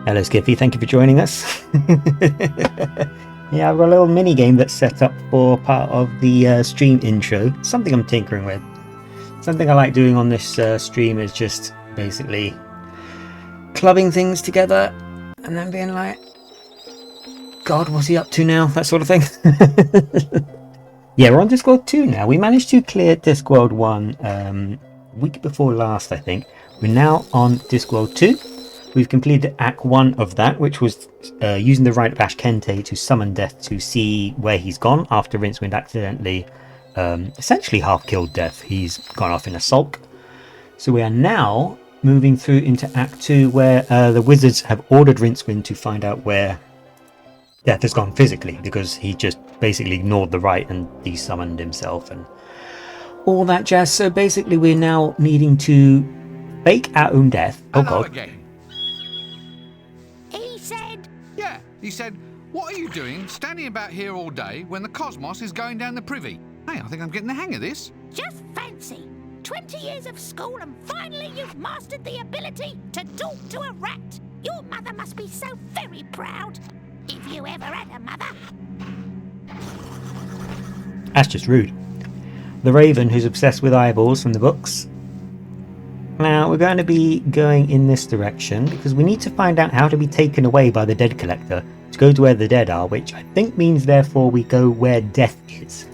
Hello Skippy, thank you for joining us. Yeah, I've got a little mini game that's set up for part of the stream intro. Something I'm tinkering with. Something I like doing on this stream is just basically clubbing things together and then being like, God, what's he up to now? That sort of thing. Yeah, we're on Discworld 2 now. We managed to clear Discworld 1 week before last, I think. We're now on Discworld 2. We've completed Act 1 of that, which was using the Rite of Ash Kente to summon Death to see where he's gone after Rincewind accidentally essentially half-killed Death. He's gone off in a sulk. So we are now moving through into Act 2, where the wizards have ordered Rincewind to find out where Death has gone physically, because he just basically ignored the rite and desummoned himself and all that jazz. So basically we're now needing to bake our own death. Oh God. Again. He said, what are you doing standing about here all day when the cosmos is going down the privy? Hey, I think I'm getting the hang of this. Just fancy. 20 years of school and finally you've mastered the ability to talk to a rat. Your mother must be so very proud. If you ever had a mother. That's just rude. The Raven, who's obsessed with eyeballs from the books. Now, we're going to be going in this direction because we need to find out how to be taken away by the Dead Collector to go to where the dead are, which I think means therefore we go where Death is.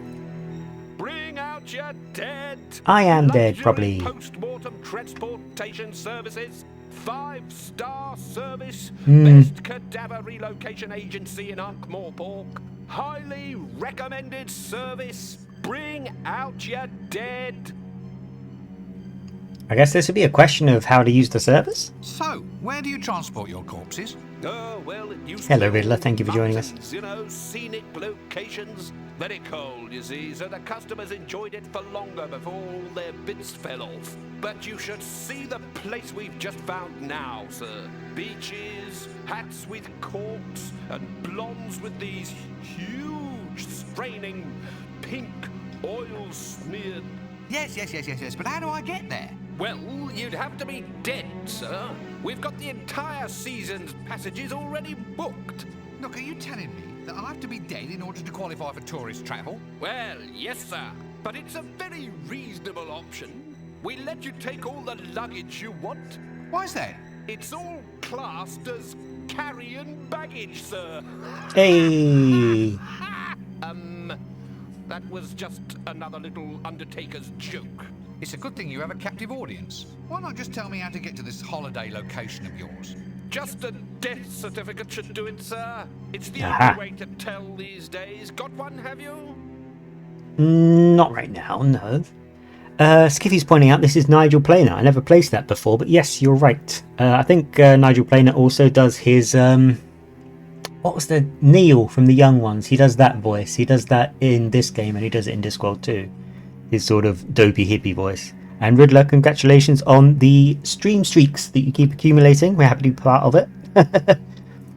Bring out your dead. I am dead, probably. Post-mortem transportation services. 5-star service. Hmm. Best cadaver relocation agency in Ankh-Morpork. Highly recommended service. Bring out your dead. I guess this would be a question of how to use the service. So, where do you transport your corpses? Oh, well, it used Hello, to be Riddler. Thank you for joining us. mountains, you know, scenic locations. Very cold, you see, so the customers enjoyed it for longer before all their bits fell off. But you should see the place we've just found now, sir. Beaches, hats with corks, and blondes with these huge, straining, pink, oil-smeared... Yes, but how do I get there? Well, you'd have to be dead, sir. We've got the entire season's passages already booked. Look, are you telling me that I'll have to be dead in order to qualify for tourist travel? Well, yes, sir. But it's a very reasonable option. We let you take all the luggage you want. Why's that? It's all classed as carry-on baggage, sir. Hey! That was just another little Undertaker's joke. It's a good thing you have a captive audience. Why not just tell me how to get to this holiday location of yours? Just a death certificate should do it, sir. It's the Aha. only way to tell these days. Got one, have you? Not right now, no. Skiffy's pointing out this is Nigel Planer. I never placed that before, but yes, you're right. I think Nigel Planer also does his... what was the Neil from the Young Ones? He does that voice. He does that in this game, and he does it in Discworld too. His sort of dopey hippie voice. And Riddler, congratulations on the stream streaks that you keep accumulating. We're happy to be part of it.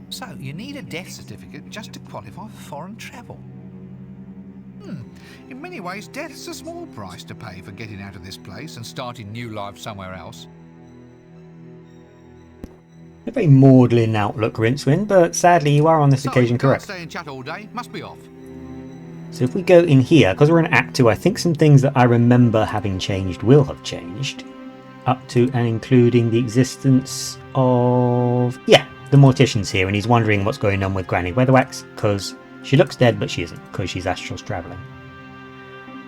So, you need a death certificate just to qualify for foreign travel. In many ways, death's a small price to pay for getting out of this place and starting new life somewhere else. A very maudlin outlook, Rincewind, but sadly you are on this occasion correct. Stay and chat all day. Must be off. So if we go in here, because we're in Act 2, I think some things that I remember having changed will have changed. Up to and including the existence of... yeah, the Mortician's here, and he's wondering what's going on with Granny Weatherwax, because she looks dead, but she isn't, because she's astral travelling.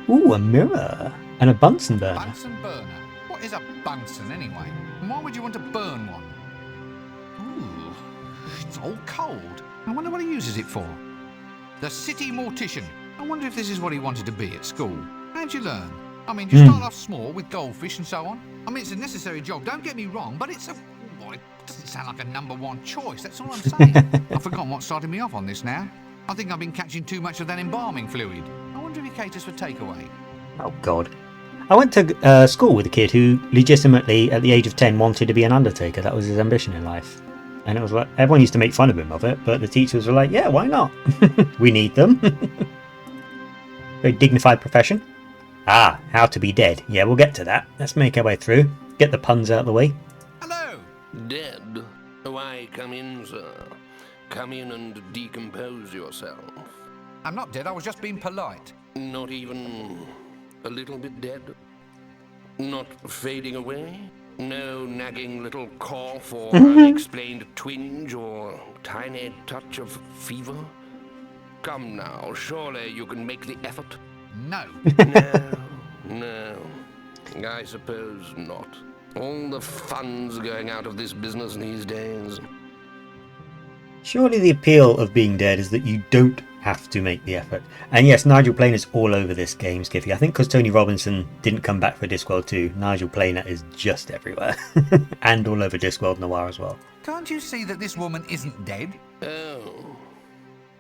Ooh, a mirror! And a Bunsen burner. Bunsen burner? What is a Bunsen anyway? And why would you want to burn one? Ooh, it's all cold. I wonder what he uses it for. The City Mortician. I wonder if this is what he wanted to be at school. How'd you learn? I mean, you start off small with goldfish and so on. I mean, it's a necessary job, don't get me wrong, but it's a... well, it doesn't sound like a #1 choice, that's all I'm saying. I've forgotten what started me off on this now. I think I've been catching too much of that embalming fluid. I wonder if he caters for takeaway. Oh, God. I went to school with a kid who legitimately, at the age of 10, wanted to be an undertaker. That was his ambition in life. And it was like, everyone used to make fun of him of it, but the teachers were like, yeah, why not? We need them. Very dignified profession. Ah, how to be dead. Yeah, we'll get to that. Let's make our way through. Get the puns out of the way. Hello! Dead? Why, May I come in, sir? Come in and decompose yourself. I'm not dead, I was just being polite. Not even a little bit dead? Not fading away? No nagging little cough or unexplained twinge or tiny touch of fever? Come now, surely you can make the effort. No. No. I suppose not. All the fun's going out of this business these days. Surely the appeal of being dead is that you don't have to make the effort. And yes, Nigel Planer is all over this game, Skiffy. I think because Tony Robinson didn't come back for Discworld 2, Nigel Planer is just everywhere. And all over Discworld Noir as well. Can't you see that this woman isn't dead? Oh.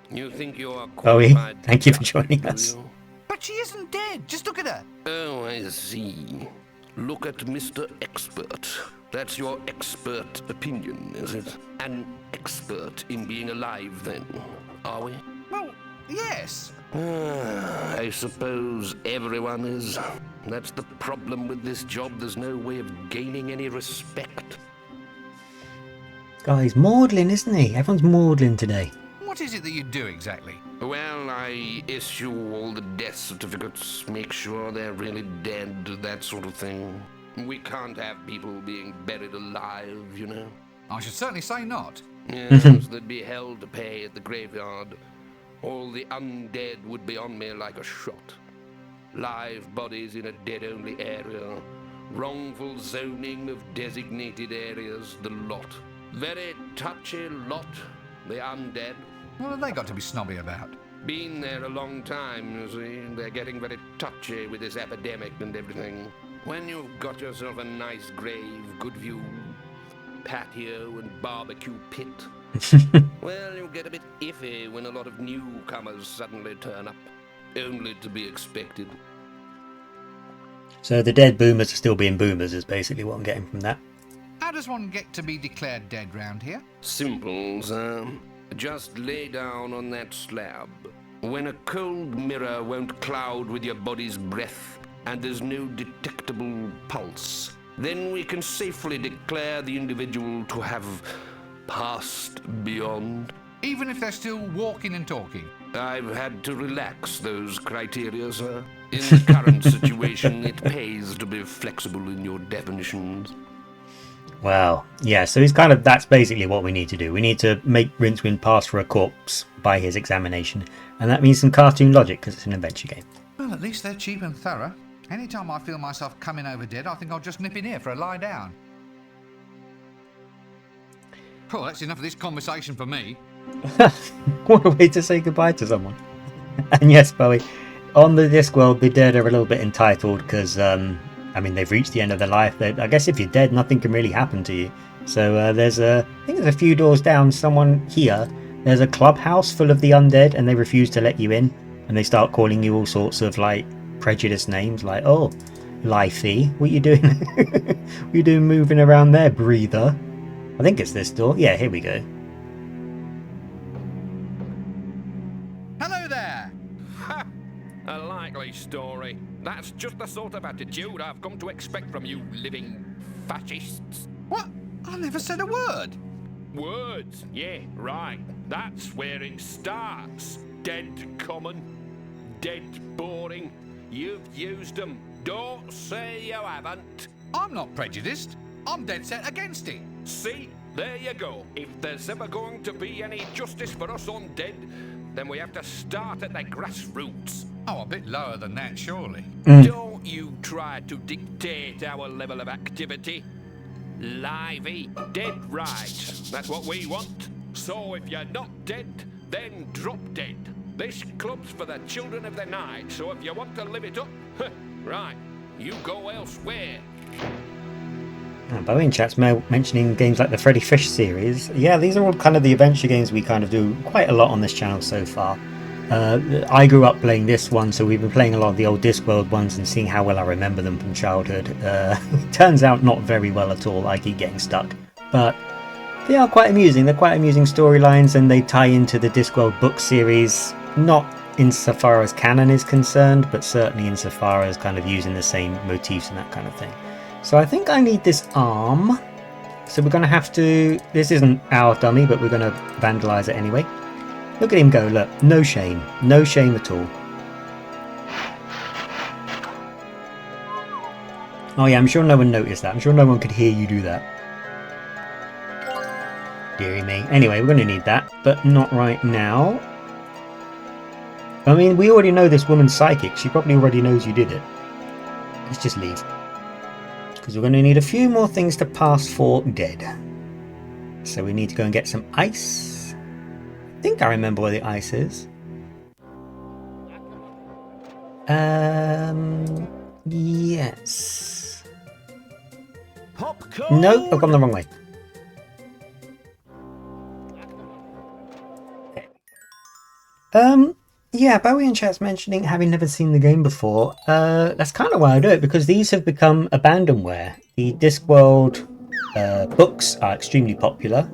You think you're Bowie, qualified? thank you for joining us. Do you? But she isn't dead. Just look at her. Oh, I see. Look at Mr. Expert. That's your expert opinion, is it? An expert in being alive, then, are we? Well, yes. I suppose everyone is. That's the problem with this job. There's no way of gaining any respect. Guys, maudlin, isn't he? Everyone's maudlin today. What is it that you do exactly? Well, I issue all the death certificates, make sure they're really dead, that sort of thing. We can't have people being buried alive, you know. I should certainly say not. Yes, there'd be hell to pay at the graveyard. All the undead would be on me like a shot. Live bodies in a dead-only area. Wrongful zoning of designated areas, the lot. Very touchy lot, the undead. What have they got to be snobby about? Been there a long time, you see. They're getting very touchy with this epidemic and everything. When you've got yourself a nice grave, good view, patio and barbecue pit, well, you get a bit iffy when a lot of newcomers suddenly turn up, only to be expected. So the dead boomers are still being boomers is basically what I'm getting from that. How does one get to be declared dead round here? Simple, sir. Just lay down on that slab. When a cold mirror won't cloud with your body's breath and there's no detectable pulse, then we can safely declare the individual to have passed beyond. Even if they're still walking and talking? I've had to relax those criteria, sir. In the current situation, it pays to be flexible in your definitions. Wow. Yeah, so he's kind of, that's basically what we need to do. We need to make Rincewind pass for a corpse by his examination. And that means some cartoon logic because it's an adventure game. Well, at least they're cheap and thorough. Anytime I feel myself coming over dead, I think I'll just nip in here for a lie down. Oh, that's enough of this conversation for me. What a way to say goodbye to someone. And yes, Bowie, on the Discworld, the dead are a little bit entitled because, I mean, they've reached the end of their life. I guess if you're dead, nothing can really happen to you. So I think there's a few doors down, someone here. There's a clubhouse full of the undead and they refuse to let you in. And they start calling you all sorts of, like, prejudiced names like, oh, Lifey, what you doing? What you doing moving around there, breather? I think it's this door. Yeah, here we go. Hello there! Ha! A likely story. That's just the sort of attitude I've come to expect from you living fascists. What? I never said a word. Words? Yeah, right. That's where it starts. Dead common. Dead boring. You've used them. Don't say you haven't. I'm not prejudiced. I'm dead set against it. See? There you go. If there's ever going to be any justice for us undead, then we have to start at the grassroots. Oh, a bit lower than that, surely. Don't you try to dictate our level of activity. Lively, dead right. That's what we want. So if you're not dead, then drop dead. This club's for the children of the night, so if you want to live it up, right, you go elsewhere. Bowie in chat's mentioning games like the Freddy Fish series. Yeah, these are all kind of the adventure games we kind of do quite a lot on this channel so far. I grew up playing this one, so we've been playing a lot of the old Discworld ones and seeing how well I remember them from childhood. Turns out not very well at all. I keep getting stuck. But they are quite amusing. They're quite amusing storylines and they tie into the Discworld book series. Not insofar as canon is concerned, but certainly insofar as kind of using the same motifs and that kind of thing. So I think I need this arm. So we're going to have to... This isn't our dummy, but we're going to vandalise it anyway. Look at him go, look. No shame. No shame at all. Oh yeah, I'm sure no one noticed that. I'm sure no one could hear you do that. Deary me. Anyway, we're going to need that, but not right now. I mean, we already know this woman's psychic. She probably already knows you did it. Let's just leave. Because we're going to need a few more things to pass for dead. So we need to go and get some ice. I think I remember where the ice is. Yes. No, I've gone the wrong way. Yeah, Bowie in chat's mentioning having never seen the game before. That's kind of why I do it, because these have become abandonware. The Discworld books are extremely popular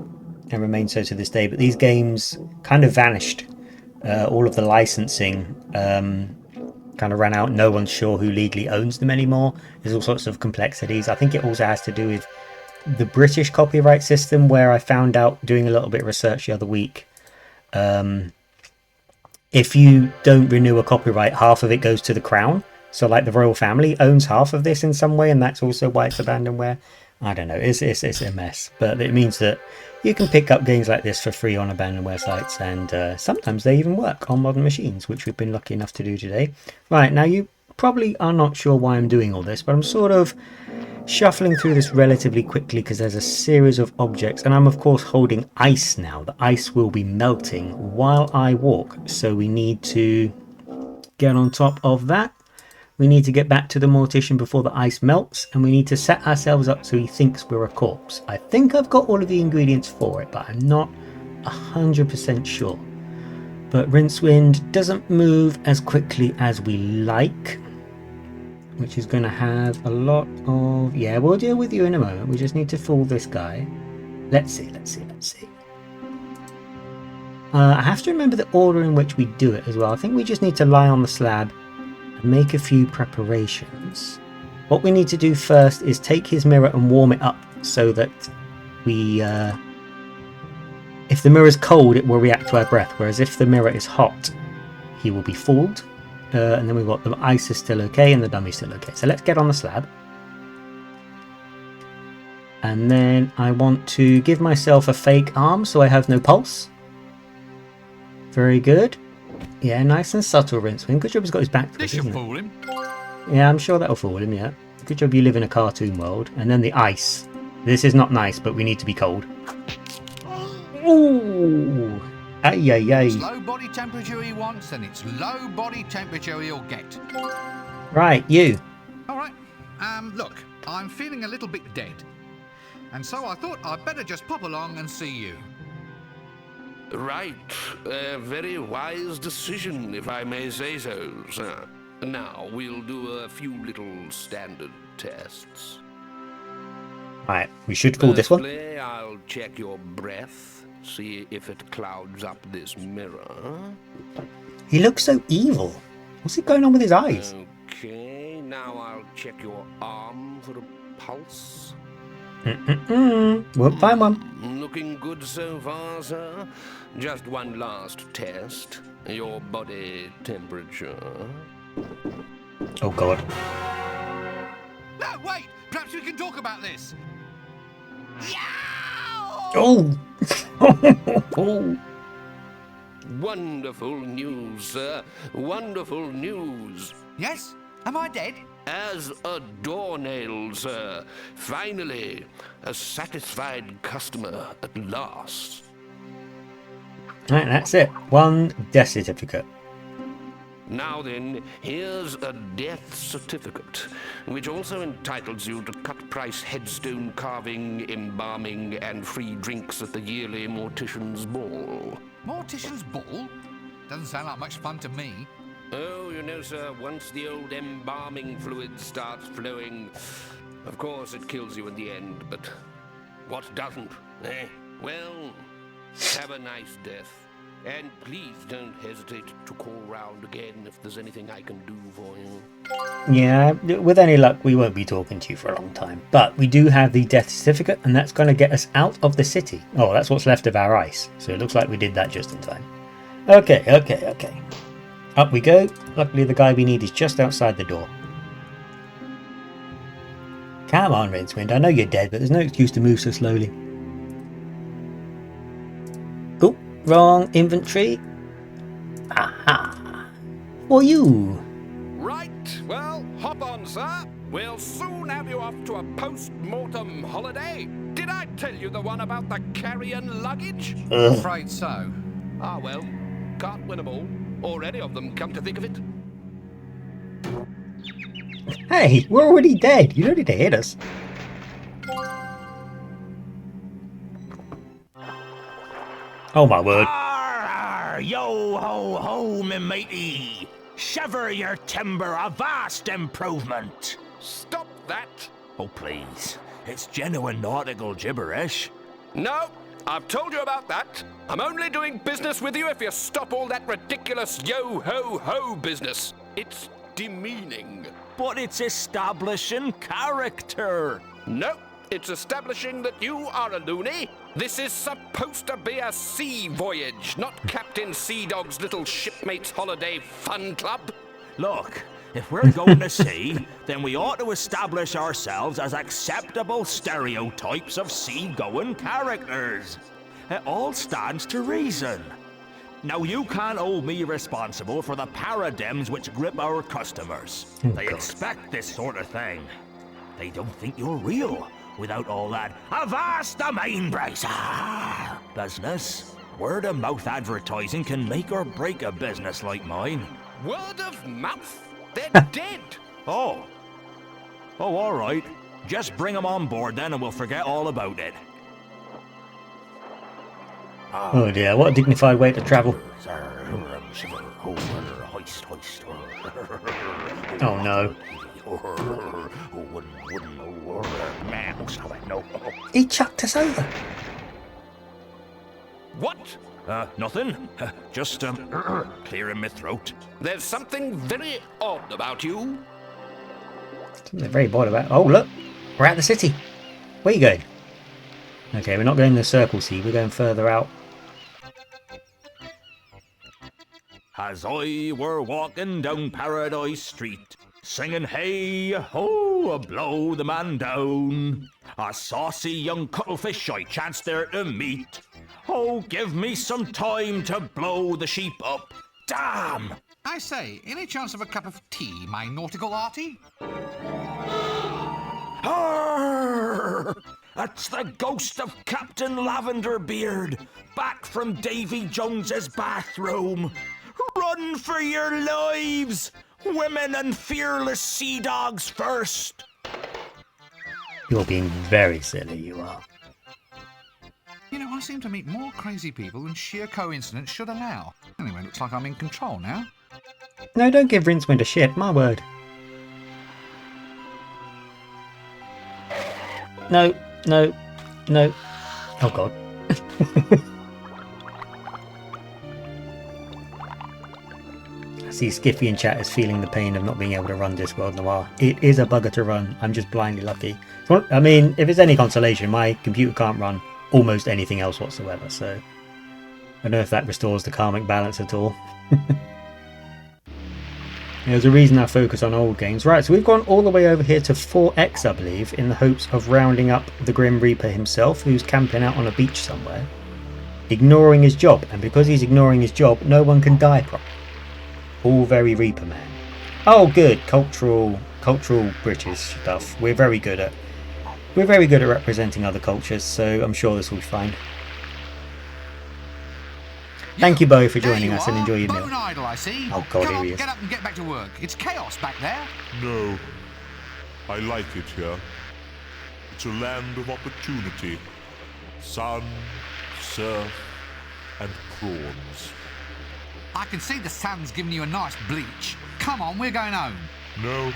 and remain so to this day, but these games kind of vanished. All of the licensing kind of ran out. No one's sure who legally owns them anymore. There's all sorts of complexities. I think it also has to do with the British copyright system, where I found out doing a little bit of research the other week. If you don't renew a copyright, half of it goes to the crown. So like the royal family owns half of this in some way, and that's also why it's abandonware. I don't know, it's a mess. But it means that you can pick up games like this for free on abandonware sites, and sometimes they even work on modern machines, which we've been lucky enough to do today. Right, now you probably are not sure why I'm doing all this, but I'm sort of shuffling through this relatively quickly because there's a series of objects, and I'm of course holding ice now. The ice will be melting while I walk, so we need to get on top of that. We need to get back to the mortician before the ice melts, and we need to set ourselves up so he thinks we're a corpse. I think I've got all of the ingredients for it, but I'm not 100% sure. But Rincewind doesn't move as quickly as we like, which is going to have a lot of... Yeah, we'll deal with you in a moment. We just need to fool this guy. Let's see. I have to remember the order in which we do it as well. I think we just need to lie on the slab and make a few preparations. What we need to do first is take his mirror and warm it up so that we... if the mirror is cold, it will react to our breath, whereas if the mirror is hot, he will be fooled. And then we've got the ice is still okay and the dummy's still okay. So let's get on the slab. And then I want to give myself a fake arm so I have no pulse. Very good. Yeah, nice and subtle, Rincewind. Good job he's got his back to us, This should isn't it? fool him. Yeah, I'm sure that'll fool him, yeah. Good job you live in a cartoon world. And then the ice. This is not nice, but we need to be cold. Ooh! Ay, ay, ay. It's low body temperature he wants, and it's low body temperature he'll get. Right, you. All right. Look, I'm feeling a little bit dead, and so I thought I'd better just pop along and see you. Right. A very wise decision, if I may say so, sir. Now, we'll do a few little standard tests. Right, we should call this one. Firstly, I'll check your breath. See if it clouds up this mirror. He looks so evil. What's going on with his eyes? Okay, now I'll check your arm for a pulse. Won't find one. Looking good so far, sir. Just one last test. Your body temperature. Oh, God. No, wait! Perhaps we can talk about this. Oh! Oh! Wonderful news, sir. Wonderful news. Yes? Am I dead? As a doornail, sir. Finally, a satisfied customer at last. Right, that's it. One death certificate. Now then, here's a death certificate, which also entitles you to cut-price headstone carving, embalming, and free drinks at the yearly Mortician's Ball. Mortician's Ball? Doesn't sound like much fun to me. Oh, you know, sir, once the old embalming fluid starts flowing, of course it kills you in the end, but what doesn't, eh? Well, have a nice death. And please don't hesitate to call round again if there's anything I can do for you. Yeah, with any luck, we won't be talking to you for a long time. But we do have the death certificate, and that's going to get us out of the city. Oh, that's what's left of our ice. So it looks like we did that just in time. Okay. Up we go. Luckily, the guy we need is just outside the door. Come on, Rincewind. I know you're dead, but there's no excuse to move so slowly. Oh, wrong inventory. Aha. For you. Right, well, hop on, sir. We'll soon have you off to a post-mortem holiday. Did I tell you the one about the carrion luggage? Ugh. Afraid so. Ah, well, can't win 'em all, or any of them, come to think of it. Hey, we're already dead. You don't need to hit us. Oh my word. Arr, yo ho ho, me matey. Shiver your timber, a vast improvement. Stop that! Oh, please. It's genuine nautical gibberish. No, I've told you about that. I'm only doing business with you if you stop all that ridiculous yo-ho-ho business. It's demeaning. But it's establishing character. No, it's establishing that you are a loony. This is supposed to be a sea voyage, not Captain Sea Dog's little shipmates holiday fun club. Look, if we're going to sea, then we ought to establish ourselves as acceptable stereotypes of sea-going characters. It all stands to reason. Now, you can't hold me responsible for the paradigms which grip our customers. They expect this sort of thing. They don't think you're real without all that avast the main brace business. Word-of-mouth advertising can make or break a business like mine. Word of mouth? They're dead. Oh, all right. Just bring them on board then and we'll forget all about it. Oh dear, what a dignified way to travel. Oh no. He chucked us over. What? Nothing. Just, clearing my throat. There's something very odd about you. Something very bored about. Oh look, we're at the city. Where are you going? Okay, we're not going the Circle Sea, we're going further out. As I were walking down Paradise Street, singing hey ho, blow the man down, a saucy young cuttlefish I chanced there to meet. Oh, give me some time to blow the sheep up. Damn! I say, any chance of a cup of tea, my nautical arty? Arr! That's the ghost of Captain Lavenderbeard, back from Davy Jones's bathroom. Run for your lives! Women and fearless sea dogs first! You're being very silly, you are. You know, I seem to meet more crazy people than sheer coincidence should allow. Anyway, looks like I'm in control now. No, don't give Rincewind a shit, my word. No. Oh god. I see Skiffy in chat is feeling the pain of not being able to run Discworld Noir. It is a bugger to run, I'm just blindly lucky. I mean, if it's any consolation, my computer can't run almost anything else whatsoever, so I don't know if that restores the karmic balance at all. There's a reason I focus on old games. Right, so we've gone all the way over here to 4X, I believe, in the hopes of rounding up the Grim Reaper himself, who's camping out on a beach somewhere, ignoring his job. And because he's ignoring his job, no one can die properly. All very Reaper man. Oh, good, cultural British stuff. We're very good at representing other cultures, so I'm sure this will be fine. Thank you, Bo, for joining us and enjoy your meal. Bone idle, I see. Oh god, Come here on, he is. get up and get back to work. It's chaos back there. No, I like it here. It's a land of opportunity. Sun, surf, and prawns. I can see the sun's giving you a nice bleach. Come on, we're going home. No,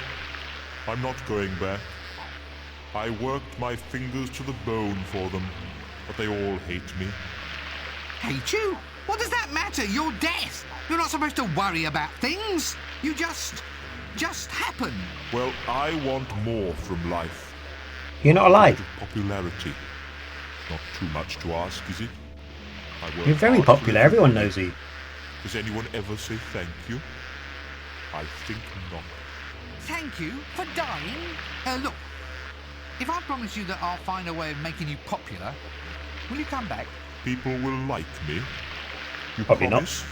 I'm not going back. I worked my fingers to the bone for them, but they all hate me. Hate you? What does that matter? You're death. You're not supposed to worry about things. You just happen. Well, I want more from life. You're not alive. Popularity. Not too much to ask, is it? I work You're very hard for popular. Everyone knows everybody. you. Does anyone ever say thank you? I think not. Thank you for dying. Look, if I promise you that I'll find a way of making you popular, will you come back? People will like me. You Probably not. promise?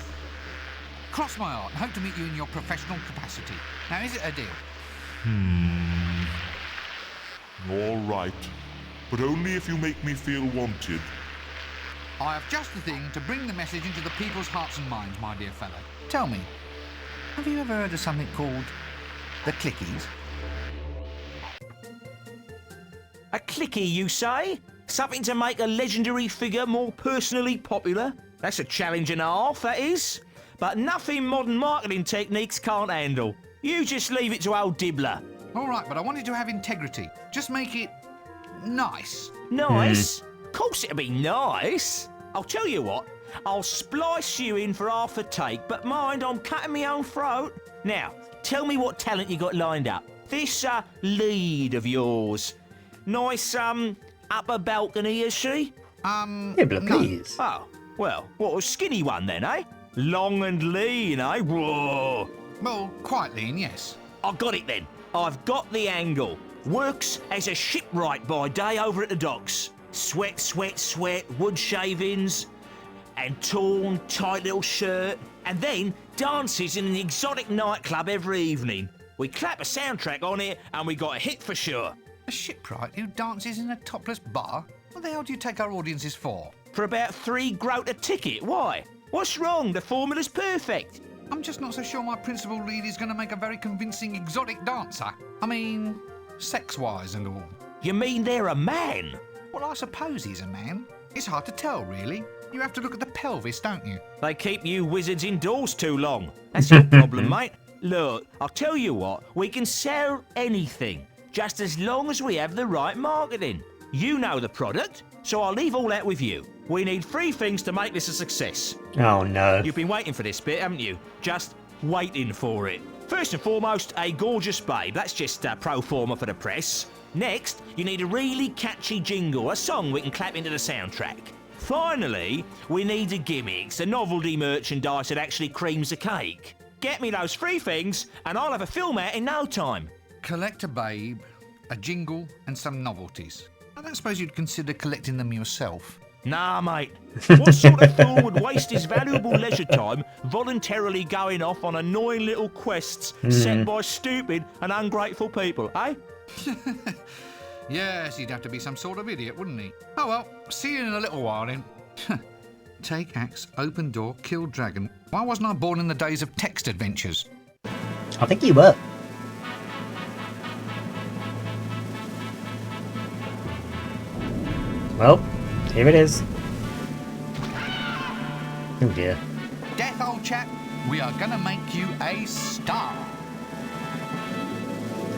Cross my heart and hope to meet you in your professional capacity. Now, is it a deal? All right. But only if you make me feel wanted. I have just the thing to bring the message into the people's hearts and minds, my dear fellow. Tell me, have you ever heard of something called the Clickies? A clicky, you say? Something to make a legendary figure more personally popular? That's a challenge and a half, that is. But nothing modern marketing techniques can't handle. You just leave it to old Dibbler. All right, but I want it to have integrity. Just make it nice. Nice? Of course it'll be nice. I'll tell you what, I'll splice you in for half a take, but mind, I'm cutting my own throat. Now, tell me what talent you got lined up. This, lead of yours. Nice, upper balcony, is she? Nibbler, no. please. Oh, well, what a skinny one then, eh? Long and lean, eh? Whoa. Well, quite lean, yes. I got it then. I've got the angle. Works as a shipwright by day over at the docks. Sweat, sweat, sweat, wood shavings, and torn, tight little shirt. And then dances in an exotic nightclub every evening. We clap a soundtrack on it, and we got a hit for sure. A shipwright who dances in a topless bar? What the hell do you take our audiences for? For about 3 groat a ticket. Why? What's wrong? The formula's perfect. I'm just not so sure my principal lead is going to make a very convincing exotic dancer. I mean, sex-wise and all. You mean they're a man? Well, I suppose he's a man. It's hard to tell, really. You have to look at the pelvis, don't you? They keep you wizards indoors too long. That's your problem, mate. Look, I'll tell you what, we can sell anything, just as long as we have the right marketing. You know the product, so I'll leave all that with you. We need 3 things to make this a success. Oh no. You've been waiting for this bit, haven't you? Just waiting for it. First and foremost, a gorgeous babe. That's just pro forma for the press. Next, you need a really catchy jingle, a song we can clap into the soundtrack. Finally, we need a gimmicks, a novelty merchandise that actually creams the cake. Get me those 3 things, and I'll have a film out in no time. Collect a babe, a jingle, and some novelties. I don't suppose you'd consider collecting them yourself. Nah, mate. What sort of fool would waste his valuable leisure time voluntarily going off on annoying little quests set by stupid and ungrateful people, eh? Yes, he'd have to be some sort of idiot, wouldn't he? Oh well, see you in a little while then. Take axe, open door, kill dragon. Why wasn't I born in the days of text adventures? I think you were. Well, here it is. Oh dear. Death, old chap, we are gonna make you a star.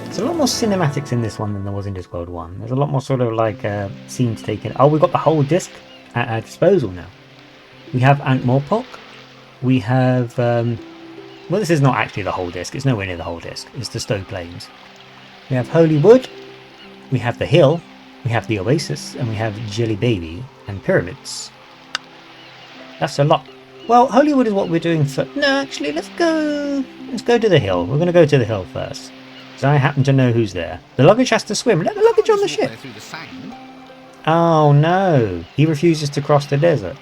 There's a lot more cinematics in this one than there was in Discworld 1. There's a lot more sort of like scenes taken. Oh, we've got the whole disc at our disposal now. We have Ankh-Morpork. We have... well, this is not actually the whole disc. It's nowhere near the whole disc. It's the Stowe Plains. We have Holy Wood. We have the Hill. We have the Oasis. And we have Jelly Baby and Pyramids. That's a lot. Well, Holy Wood is what we're doing for... No, actually, let's go to the Hill. We're going to go to the Hill first. Because I happen to know who's there. The luggage has to swim. Let the luggage on the ship. Through the sand. Oh no, he refuses to cross the desert.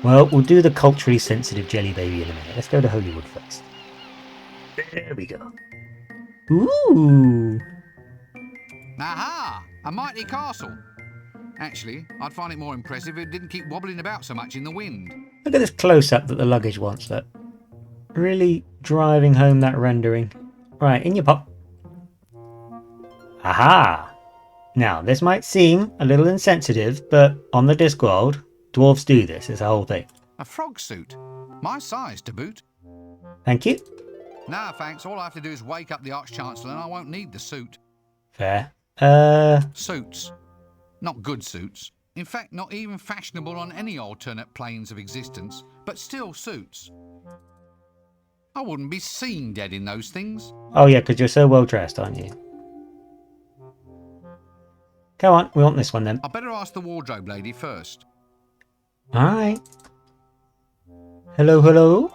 Well, we'll do the culturally sensitive Jelly Baby in a minute. Let's go to Holywood first. There we go. Ooh. Aha! A mighty castle. Actually, I'd find it more impressive if it didn't keep wobbling about so much in the wind. Look at this close-up that the luggage wants. That really driving home that rendering. Right, in your pop. Aha! Now, this might seem a little insensitive, but on the Discworld, dwarves do this. It's a whole thing. A frog suit. My size to boot. Thank you. Nah, thanks. All I have to do is wake up the Arch-Chancellor and I won't need the suit. Fair. Suits. Not good suits. In fact, not even fashionable on any alternate planes of existence, but still suits. I wouldn't be seen dead in those things. Oh yeah, because you're so well dressed, aren't you? Come on, we want this one then. I better ask the wardrobe lady first. Alright. Hello, hello.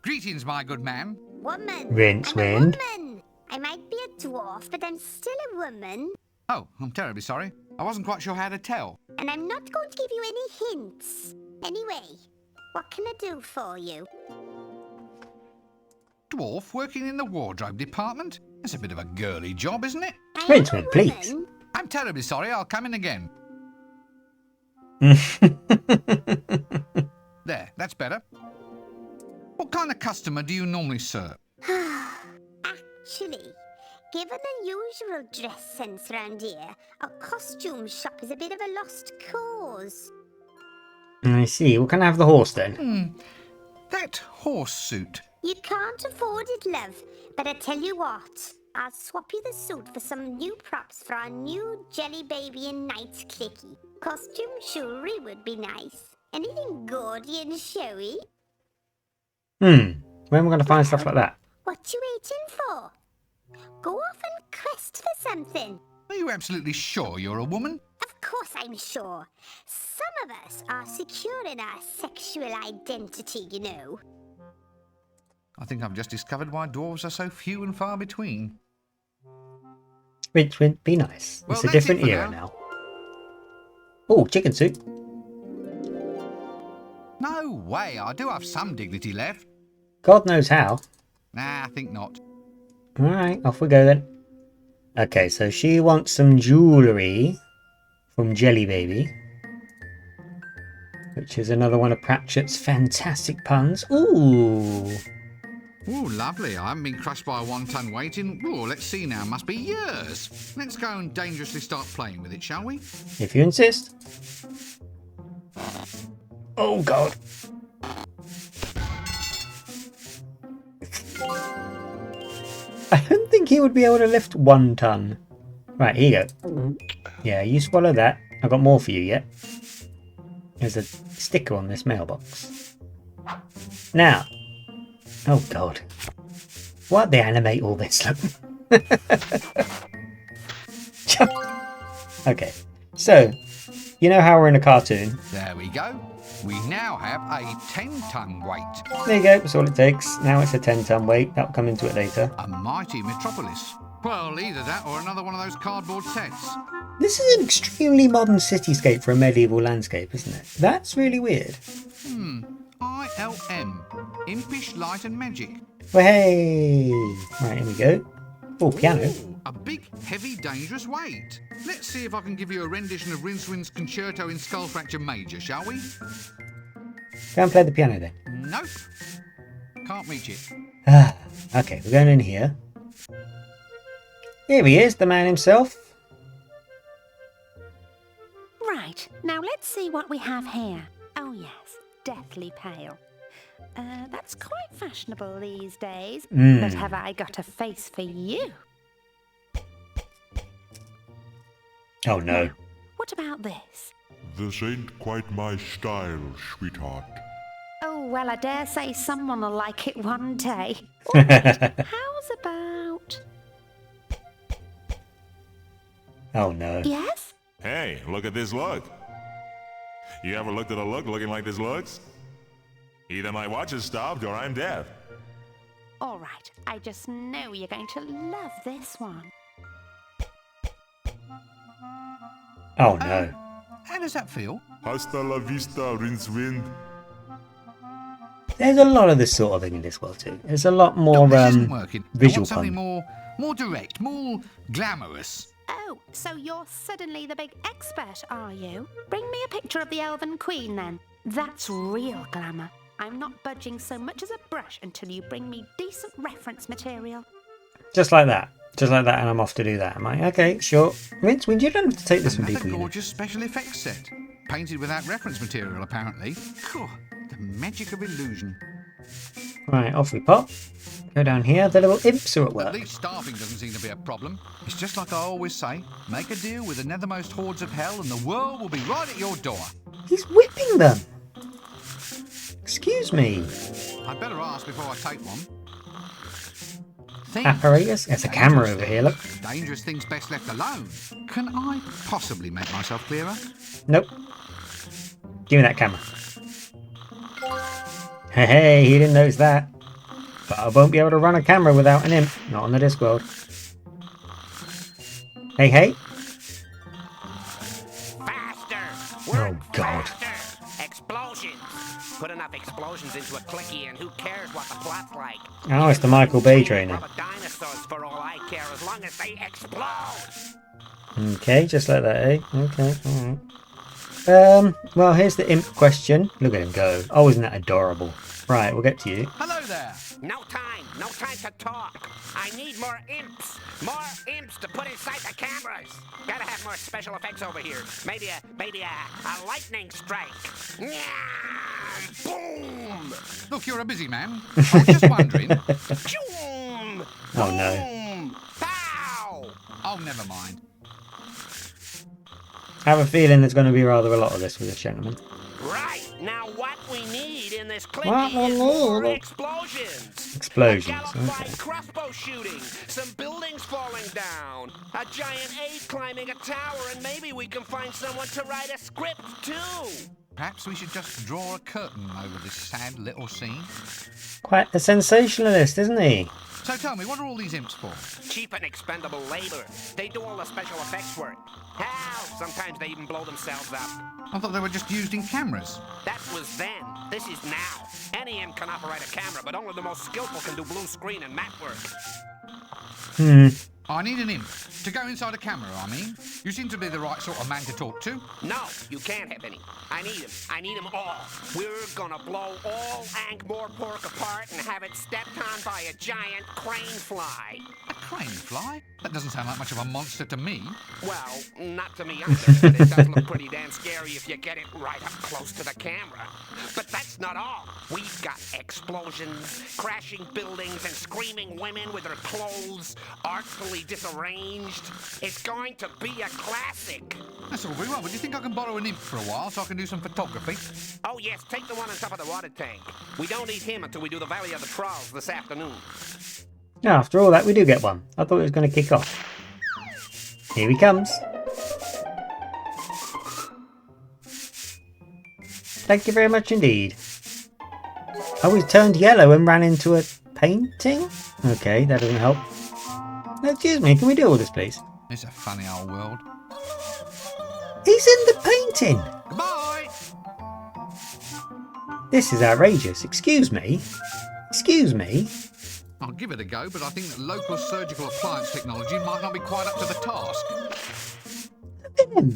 Greetings, my good man. Woman. Rincewind. I'm a woman. I might be a dwarf, but I'm still a woman. Oh, I'm terribly sorry. I wasn't quite sure how to tell. And I'm not going to give you any hints. Anyway, what can I do for you? Dwarf working in the wardrobe department? That's a bit of a girly job, isn't it? I am Rincewind, a please. woman. I'm terribly sorry. I'll come in again. There, that's better. What kind of customer do you normally serve? Actually, given the usual dress sense around here, a costume shop is a bit of a lost cause. I see. Well, can I have the horse then? That horse suit. You can't afford it, love, but I tell you what, I'll swap you the suit for some new props for our new jelly baby and night clicky. Costume jewelry would be nice. Anything gaudy and showy? Where am I going to find stuff like that? What you waiting for? Go off and quest for something. Are you absolutely sure you're a woman? Of course I'm sure. Some of us are secure in our sexual identity, you know. I think I've just discovered why dwarves are so few and far between. Rincewind, be nice. Well, It's a that's it different for era now. now. Oh, chicken soup. No way, I do have some dignity left. God knows how. Nah, I think not. Alright, off we go then. Okay, so she wants some jewellery from Jelly Baby, which is another one of Pratchett's fantastic puns. Ooh! Ooh, lovely. I haven't been crushed by a 1 ton weight in, let's see now, must be years. Let's go and dangerously start playing with it, shall we? If you insist. Oh god! I don't think he would be able to lift 1 ton. Right, here you go. Yeah, you swallow that. I've got more for you yet. There's a sticker on this mailbox. Now. Oh god. Why'd they animate all this? Okay. So, you know how we're in a cartoon? There we go. We now have a 10-ton weight. There you go, that's all it takes. Now it's a 10-ton weight. That'll come into it later. A mighty metropolis. Well, either that or another one of those cardboard sets. This is an extremely modern cityscape for a medieval landscape, isn't it? That's really weird. ILM. Impish Light and Magic. Well, hey! Right, here we go. Oh, piano. Ooh, a big, heavy, dangerous weight. Let's see if I can give you a rendition of Rincewind's Concerto in Skull Fracture Major, shall we? Go and play the piano then. Nope. Can't reach it. Okay, we're going in here. Here he is, the man himself. Right, now let's see what we have here. Oh yes, deathly pale. That's quite fashionable these days. But have I got a face for you? Oh no. What about this? This ain't quite my style, sweetheart. Oh, well, I dare say someone will like it one day. All right, how's about... Oh no. Yes? Hey, look at this look. You ever looked at a look looking like this looks? Either my watch has stopped or I'm deaf. All right, I just know you're going to love this one. Oh no. How does that feel? Hasta la vista, Rincewind. There's a lot of this sort of thing in Discworld too. There's a lot more this isn't working. I visual want something fun. more direct, more glamorous. Oh, so you're suddenly the big expert, are you? Bring me a picture of the Elven Queen, then. That's real glamour. I'm not budging so much as a brush until you bring me decent reference material. Just like that. Just like that, and I'm off to do that, am I? Okay, sure. Rincewind, you don't have to take this from Another people, you know. gorgeous special effects set. Painted without reference material, apparently. Cool. The magic of illusion. Right, off we pop. Go down here. The little imps are at At work. least starving doesn't seem to be a problem. It's just like I always say, make a deal with the nethermost hordes of hell and the world will be right at your door. He's whipping them. Excuse me. I'd better ask before I take one. Things. Apparatus? There's a camera over here, look. Dangerous things best left alone. Can I possibly make myself clearer? Nope. Give me that camera. Hey, he didn't notice that. But I won't be able to run a camera without an imp. Not on the Discworld. Hey, hey. Faster! Oh, Work God. faster! Explosions! Put enough explosions into a clicky and who cares what the plot's like? Oh, it's the Michael Bay trainer. Rubber dinosaurs for all I care as long as they explode! Okay, just like that, eh? Okay, alright. Well, here's the imp question. Look at him go. Oh, isn't that adorable? Right, we'll get to you. Hello there. No time to talk. I need more imps to put inside the cameras. Gotta have more special effects over here. Maybe a lightning strike. Nyah! Boom! Look, you're a busy man. I was just wondering. Choom! Oh, no. Boom! Pow! Oh, never mind. I have a feeling there's going to be rather a lot of this with this gentleman. Right, now what we need in this What clip we is more need? explosions. Explosions, A gallified okay. crossbow shooting, some buildings falling down, a giant ape climbing a tower, and maybe we can find someone to write a script too. Perhaps we should just draw a curtain over this sad little scene. Quite a sensationalist, isn't he? So tell me, what are all these imps for? Cheap and expendable labor. They do all the special effects work. Hell, sometimes they even blow themselves up. I thought they were just used in cameras. That was then. This is now. Any imp can operate a camera, but only the most skillful can do blue screen and matte work. I need an imp. To go inside a camera, I mean. You seem to be the right sort of man to talk to. No, you can't have any. I need them. I need them all. We're gonna blow all Ankh-Morpork apart and have it stepped on by a giant crane fly. A crane fly? That doesn't sound like much of a monster to me. Well, not to me either, but it does look pretty damn scary if you get it right up close to the camera. But that's not all. We've got explosions, crashing buildings, and screaming women with their clothes artfully disarranged. It's going to be a classic. That's all very well, but do you think I can borrow an imp for a while so I can do some photography? Oh yes, take the one on top of the water tank. We don't need him until we do the Valley of the Trolls this afternoon. After all that, we do get one. I thought it was going to kick off. Here he comes. Thank you very much indeed. Oh, he's turned yellow and ran into a painting? Okay, that doesn't help. Excuse me, can we deal with this, please? It's a funny old world. He's in the painting! Goodbye! This is outrageous. Excuse me? Excuse me? I'll give it a go, but I think that local surgical appliance technology might not be quite up to the task. Look at him!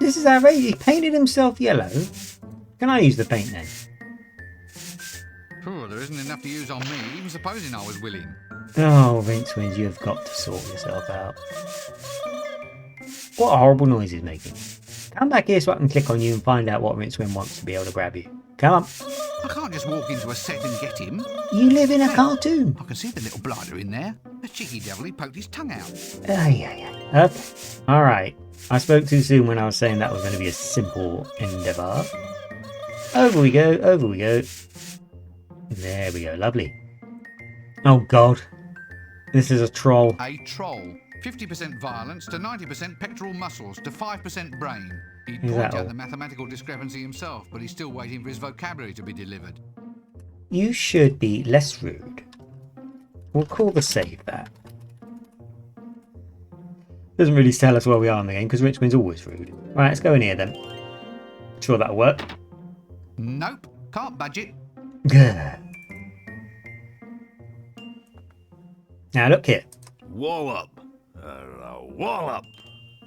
This is outrageous. He painted himself yellow. Can I use the paint then? There isn't enough to use on me, even supposing I was willing. Oh, Rincewind, you have got to sort yourself out. What a horrible noise he's making. Come back here so I can click on you and find out what Rincewind wants to be able to grab you. Come on. I can't just walk into a set and get him. You live in a cartoon. I can see the little blighter in there. The cheeky devil, he poked his tongue out. Okay. Alright. I spoke too soon when I was saying that was going to be a simple endeavour. Over we go, over we go. There we go, lovely. Oh god. This is a troll. A troll. 50% violence to 90% pectoral muscles to 5% brain. He'd Is point that all? out the mathematical discrepancy himself, but he's still waiting for his vocabulary to be delivered. You should be less rude. We'll call the save that. Doesn't really tell us where we are in the game because Rincewind always rude. Right, let's go in here then. Sure that'll work. Nope, can't budget. Gah. Now look here. Wallop. Wallop.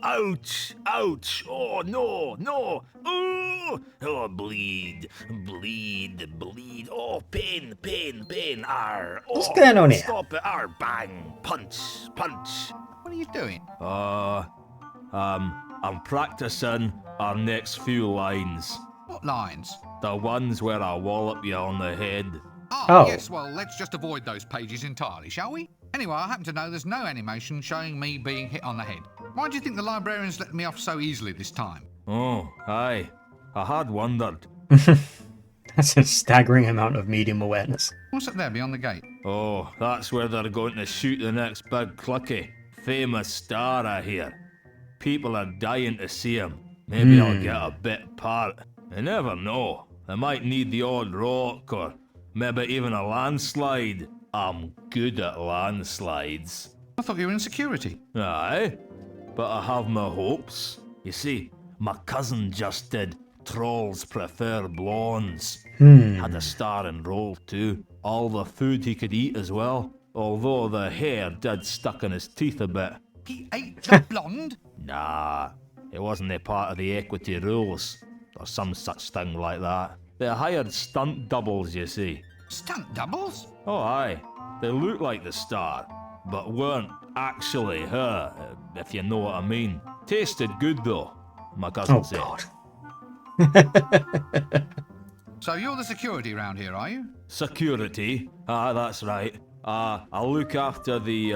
Ouch. Ouch. Oh, no. No. Oh, bleed. Bleed. Bleed. Oh, pain. Pain. Pain. Arr. Oh, What's going on here? Stop it. Arr. Bang. Punch. Punch. What are you doing? I'm practicing our next few lines. What lines? The ones where I wallop you on the head. Oh. Yes, well, let's just avoid those pages entirely, shall we? Anyway, I happen to know there's no animation showing me being hit on the head. Why do you think the librarians let me off so easily this time? Oh, aye. I had wondered. That's a staggering amount of medium awareness. What's up there beyond the gate? Oh, that's where they're going to shoot the next big clicky. Famous star, I hear. People are dying to see him. Maybe I'll get a bit part. You never know. I might need the odd rock or maybe even a landslide. I'm good at landslides. I thought you were in security. Aye, but I have my hopes. You see, my cousin just did Trolls Prefer Blondes. Had a star and roll too. All the food he could eat as well. Although the hair did stuck in his teeth a bit. He ate the blonde? Nah, it wasn't a part of the equity rules. Or some such thing like that. They hired stunt doubles, you see. Stunt doubles? Oh aye, they look like the star, but weren't actually her, if you know what I mean. Tasted good though, my cousin Oh, said. God. So you're the security around here, are you? Security? Ah, that's right. I look after the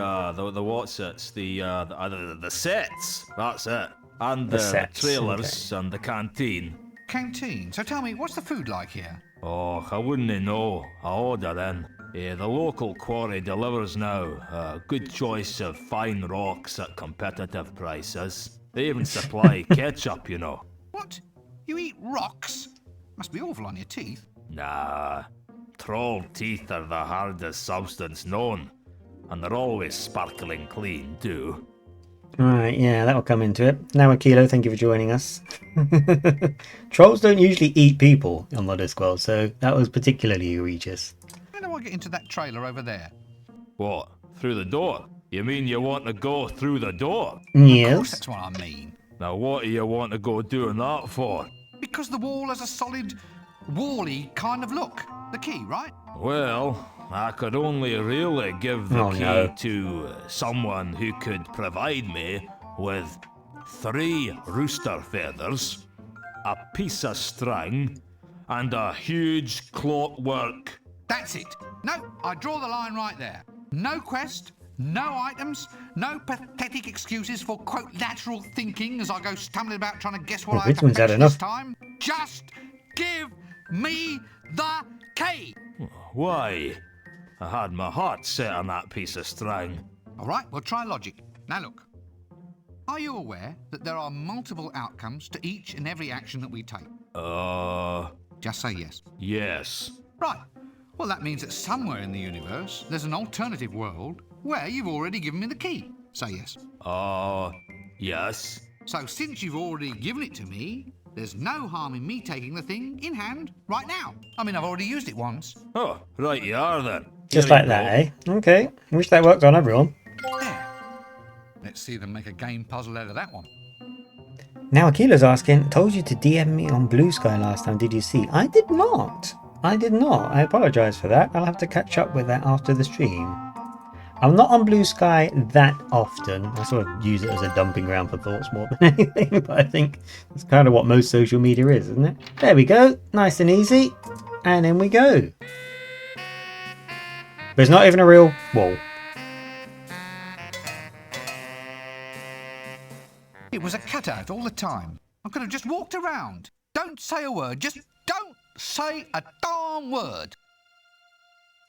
what's-its, the sets, that's it. And The the sets, trailers and the canteen. Canteen. So tell me, what's the food like here? Oh, I wouldn't know. I order in. The local quarry delivers now. A good choice of fine rocks at competitive prices. They even supply ketchup, you know. What? You eat rocks? Must be awful on your teeth. Nah, troll teeth are the hardest substance known. And they're always sparkling clean, too. Right, yeah, that'll come into it. Now, Akilo, thank you for joining us. Trolls don't usually eat people on the Discworld, so that was particularly egregious. How do I get into that trailer over there? What? Through the door? You mean you want to go through the door? Of course, Yes. that's what I mean. Now what do you want to go doing that for? Because the wall has a solid, wall-y kind of look. The key, right? Well, I could only really give the Oh, key no. to someone who could provide me with 3 rooster feathers, a piece of string, and a huge clockwork. That's it. No, I draw the line right there. No quest, no items, no pathetic excuses for, quote, lateral thinking as I go stumbling about trying to guess what Well, I have to Rincewind had fetch enough. this time. Just give me the key. Why? I had my heart set on that piece of string. All right, we'll try logic. Now look. Are you aware that there are multiple outcomes to each and every action that we take? Just say yes. Yes. Right. Well, that means that somewhere in the universe, there's an alternative world where you've already given me the key. Say yes. Yes. So since you've already given it to me, there's no harm in me taking the thing in hand right now. I mean, I've already used it once. Oh, right you are then. Just Here like you that, go. eh? Okay. I wish that worked on everyone. There. Let's see them make a game puzzle out of that one. Now, Akila's asking, told you to DM me on Blue Sky last time, did you see? I did not. I did not. I apologise for that. I'll have to catch up with that after the stream. I'm not on Blue Sky that often. I sort of use it as a dumping ground for thoughts more than anything, but I think that's kind of what most social media is, isn't it? There we go. Nice and easy. And in we go. There's not even a real wall. It was a cutout all the time. I could have just walked around. Don't say a word. Just don't say a darn word.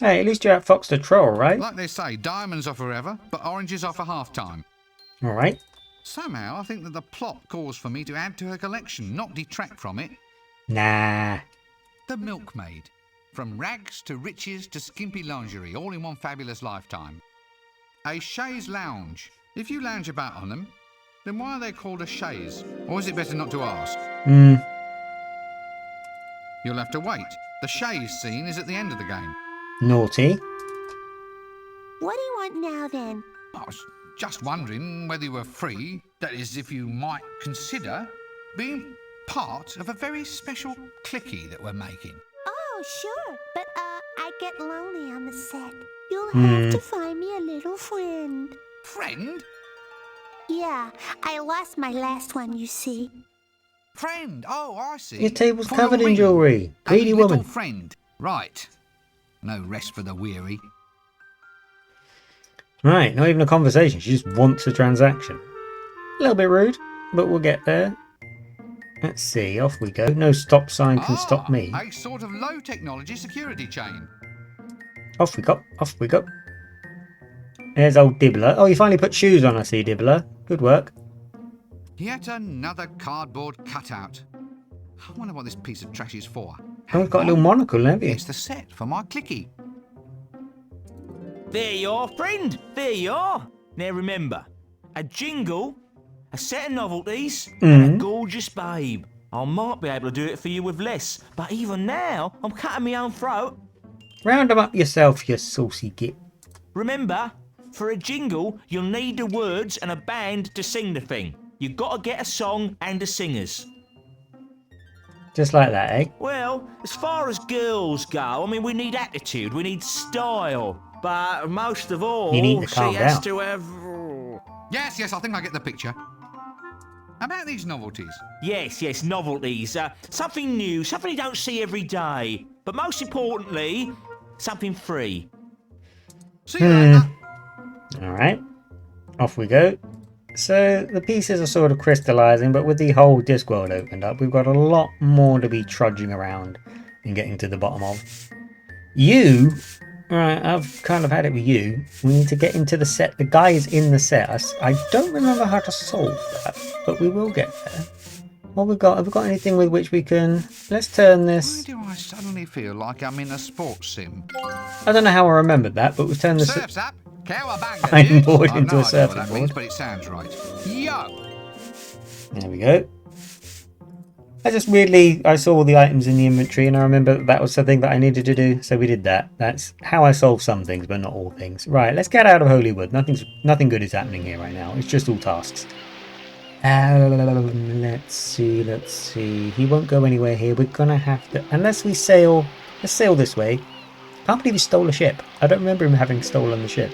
Hey, at least you're at Fox the Troll, right? Like they say, diamonds are forever, but oranges are for half-time. Alright. Somehow, I think that the plot calls for me to add to her collection, not detract from it. Nah. The Milkmaid. From rags to riches to skimpy lingerie, all in one fabulous lifetime. A chaise lounge. If you lounge about on them, then why are they called a chaise? Or is it better not to ask? You'll have to wait. The chaise scene is at the end of the game. Naughty. What do you want now then? I was just wondering whether you were free, that is, if you might consider being part of a very special clicky that we're making. Oh, sure. But, I get lonely on the set. You'll have to find me a little friend. Friend? Yeah, I lost my last one, you see. Friend? Oh, I see. Your table's For covered in ring. jewellery. A Greedy little woman. friend. Right. No rest for the weary. Right, not even a conversation. She just wants a transaction. A little bit rude, but we'll get there. Let's see, off we go. No stop sign can stop me. A sort of low technology security chain. Off we go, off we go. There's old Dibbler. Oh, you finally put shoes on, I see, Dibbler. Good work. Yet another cardboard cutout. I wonder what this piece of trash is for. Oh, we've got a little monocle, haven't you? It's the set for my clicky. There you are, friend. There you are. Now remember, a jingle, a set of novelties, and a gorgeous babe. I might be able to do it for you with less, but even now, I'm cutting my own throat. Round 'em up yourself, you saucy git. Remember, for a jingle, you'll need the words and a band to sing the thing. You've got to get a song and the singers. Just like that, eh? Well, as far as girls go, I mean, we need attitude, we need style. But most of all, You need to she calm has down. to have... Yes, I think I get the picture. About these novelties. Yes, novelties. Something new, something you don't see every day. But most importantly, something free. See you later. Alright, off we go. So the pieces are sort of crystallising, but with the whole Discworld opened up, we've got a lot more to be trudging around and getting to the bottom of. You, right, I've kind of had it with you. We need to get into the set. The guy is in the set. I don't remember how to solve that, but we will get there. What we got? Have we got anything with which we can... Let's turn Why this... do I suddenly feel like I'm in a sports sim? I don't know how I remembered that, but we've turned this... Surf's up. Cowabunga, I'm dude. bored I've into no a idea what surfing that means, board. but it sounds right. Yo! There we go. I just weirdly, I saw all the items in the inventory and I remember that was something that I needed to do, so we did that. That's how I solve some things, but not all things. Right, let's get out of Holywood. Nothing good is happening here right now. It's just all tasks. Let's see. He won't go anywhere here. We're gonna have to, unless we sail. Let's sail this way. Can't believe he stole a ship. I don't remember him having stolen the ship.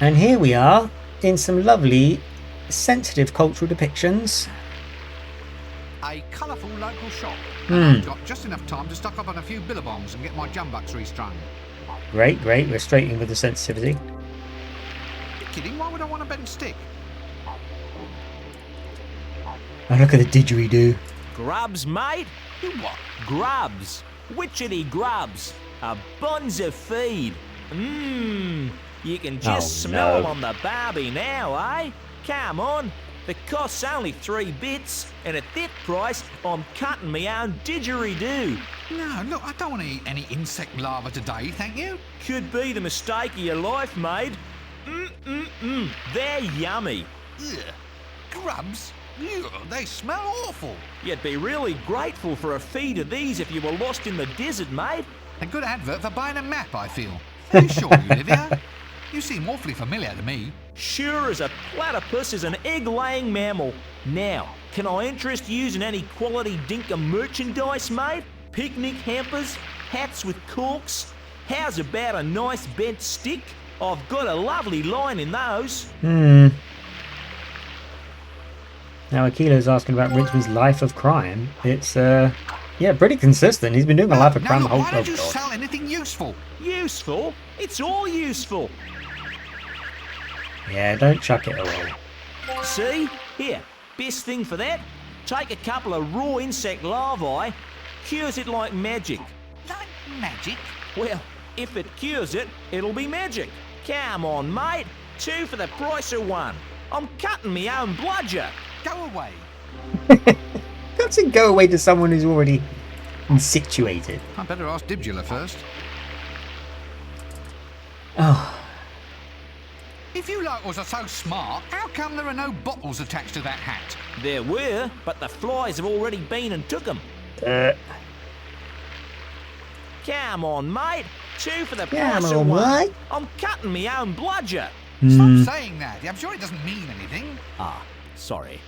And here we are in some lovely, sensitive cultural depictions. A colourful local shop. And I've got just enough time to stock up on a few billabongs and get my jumbucks restrung. Great. We're straight in with the sensitivity. You kidding? Why would I want a bent stick? Oh, look at the didgeridoo. Grubs, mate? You what? Grubs. Witchetty grubs. A buns of feed. You can just smell them on the barbie now, eh? Come on. The cost's only 3 bits, and at that price, I'm cutting me own didgeridoo. No, look, I don't want to eat any insect larvae today, thank you. Could be the mistake of your life, mate. They're yummy. Ugh. Grubs? Ugh, they smell awful. You'd be really grateful for a feed of these if you were lost in the desert, mate. A good advert for buying a map, I feel. Are you sure you live here? You seem awfully familiar to me. Sure as a platypus is an egg-laying mammal. Now, can I interest you in any quality dinkum merchandise, mate? Picnic hampers, hats with corks. How's about a nice bent stick? I've got a lovely line in those. Now Akilo's asking about Rinceman's life of crime. It's yeah, pretty consistent. He's been doing a life of crime the whole why don't you God. sell anything useful? Useful? It's all useful. Yeah, don't chuck it away. See? Here, best thing for that? Take a couple of raw insect larvae, cures it like magic. Like magic? Well, if it cures it, it'll be magic. Come on, mate. 2 for the price of 1. I'm cutting me own bludger. Go away. Can't say go away to someone who's already situated. I better ask Dibula first. Oh, If you locals are so smart, how come there are no bottles attached to that hat? There were, but the flies have already been and took them. Come on, mate. 2 for the price come of on, 1. mate. I'm cutting me own bludger. Stop saying that. I'm sure it doesn't mean anything. Sorry.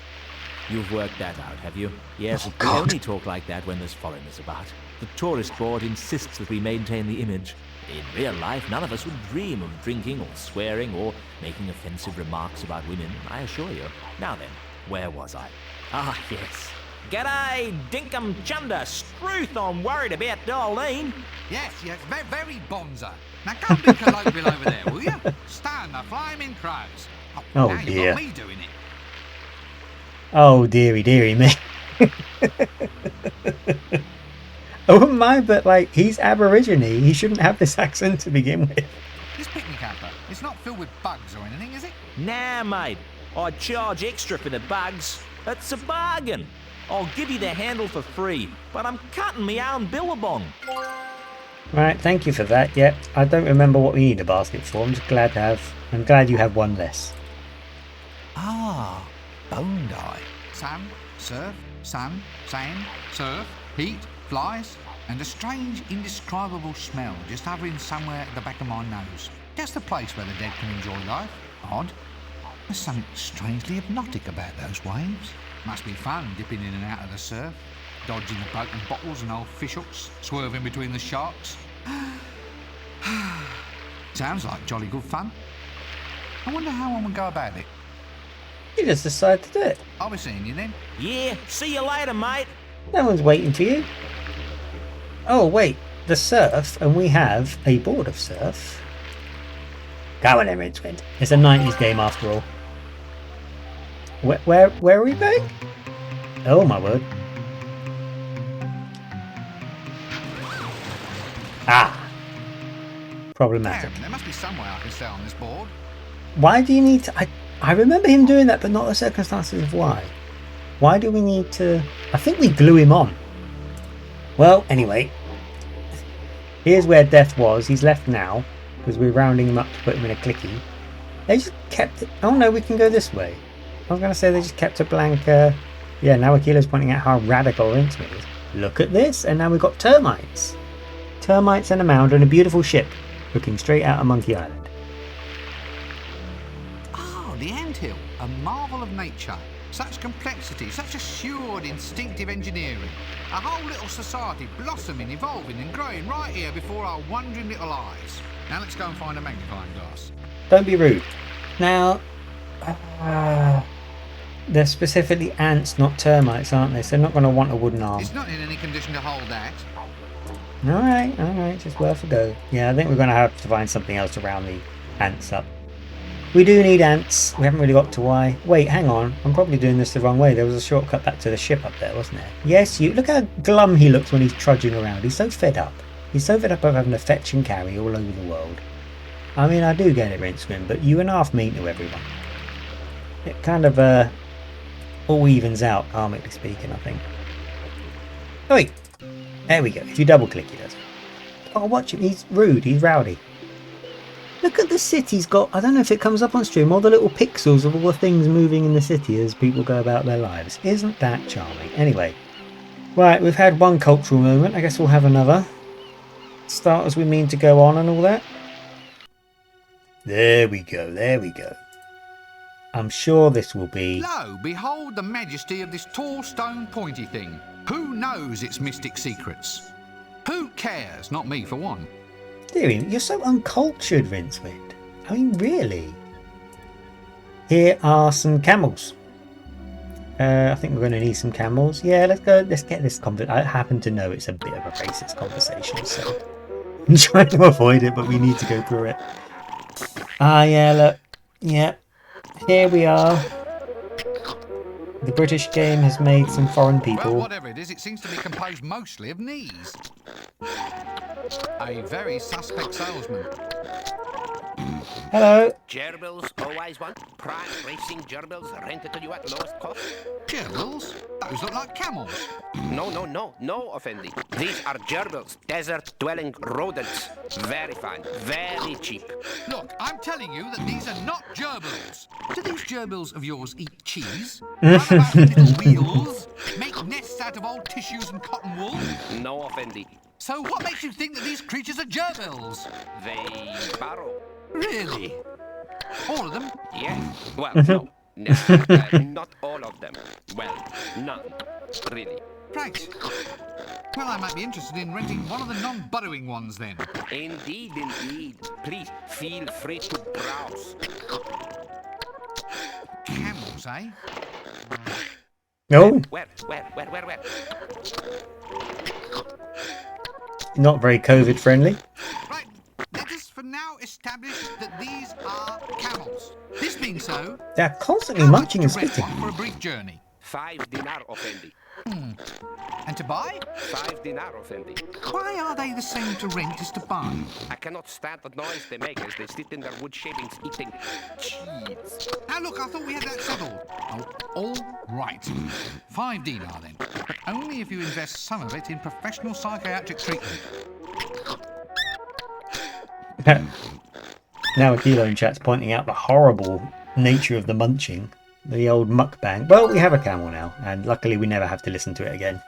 You've worked that out, have you? Yes, we only talk like that when there's foreigners about. The tourist board insists that we maintain the image. In real life, none of us would dream of drinking or swearing or making offensive remarks about women, I assure you. Now then, where was I? Ah, yes. G'day, Dinkum Chunder. Struth, I'm worried about Darlene. Yes, very, very bonza. Now go and be colloquial over there, will you? Stand the flaming crows. Oh, now dear. you've got me doing it. Oh, dearie me. I wouldn't mind, but like, he's Aborigine. He shouldn't have this accent to begin with. This picnic hamper, it's not filled with bugs or anything, is it? Nah, mate. I'd charge extra for the bugs. It's a bargain. I'll give you the handle for free, but I'm cutting me own billabong. Right, thank you for that. Yep, I don't remember what we need a basket for. I'm just glad to have. I'm glad you have one less. Ah, bone dye. Sun, surf, sun, sand, surf, heat, flies, and a strange, indescribable smell just hovering somewhere at the back of my nose. Just the place where the dead can enjoy life. Odd. There's something strangely hypnotic about those waves. Must be fun dipping in and out of the surf, dodging the broken bottles and old fish hooks, swerving between the sharks. Sounds like jolly good fun. I wonder how one would go about it. You just decided to do it. I'll be seeing you then. Yeah, see you later, mate. No one's waiting for you. Oh wait, the surf, and we have a board of surf. Go on then, Rincewind. It's a 90s game after all. Where are we going? Oh my word. Ah. Problematic. Damn, there must be some way I can stay on this board. Why do you need to... I remember him doing that, but not the circumstances of why. Why do we need to... I think we glue him on. Well, anyway. Here's where Death was. He's left now, because we're rounding him up to put him in a clicky. They just kept it... Oh no, we can go this way. I was going to say they just kept a blank... Yeah, now Akila's pointing out how radical Rincewind is. Look at this, and now we've got termites. Termites and a mound and a beautiful ship, looking straight out of Monkey Island. Oh, the anthill, a marvel of nature. Such complexity, such assured, instinctive engineering. A whole little society blossoming, evolving and growing right here before our wondering little eyes. Now let's go and find a magnifying glass. Don't be rude. Now, they're specifically ants, not termites, aren't they? So they're not going to want a wooden arm. It's not in any condition to hold that. Alright, just worth a go. Yeah, I think we're going to have to find something else to round the ants up. We do need ants. We haven't really got to why. Wait, hang on. I'm probably doing this the wrong way. There was a shortcut back to the ship up there, wasn't there? Yes, you. Look how glum he looks when he's trudging around. He's so fed up. He's so fed up of having to fetch and carry all over the world. I mean, I do get it, Rincewind, but you and half mean to everyone. It kind of, all evens out, karmically speaking, I think. Oh, wait. There we go. If you double click, he does it. Oh, watch him. He's rude. He's rowdy. Look at the city. He's got, I don't know if it comes up on stream, all the little pixels of all the things moving in the city as people go about their lives. Isn't that charming? Anyway. Right, we've had one cultural moment. I guess we'll have another. Start as we mean to go on and all that. There we go. There we go. I'm sure this will be... Lo, behold the majesty of this tall stone pointy thing. Who knows its mystic secrets? Who cares? Not me, for one. Dear, you're so uncultured, Rincewind. I mean, really? Here are some camels. I think we're going to need some camels. Yeah, let's go. Let's get this conversation. I happen to know it's a bit of a racist conversation, so I'm trying to avoid it, but we need to go through it. Ah, yeah, look. Yeah. Here we are. The British game has made some foreign people. Well, whatever it is, it seems to be composed mostly of knees. A very suspect salesman. Hello. Gerbils always want prime racing gerbils rented to you at lowest cost. Gerbils? Those look like camels. No, Offendi. These are gerbils, desert-dwelling rodents. Very fine, very cheap. Look, I'm telling you that these are not gerbils. Do these gerbils of yours eat cheese? Run about with little wheels? Make nests out of old tissues and cotton wool? No, Offendi. So what makes you think that these creatures are gerbils? They burrow. Really? All of them? Yes. Well, no. Not all of them. Well, none. Really. Right. Well, I might be interested in renting one of the non-burrowing ones then. Indeed. Please, feel free to browse. Camels, eh? No, Where? not very COVID friendly. Right, let us for now establish that these are camels. This being so, They're constantly how much munching to and rent spitting. one for a brief journey? 5 dinar, Effendi. And to buy? 5 dinar, Effendi. Why are they the same to rent as to buy? I cannot stand the noise they make as they sit in their wood shavings eating cheese. Now look, I thought we had that settled. Oh, all right. 5 dinar then. But only if you invest some of it in professional psychiatric treatment. Now a Kilo in chat's pointing out the horrible nature of the munching. The old mukbang. Well, we have a camel now, and luckily we never have to listen to it again.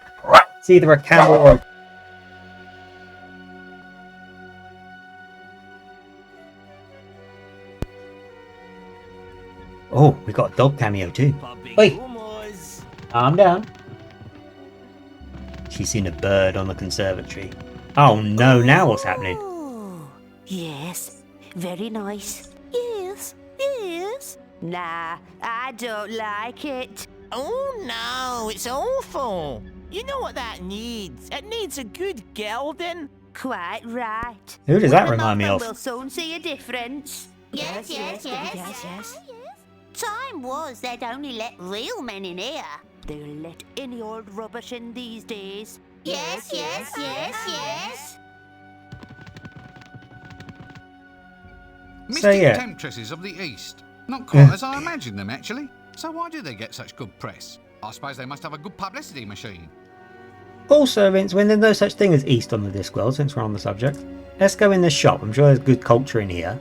It's either a camel or... Oh, we got a dog cameo too. Wait, calm down. She's seen a bird on the conservatory. Oh no, now what's happening? Oh, yes, very nice. Yes, yes. Nah, I don't like it. Oh no, it's awful. You know what that needs? It needs a good gelding. Quite right. Who does that Women remind me often of? will soon see a difference. Yes, yes, yes. yes. Time was they'd only let real men in here. They'll let any old rubbish in these days. Yes, yes, yes, yes. Mystic yeah. temptresses of the East. Not quite as I imagined them, actually. So why do they get such good press? I suppose they must have a good publicity machine. Also, Rincewind, there's no such thing as East on the Discworld, since we're on the subject. Let's go in this shop. I'm sure there's good culture in here.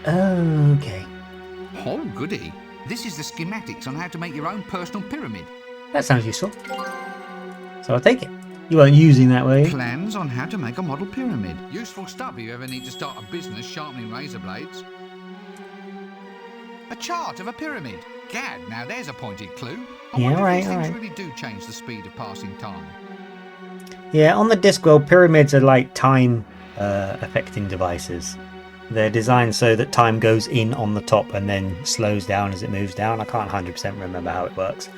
Okay. Oh, goody. This is the schematics on how to make your own personal pyramid. That sounds useful. So I'll take it. You weren't using that, were you? Plans on how to make a model pyramid. Useful stuff if you ever need to start a business sharpening razor blades. A chart of a pyramid. Gad, now there's a pointed clue. I Yeah, wonder right, if these things alright. really do change the speed of passing time. Yeah, on the Discworld, pyramids are like time affecting devices. They're designed so that time goes in on the top and then slows down as it moves down. I can't 100% remember how it works.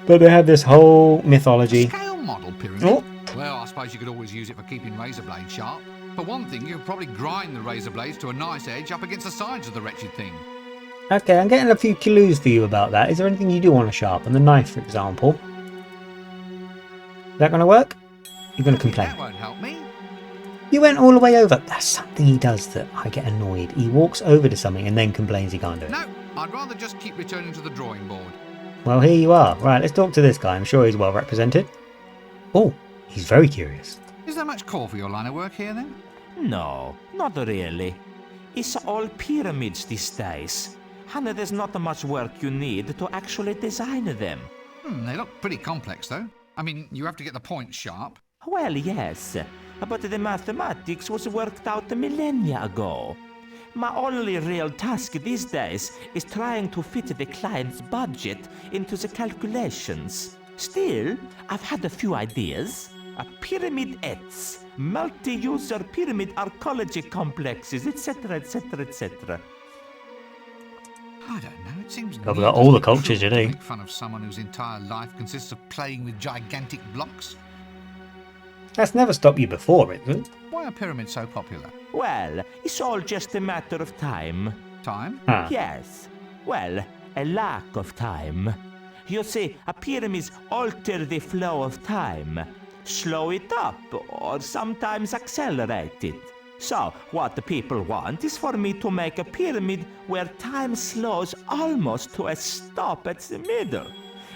But they have this whole mythology. Scale model pyramid? Oh. Well, I suppose you could always use it for keeping razor blades sharp. For one thing, you could probably grind the razor blades to a nice edge up against the sides of the wretched thing. Okay, I'm getting a few clues for you about that. Is there anything you do want to sharpen? The knife, for example. Is that going to work? You're going to complain. That won't help me. You went all the way over. That's something he does that I get annoyed. He walks over to something and then complains he can't do it. No, I'd rather just keep returning to the drawing board. Well, here you are. Right, let's talk to this guy. I'm sure he's well represented. Oh, he's very curious. Is there much call for your line of work here, then? No, not really. It's all pyramids these days. And there's not much work you need to actually design them. They look pretty complex, though. I mean, you have to get the points sharp. Well, yes, but the mathematics was worked out millennia ago. My only real task these days is trying to fit the client's budget into the calculations. Still, I've had a few ideas. Pyramid-ettes, multi-user pyramid archaeology complexes, etc., etc., etc. I don't know, it seems Covered needlessly all the cultures, cruel didn't to he? make fun of someone whose entire life consists of playing with gigantic blocks. That's never stopped you before, is it? Why are pyramids so popular? Well, it's all just a matter of time. Time? Ah. Yes. Well, a lack of time. You see, pyramids alter the flow of time, slow it up, or sometimes accelerate it. So, what the people want is for me to make a pyramid where time slows almost to a stop at the middle.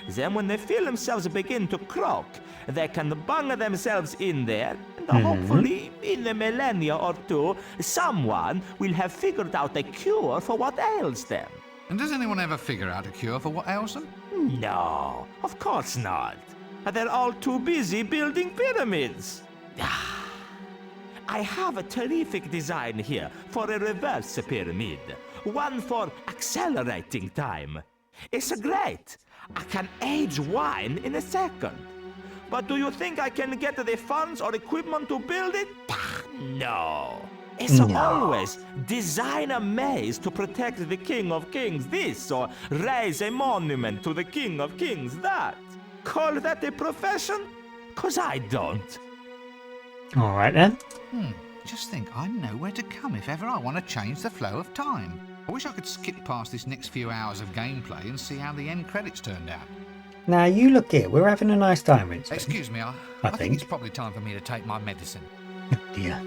Then when they feel themselves begin to croak, they can bung themselves in there, and hopefully, in a millennia or two, someone will have figured out a cure for what ails them. And does anyone ever figure out a cure for what ails them? No, of course not. They're all too busy building pyramids. I have a terrific design here for a reverse pyramid. One for accelerating time. It's great. I can age wine in a second. But do you think I can get the funds or equipment to build it? No. It's No. always design a maze to protect the King of Kings this, or raise a monument to the King of Kings that. Call that a profession? 'Cause I don't. Alright then. Just think, I know where to come if ever I want to change the flow of time. I wish I could skip past this next few hours of gameplay and see how the end credits turned out. Now you look here, we're having a nice time, Rincewind. Excuse me, I think. think it's probably time for me to take my medicine. Dear.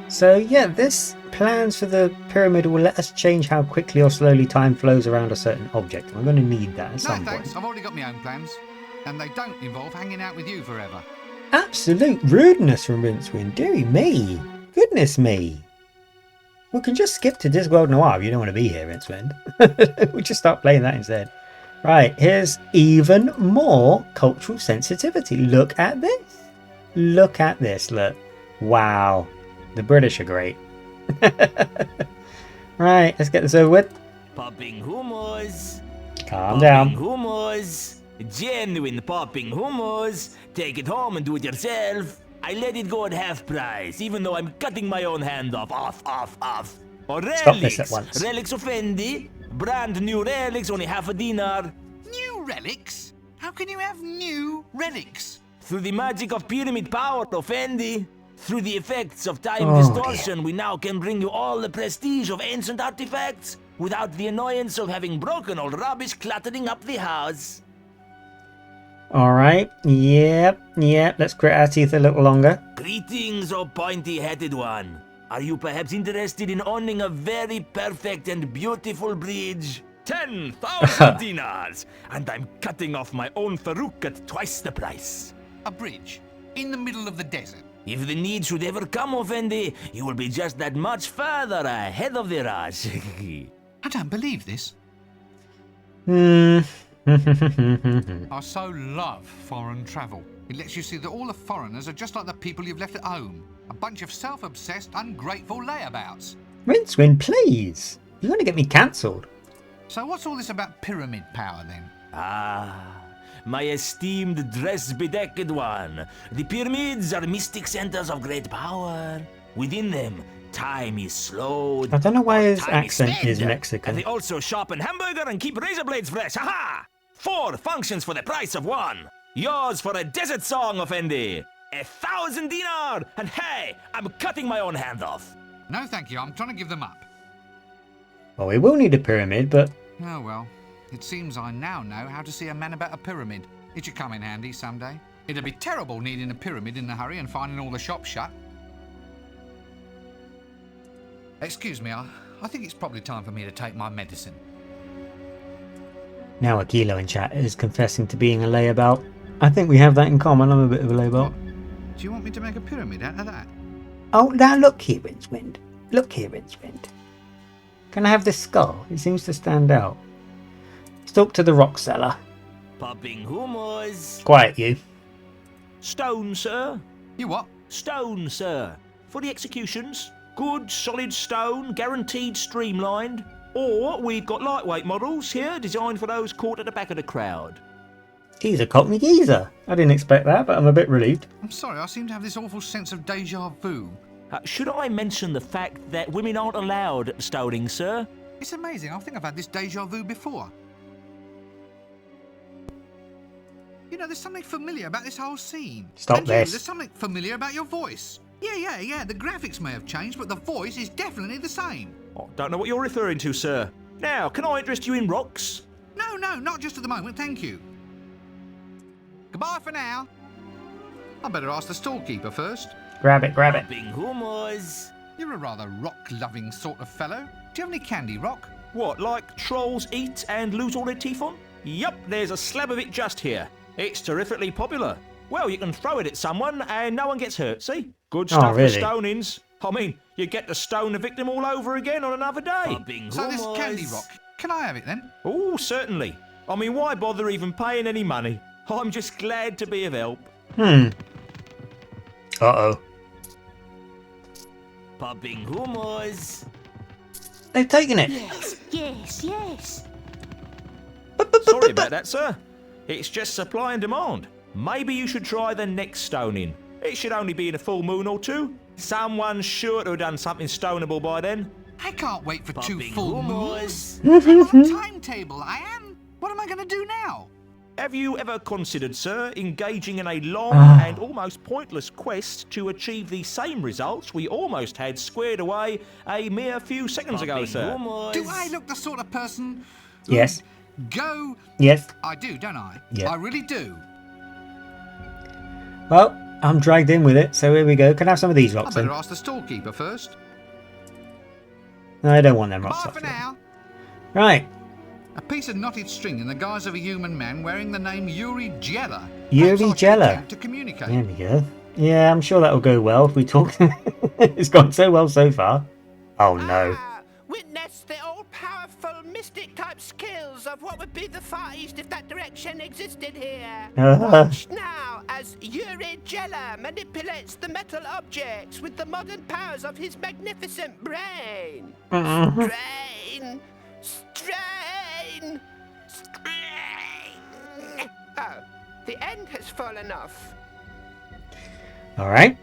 So yeah, this plans for the pyramid will let us change how quickly or slowly time flows around a certain object. We're going to need that at No some thanks, point. I've already got my own plans. And they don't involve hanging out with you forever. Absolute rudeness from Rincewind, dearie me. Goodness me. We can just skip to Discworld Noir if you don't want to be here, Rincewind. We'll just start playing that instead. Right, here's even more cultural sensitivity. Look at this. Look at this, look. Wow. The British are great. Right, let's get this over with. Popping hummus. Calm down. Popping hummus. Genuine popping hummus. Take it home and do it yourself. I let it go at half price, even though I'm cutting my own hand off. Off. Or Stop this relics. at once. Relics of Fendi. Brand new relics, only half a dinar. New relics? How can you have new relics? Through the magic of pyramid power of Fendi. Through the effects of time Oh, distortion, we now can bring you all the prestige of ancient artifacts without the annoyance of having broken old rubbish cluttering up the house. Alright, yep. Let's grit our teeth a little longer. Greetings, O pointy-headed one. Are you perhaps interested in owning a very perfect and beautiful bridge? 10,000 dinars! And I'm cutting off my own Farouk at twice the price. A bridge? In the middle of the desert? If the need should ever come, Effendi, you will be just that much further ahead of the rush. I don't believe this. I so love foreign travel. It lets you see that all the foreigners are just like the people you've left at home. A bunch of self-obsessed, ungrateful layabouts. Rincewind, please. You're going to get me cancelled. So what's all this about pyramid power then? My esteemed dress-bedecked one. The pyramids are mystic centers of great power. Within them, time is slowed. I don't know why his time accent sped. is And Mexican. they also sharpen hamburger and keep razor blades fresh. Ha! 4 functions for the price of 1. Yours for a desert song, Effendi. 1,000 dinar. And hey, I'm cutting my own hand off. No thank you, I'm trying to give them up. Well, we will need a pyramid, but Oh well, it seems I now know how to see a man about a pyramid. It should come in handy someday. It'd be terrible needing a pyramid in a hurry and finding all the shops shut. Excuse me, I think it's probably time for me to take my medicine. now Akilo in chat is confessing to being a layabout. I think we have that in common. I'm a bit of a layabout. Do you want me to make a pyramid out of that? Oh, now look here, Rincewind. Look here, Rincewind. Can I have this skull? It seems to stand out. Let's talk to the rock seller. Popping hummus. Quiet, you. Stone, sir. You what? Stone, sir. For the executions. Good, solid stone, guaranteed streamlined. Or we've got lightweight models here, designed for those caught at the back of the crowd. He's a Cockney geezer. I didn't expect that, but I'm a bit relieved. I'm sorry, I seem to have this awful sense of deja vu. Should I mention the fact that women aren't allowed stoning, sir? It's amazing, I think I've had this deja vu before. You know, there's something familiar about this whole scene. Stop and this. There's something familiar about your voice. Yeah, the graphics may have changed, but the voice is definitely the same. Oh, don't know what you're referring to, sir. Now, can I interest you in rocks? No, not just at the moment, thank you. Goodbye for now. I better ask the storekeeper first. Grab it. Popping hummus. You're a rather rock-loving sort of fellow. Do you have any candy, Rock? What, like trolls eat and lose all their teeth on? Yup, there's a slab of it just here. It's terrifically popular. Well, you can throw it at someone and no one gets hurt, see? Good stuff really? for stonings. I mean, you get to stone the victim all over again on another day. Popping So this hummus. candy, Rock, can I have it then? Oh, certainly. I mean, why bother even paying any money? I'm just glad to be of help. Uh-oh. Popping hummus. They've taken it. Yes. Sorry about that, sir. It's just supply and demand. Maybe you should try the next stoning. It should only be in a full moon or two. Someone's sure to have done something stonable by then. I can't wait for 2 Popping full humours. moons. I'm on a timetable, I am. What am I going to do now? Have you ever considered, sir, engaging in a long and almost pointless quest to achieve the same results we almost had squared away a mere few seconds ago, sir? Do I look the sort of person who'd Yes. go... Yes. I do, don't I? Yeah. I really do. Well, I'm dragged in with it, so here we go. Can I have some of these I rocks then? better ask the storekeeper first. No, I don't want them rocks. Bye for now. Right. A piece of knotted string in the guise of a human man wearing the name Yuri Jella. Yuri Perhaps I should Jella. attempt to communicate. There we go. Yeah, I'm sure that'll go well if we talk. It's gone so well so far. Oh no. Witness the all-powerful mystic-type skills of what would be the Far East if that direction existed here. Watch now as Yuri Jella manipulates the metal objects with the modern powers of his magnificent brain. Strain! Strain! Strain! Oh, the end has fallen off. Alright.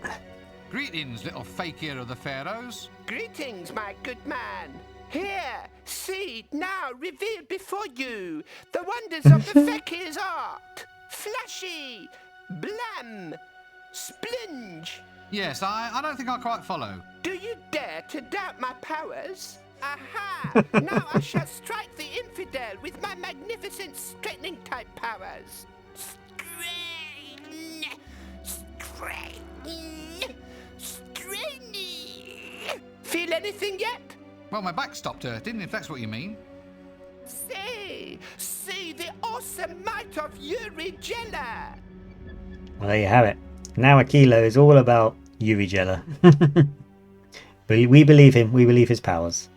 Greetings, little fakir of the pharaohs. Greetings, my good man. Here, see, now revealed before you, the wonders of the fakir's art. Flashy, blam, splunge. Yes, I don't think I quite follow. Do you dare to doubt my powers? Aha! Now I shall strike the infidel with my magnificent straightening type powers. Strain! Strain! Straining! Feel anything yet? Well, my back stopped hurting, if that's what you mean. See the awesome might of Yuri Jella. Well, there you have it. Now a kilo is all about Yuri Jella. We believe him. We believe his powers.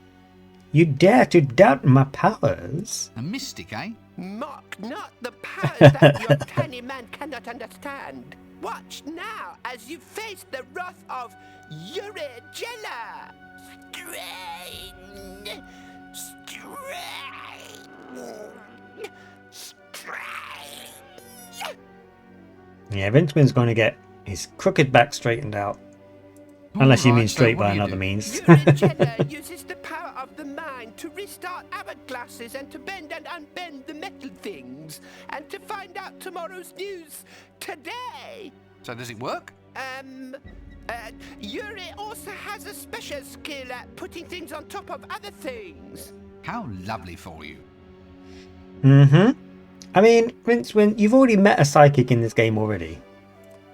You dare to doubt my powers? A mystic, eh? Mock not the powers that your tiny man cannot understand. Watch now as you face the wrath of Yuri Jella. Strain! Strain! Strain! Yeah, Rincewind's going to get his crooked back straightened out. Unless you Alright, mean so straight what by do you another do? means. Yuri Jella uses the power of the mind to restart hourglasses and to bend and unbend the metal things and to find out tomorrow's news today. So does it work? Yuri also has a special skill at putting things on top of other things. How lovely for you. I mean, Rincewind, you've already met a psychic in this game already.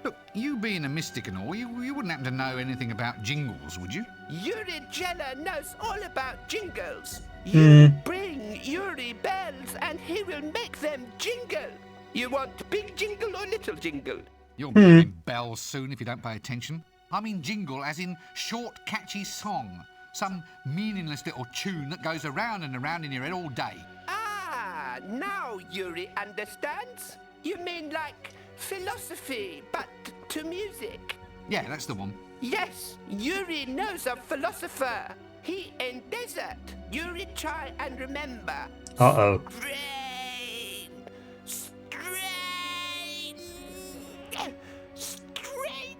Look, you being a mystic and all, you wouldn't happen to know anything about jingles, would you? Yuri Jella knows all about jingles. You bring Yuri bells and he will make them jingle. You want big jingle or little jingle? You'll be hearing bells soon if you don't pay attention. I mean jingle as in short, catchy song. Some meaningless little tune that goes around and around in your head all day. Ah, now Yuri understands. You mean like philosophy, but to music? Yeah, that's the one. Yes, Yuri knows a philosopher. He in desert. Yuri, try and remember. Uh-oh. Strain! Strain! Strain!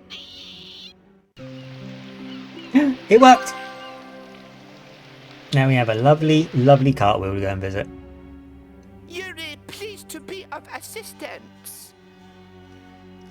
It worked! Now we have a lovely, lovely cartwheel to go and visit. Yuri, pleased to be of assistance.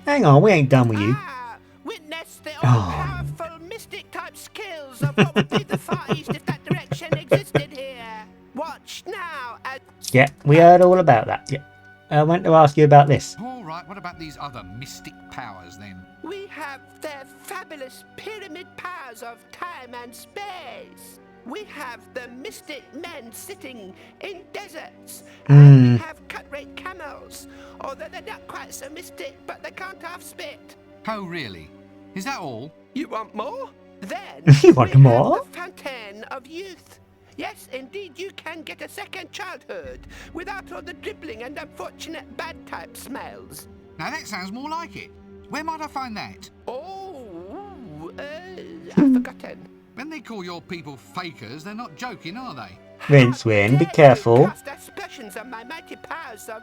Hang on, we ain't done with you. Ah, witness the all-powerful mystic-type skills of what would be the Far East if that direction existed here. Watch now as... Yeah, we heard all about that. Yeah. I went to ask you about this. All right, what about these other mystic powers then? We have their fabulous pyramid powers of time and space. We have the mystic men sitting in deserts. And we have cut-rate camels. Although they're not quite so mystic, but they can't half spit. Oh, really? Is that all? You want more? Then You want we more? have the fountain of youth. Yes, indeed, you can get a second childhood without all the dribbling and unfortunate bad type smells. Now that sounds more like it. Where might I find that? Oh, I've forgotten. When they call your people fakers, they're not joking, are they? Rincewind, be Dare you careful. cast aspersions on my mighty powers of,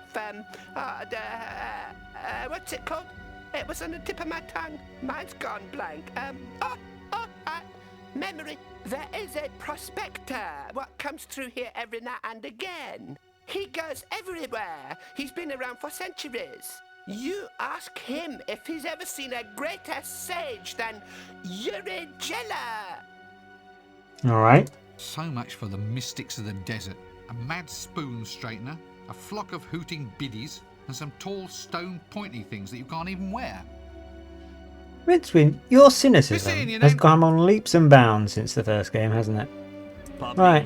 what's it called? It was on the tip of my tongue. Mine's gone blank. memory. There is a prospector what comes through here every now and again. He goes everywhere. He's been around for centuries. You ask him if he's ever seen a greater sage than Yuri Jella. All right. So much for the mystics of the desert. A mad spoon straightener, a flock of hooting biddies, and some tall stone pointy things that you can't even wear. Rincewind, your cynicism We're seeing you has then. come on leaps and bounds since the first game, hasn't it? Right.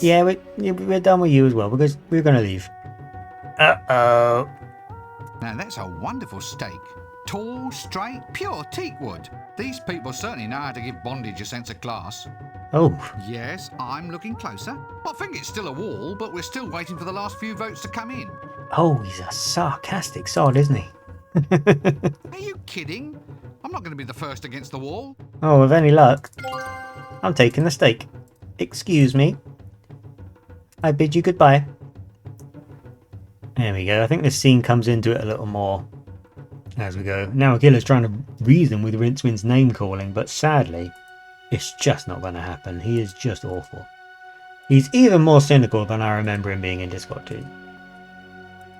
Yeah, we're done with you as well because we're going to leave. Uh-oh. Now that's a wonderful steak. Tall, straight, pure teak wood. These people certainly know how to give bondage a sense of class. Oh. Yes, I'm looking closer. I think it's still a wall, but we're still waiting for the last few votes to come in. Oh, he's a sarcastic sod, isn't he? Are you kidding? I'm not going to be the first against the wall. Oh, with any luck, I'm taking the steak. Excuse me. I bid you goodbye. There we go. I think this scene comes into it a little more as we go. Now Agila's trying to reason with Rincewind's name calling, but sadly, it's just not going to happen. He is just awful. He's even more cynical than I remember him being in Discworld 2.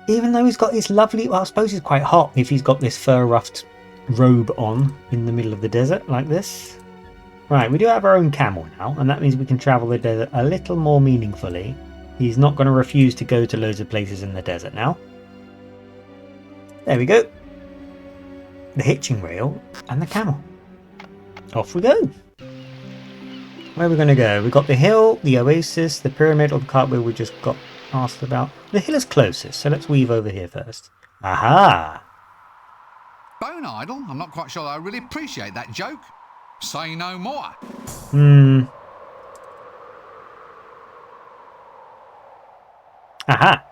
Even though he's got this lovely... Well, I suppose he's quite hot if he's got this fur-ruffed robe on in the middle of the desert like this. Right, we do have our own camel now, and that means we can travel the desert a little more meaningfully. He's not going to refuse to go to loads of places in the desert now. There we go. The hitching rail and the camel. Off we go. Where are we going to go? We've got the hill, the oasis, the pyramid, or the cartwheel we just got asked about. The hill is closest, so let's weave over here first. Aha! Bone idol? I'm not quite sure I really appreciate that joke. Say no more. Aha!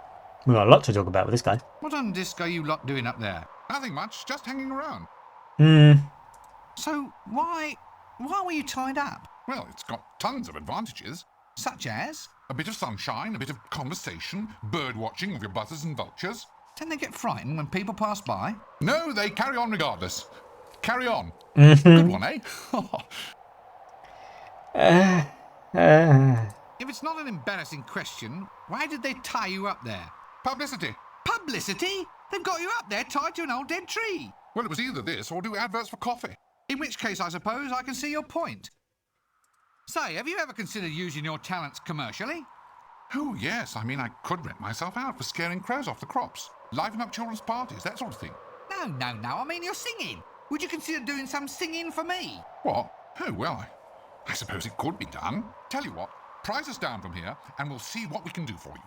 We've got a lot to talk about with this guy. What on disc are you lot doing up there? Nothing much, just hanging around. So why were you tied up? Well, it's got tons of advantages. Such as? A bit of sunshine, a bit of conversation, bird watching with your buzzers and vultures. Don't they get frightened when people pass by? No, they carry on regardless. Carry on. Good one, eh? If it's not an embarrassing question, why did they tie you up there? Publicity. Publicity? They've got you up there tied to an old dead tree. Well, it was either this or do adverts for coffee. In which case, I suppose I can see your point. Say, have you ever considered using your talents commercially? Oh, yes. I mean, I could rent myself out for scaring crows off the crops, liven up children's parties, that sort of thing. No. I mean, you're singing. Would you consider doing some singing for me? What? Oh, well, I suppose it could be done. Tell you what, prize us down from here, and we'll see what we can do for you.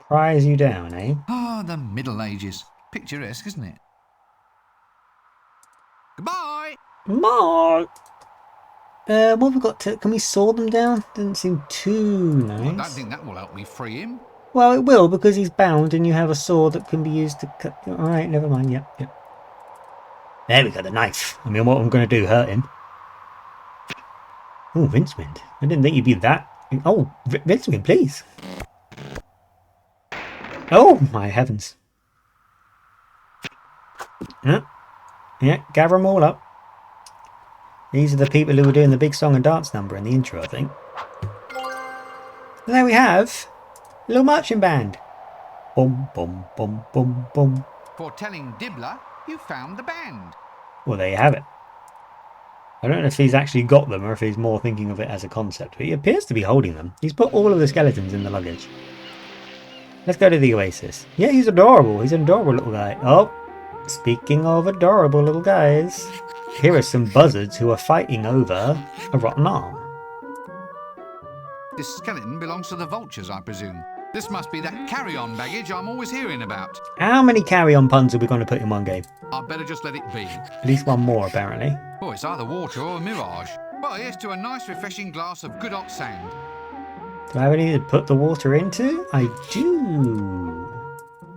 Prize you down, eh? Ah, the Middle Ages. Picturesque, isn't it? Goodbye! Mark! What have we got to... Can we saw them down? Doesn't seem too nice. Well, I don't think that will help me free him. Well, it will, because he's bound and you have a sword that can be used to cut... Alright, never mind. Yep. There we go, the knife. I mean, what I'm going to do, hurt him. Oh, Rincewind. I didn't think you'd be that... Oh, Rincewind, please. Oh, my heavens. Yeah, gather them all up. These are the people who were doing the big song and dance number in the intro, I think. And there we have a little marching band. Bum, bum, bum, bum, bum. For telling Dibbler, you found the band. Well, there you have it. I don't know if he's actually got them or if he's more thinking of it as a concept, but he appears to be holding them. He's put all of the skeletons in the luggage. Let's go to the oasis. Yeah, he's adorable. He's an adorable little guy. Oh, speaking of adorable little guys, here are some buzzards who are fighting over a rotten arm. This skeleton belongs to the vultures, I presume. This must be that carry-on baggage I'm always hearing about. How many carry-on puns are we going to put in one game? I'd better just let it be. At least one more, apparently. Oh, it's either water or a mirage. Well, here's to a nice refreshing glass of good hot sand. Do I have any to put the water into? I do.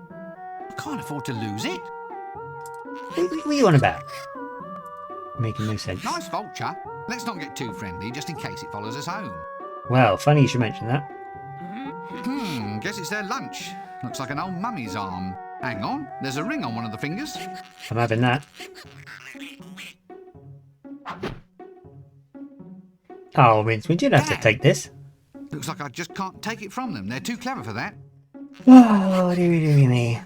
I can't afford to lose it. What are you on about? Making no sense. Nice vulture. Let's not get too friendly, just in case it follows us home. Well, funny you should mention that. Guess it's their lunch. Looks like an old mummy's arm. Hang on, there's a ring on one of the fingers. I'm having that. Oh, Rincewind, you don't have to take this. Looks like I just can't take it from them. They're too clever for that. Oh, dearie me.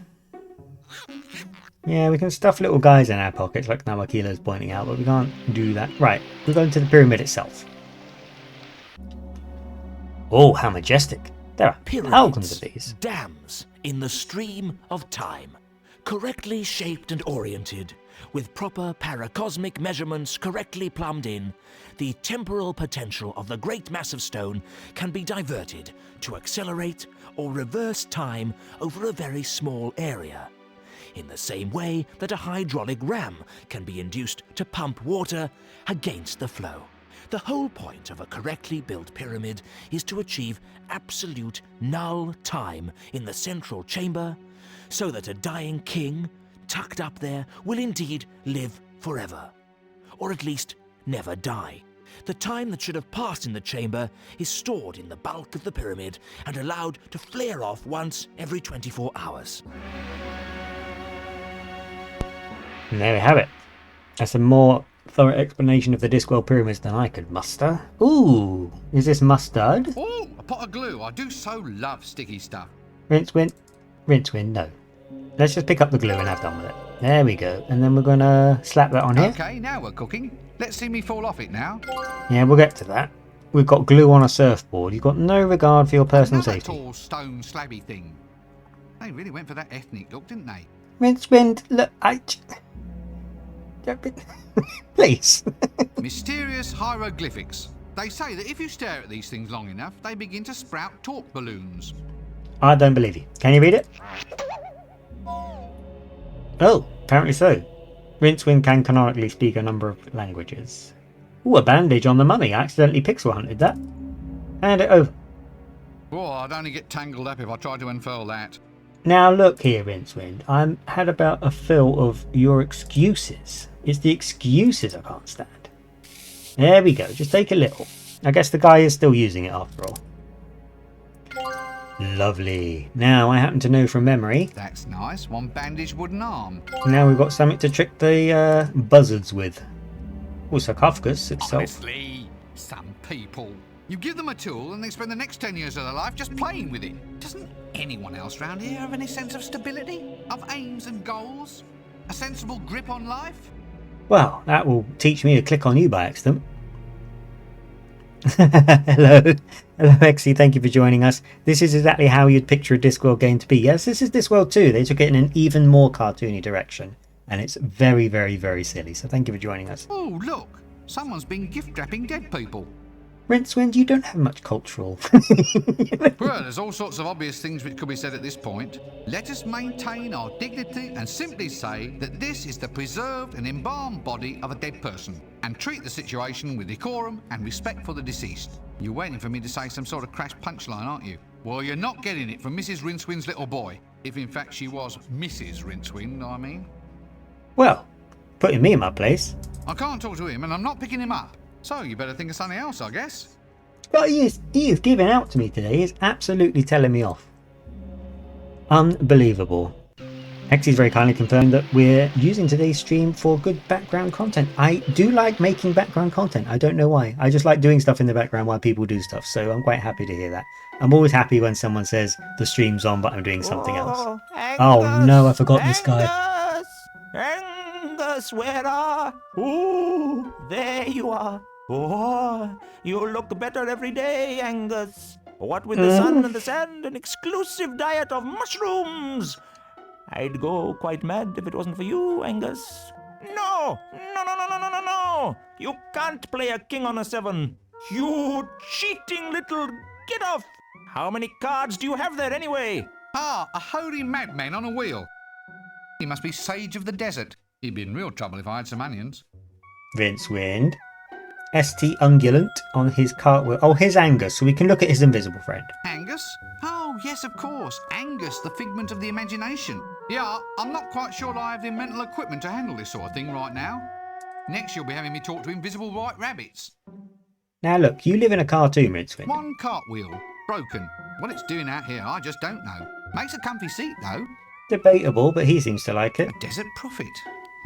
Yeah, we can stuff little guys in our pockets, like Namakila's pointing out, but we can't do that. Right, we're going to the pyramid itself. Oh, how majestic. There are thousands of these. Dams in the stream of time, correctly shaped and oriented, with proper paracosmic measurements correctly plumbed in, the temporal potential of the great mass of stone can be diverted to accelerate or reverse time over a very small area, in the same way that a hydraulic ram can be induced to pump water against the flow. The whole point of a correctly built pyramid is to achieve absolute null time in the central chamber, so that a dying king, tucked up there, will indeed live forever. Or at least never die. The time that should have passed in the chamber is stored in the bulk of the pyramid and allowed to flare off once every 24 hours. And there we have it. That's a more thorough explanation of the Discworld pyramids than I could muster. Ooh, is this mustard? Oh, a pot of glue. I do so love sticky stuff. Rincewind, no. Let's just pick up the glue and have done with it. There we go. And then we're going to slap that on here. Okay, now we're cooking. Let's see me fall off it now. Yeah, we'll get to that. We've got glue on a surfboard. You've got no regard for your personal Another safety. tall stone slabby thing. They really went for that ethnic look, didn't they? Rincewind, look, please. Mysterious hieroglyphics. They say that if you stare at these things long enough, they begin to sprout talk balloons. I don't believe you. Can you read it? Oh, apparently so. Rincewind can canonically speak a number of languages. Ooh, a bandage on the mummy. I accidentally pixel hunted that. Hand it over. Oh, I'd only get tangled up if I tried to unfurl that. Now look here, Rincewind. I'm had about a fill of your excuses. It's the excuses I can't stand. There we go. Just take a little. I guess the guy is still using it after all. Lovely. Now I happen to know from memory. That's nice. One bandaged wooden arm. Now we've got something to trick the buzzards with. Oh, sarcophagus itself. Honestly, some people. You give them a tool and they spend the next 10 years of their life just playing with it. Doesn't anyone else round here have any sense of stability? Of aims and goals? A sensible grip on life? Well, that will teach me to click on you by accident. Hello, Exy, thank you for joining us. This is exactly how you'd picture a Discworld game to be. Yes, this is Discworld 2. They took it in an even more cartoony direction. And it's very, very, very silly. So thank you for joining us. Oh, look. Someone's been gift-wrapping dead people. Rincewind, you don't have much cultural. Well, there's all sorts of obvious things which could be said at this point. Let us maintain our dignity and simply say that this is the preserved and embalmed body of a dead person, and treat the situation with decorum and respect for the deceased. You're waiting for me to say some sort of crash punchline, aren't you? Well, you're not getting it from Mrs. Rincewind's little boy. If in fact she was Mrs. Rincewind, I mean. Well, putting me in my place. I can't talk to him and I'm not picking him up. So you better think of something else, I guess. What he is giving out to me today is absolutely telling me off. Unbelievable. Hexy's very kindly confirmed that we're using today's stream for good background content. I do like making background content. I don't know why. I just like doing stuff in the background while people do stuff. So I'm quite happy to hear that. I'm always happy when someone says the stream's on but I'm doing something else. Angus, Oh no, I forgot this guy. Angus, where are? Ooh, there you are. Oh, you look better every day, Angus. What with the sun and the sand, an exclusive diet of mushrooms. I'd go quite mad if it wasn't for you, Angus. No! No! You can't play a king on a 7. You cheating little... Get off! How many cards do you have there anyway? Ah, a holy madman on a wheel. He must be sage of the desert. He'd be in real trouble if I had some onions. Rincewind. ST Ungulant on his cartwheel. Oh, here's Angus, so we can look at his invisible friend. Angus? Oh, yes, of course. Angus, the figment of the imagination. Yeah, I'm not quite sure I have the mental equipment to handle this sort of thing right now. Next, you'll be having me talk to invisible white rabbits. Now look, you live in a cartoon, Rincewind. One cartwheel. Broken. What it's doing out here, I just don't know. Makes a comfy seat, though. Debatable, but he seems to like it. A desert prophet.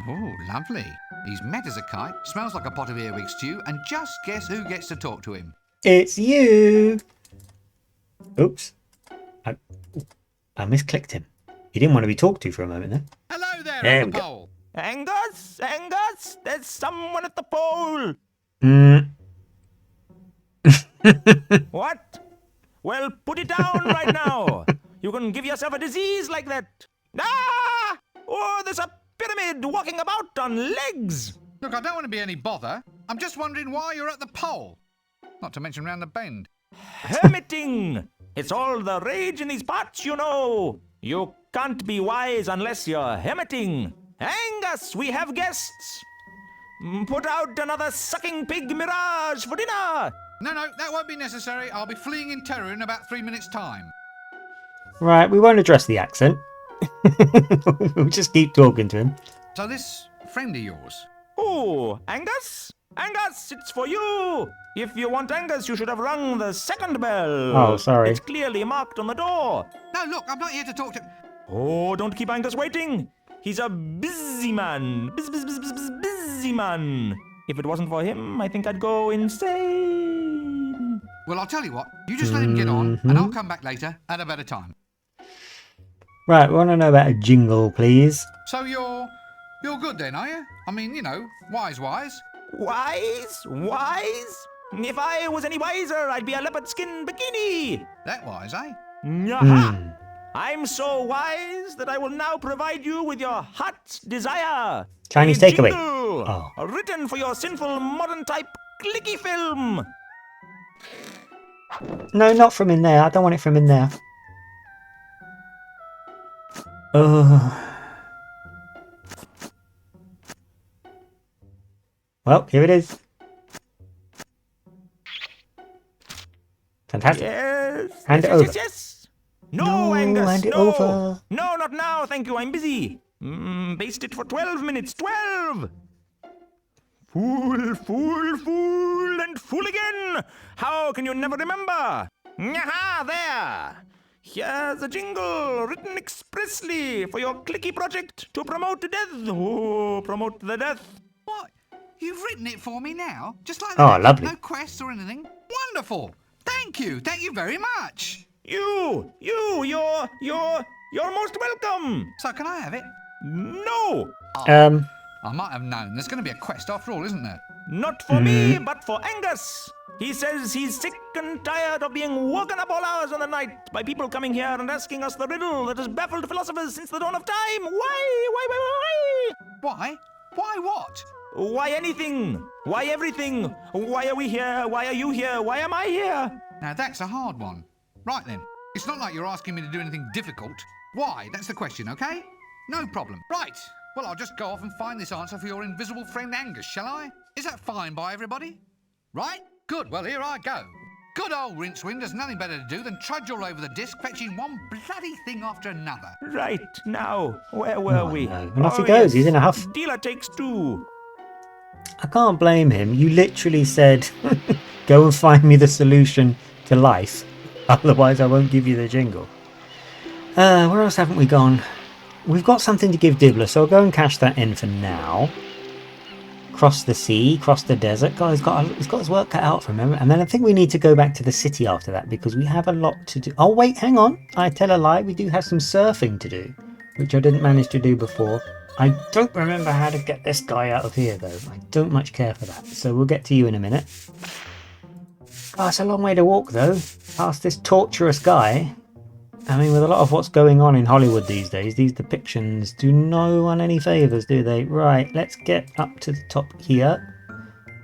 Oh, lovely. He's met as a kite, smells like a pot of earwig stew, and just guess who gets to talk to him? It's you! Oops. I misclicked him. He didn't want to be talked to for a moment there. Hello there, There at we the go. pole. Angus, Angus, there's someone at the pole. What? Well, put it down right now. You can give yourself a disease like that. Ah! Oh, there's a pyramid walking about on legs. Look, I don't want to be any bother. I'm just wondering why you're at the pole. Not to mention round the bend. Hermiting. It's all the rage in these parts, you know. You can't be wise unless you're hermiting. Angus, we have guests. Put out another sucking pig mirage for dinner. No, that won't be necessary. I'll be fleeing in terror in about 3 minutes' time. Right, we won't address the accent. We'll just keep talking to him. So this friend of yours, Oh, Angus? Angus, it's for you. If you want Angus, you should have rung the second bell. Oh, sorry. It's clearly marked on the door. no, look, I'm not here to talk to... Oh, don't keep Angus waiting. He's a busy man. Busy man. If it wasn't for him, I think I'd go insane. Well, I'll tell you what. You just let him get on, and I'll come back later at a better time. Right, we want to know about a jingle, please. So you're good then, are you? I mean, you know, wise. Wise? Wise? If I was any wiser, I'd be a leopard skin bikini. That wise, eh? Yaha! I'm so wise that I will now provide you with your heart's desire. Chinese A takeaway. jingle, Oh. Written for your sinful modern type clicky film. No, not from in there. I don't want it from in there. Well, here it is. Fantastic. Yes. Hand it yes, over. Yes. No, No, Angus. hand it no. over. No, not now. Thank you. I'm busy. Baste it for 12 minutes. 12. Fool, and fool again. How can you never remember? Yaha, there. Here's a jingle written expressly for your clicky project to promote death. Oh, promote the death. What? You've written it for me now? Just like Oh, that? lovely. No quests or anything? Wonderful! Thank you very much! You're most welcome. So can I have it? No, I might have known. There's going to be a quest after all, isn't there? not for me, but for Angus. He says he's sick and tired of being woken up all hours of the night by people coming here and asking us the riddle that has baffled philosophers since the dawn of time. Why? Why? Why what? Why anything? Why everything? Why are we here? Why are you here? Why am I here? Now that's a hard one. Right then. It's not like you're asking me to do anything difficult. Why? That's the question, okay? No problem. Right. Well, I'll just go off and find this answer for your invisible friend Angus, shall I? Is that fine by everybody? Right? Good. Well, here I go. Good old Rincewind has nothing better to do than trudge all over the disc, fetching one bloody thing after another. Right, now, where were we? no. And off he goes. He's in a huff. Dealer takes two. I can't blame him. You literally said, go and find me the solution to life. Otherwise, I won't give you the jingle. Where else haven't we gone? We've got something to give Dibbler, so I'll go and cash that in for now. Cross the sea, cross the desert. God, he's got his work cut out for him. And then I think we need to go back to the city after that because we have a lot to do. Oh, wait, hang on. I tell a lie. We do have some surfing to do, which I didn't manage to do before. I don't remember how to get this guy out of here, though. I don't much care for that. So we'll get to you in a minute. Oh, it's a long way to walk, though, past this torturous guy. I mean, with a lot of what's going on in Hollywood these days, these depictions do no one any favours, do they? Right, let's get up to the top here.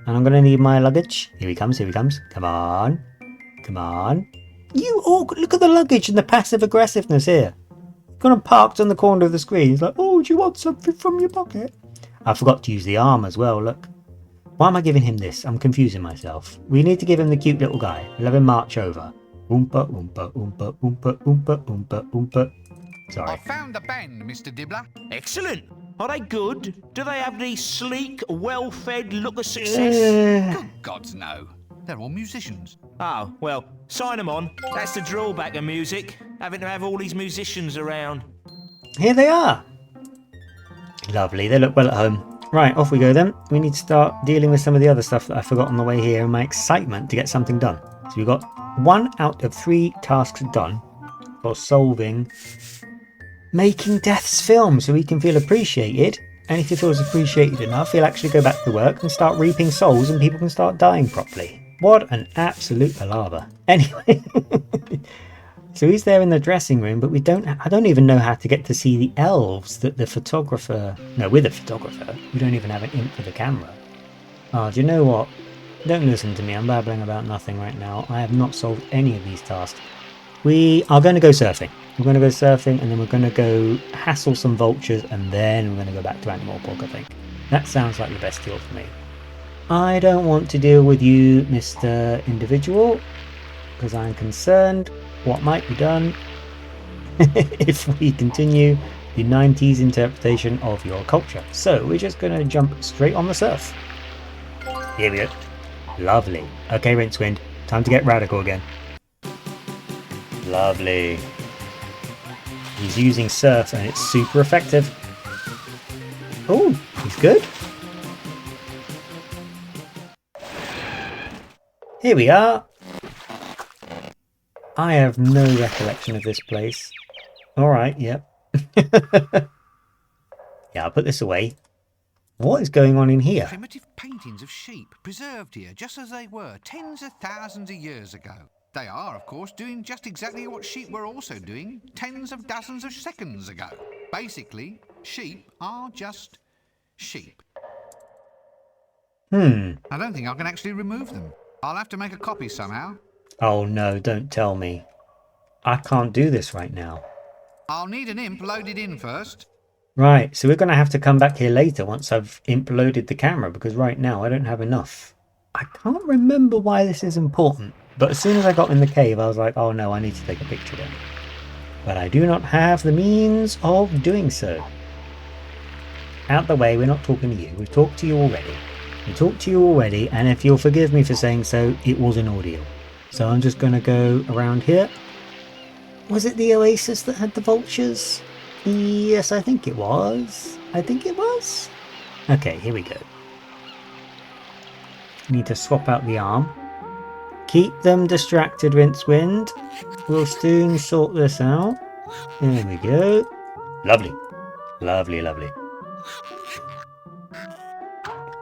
And I'm going to need my luggage. Here he comes, here he comes. Come on. Come on. You, oh, look at the luggage and the passive aggressiveness here. Got him parked on the corner of the screen. He's like, oh, do you want something from your pocket? I forgot to use the arm as well, look. Why am I giving him this? I'm confusing myself. We need to give him the cute little guy. We'll have him march over. Oompa, oompa, oompa, oompa, oompa, oompa, oompa. Sorry. I found the band, Mr. Dibbler. Excellent. Are they good? Do they have the sleek, well-fed look of success? Good gods, no. They're all musicians. Oh, well, sign them on. That's the drawback of music, having to have all these musicians around. Here they are. Lovely. They look well at home. Right, off we go then. We need to start dealing with some of the other stuff that I forgot on the way here and my excitement to get something done. So we've got 1 out of 3 tasks done for solving making Death's film so he can feel appreciated. And if he feels appreciated enough, he'll actually go back to work and start reaping souls and people can start dying properly. What an absolute palaver. Anyway, so he's there in the dressing room, but I don't even know how to get to see the elves that the photographer... No, with the photographer. We don't even have an imp for the camera. Oh, do you know what? Don't listen to me. I'm babbling about nothing right now. I have not solved any of these tasks. We are going to go surfing. We're going to go surfing and then we're going to go hassle some vultures and then we're going to go back to Animal Pork, I think. That sounds like the best deal for me. I don't want to deal with you, Mr. Individual, because I'm concerned what might be done if we continue the 90s interpretation of your culture. So we're just going to jump straight on the surf. Here we go. Lovely. Okay, Rincewind, time to get radical again. Lovely. He's using surf and it's super effective. Oh, he's good. Here we are. I have no recollection of this place. Alright, yep. Yeah, I'll put this away. What is going on in here? Primitive paintings of sheep preserved here just as they were tens of thousands of years ago. They are, of course, doing just exactly what sheep were also doing tens of dozens of seconds ago. Basically, sheep are just sheep. I don't think I can actually remove them. I'll have to make a copy somehow. Oh no, don't tell me. I can't do this right now. I'll need an imp loaded in first. Right, so we're going to have to come back here later once I've imp loaded the camera because right now I don't have enough. I can't remember why this is important. But as soon as I got in the cave, I was like, oh no, I need to take a picture then. But I do not have the means of doing so. Out the way, we're not talking to you. We've talked to you already. We talked to you already, and if you'll forgive me for saying so, it was an ordeal. So I'm just going to go around here. Was it the oasis that had the vultures? Yes, I think it was. Okay, here we go. Need to swap out the arm. Keep them distracted, Rincewind. We'll soon sort this out. There we go. Lovely. Lovely, lovely.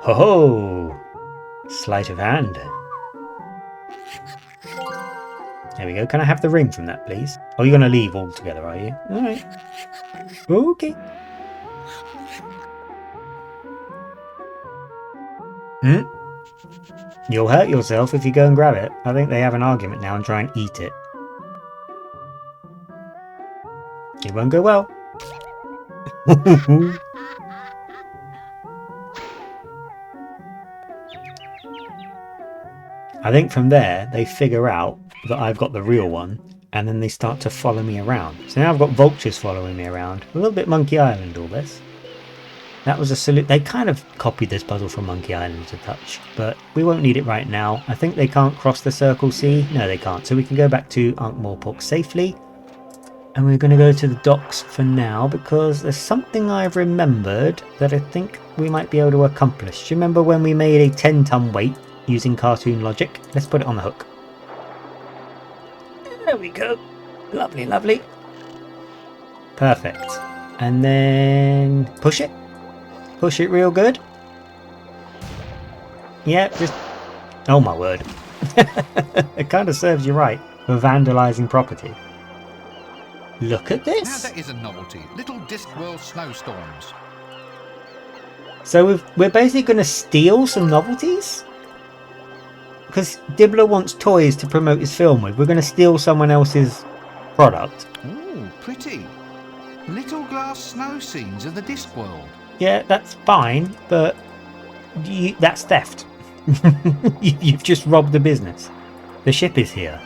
Ho ho! Sleight of hand. There we go. Can I have the ring from that, please? Oh, you're going to leave altogether, are you? Alright. Okay. You'll hurt yourself if you go and grab it. I think they have an argument now and try and eat it. It won't go well. I think from there they figure out that I've got the real one and then they start to follow me around. So now I've got vultures following me around. A little bit Monkey Island all this. That was a salute. They kind of copied this puzzle from Monkey Island a touch, but we won't need it right now. I think they can't cross the Circle C. No, they can't. So we can go back to Ankh-Morpork safely. And we're going to go to the docks for now because there's something I've remembered that I think we might be able to accomplish. Do you remember when we made a 10-ton weight using cartoon logic? Let's put it on the hook. There we go. Lovely, lovely. Perfect. And then push it. Push it real good. Yeah, just... Oh my word. It kind of serves you right for vandalising property. Look at this. Now that is a novelty. Little Discworld snowstorms. So we're basically going to steal some novelties? Because Dibbler wants toys to promote his film with. We're going to steal someone else's product. Ooh, pretty. Little glass snow scenes of the Discworld. Yeah, that's fine, but that's theft. You've just robbed the business. The ship is here.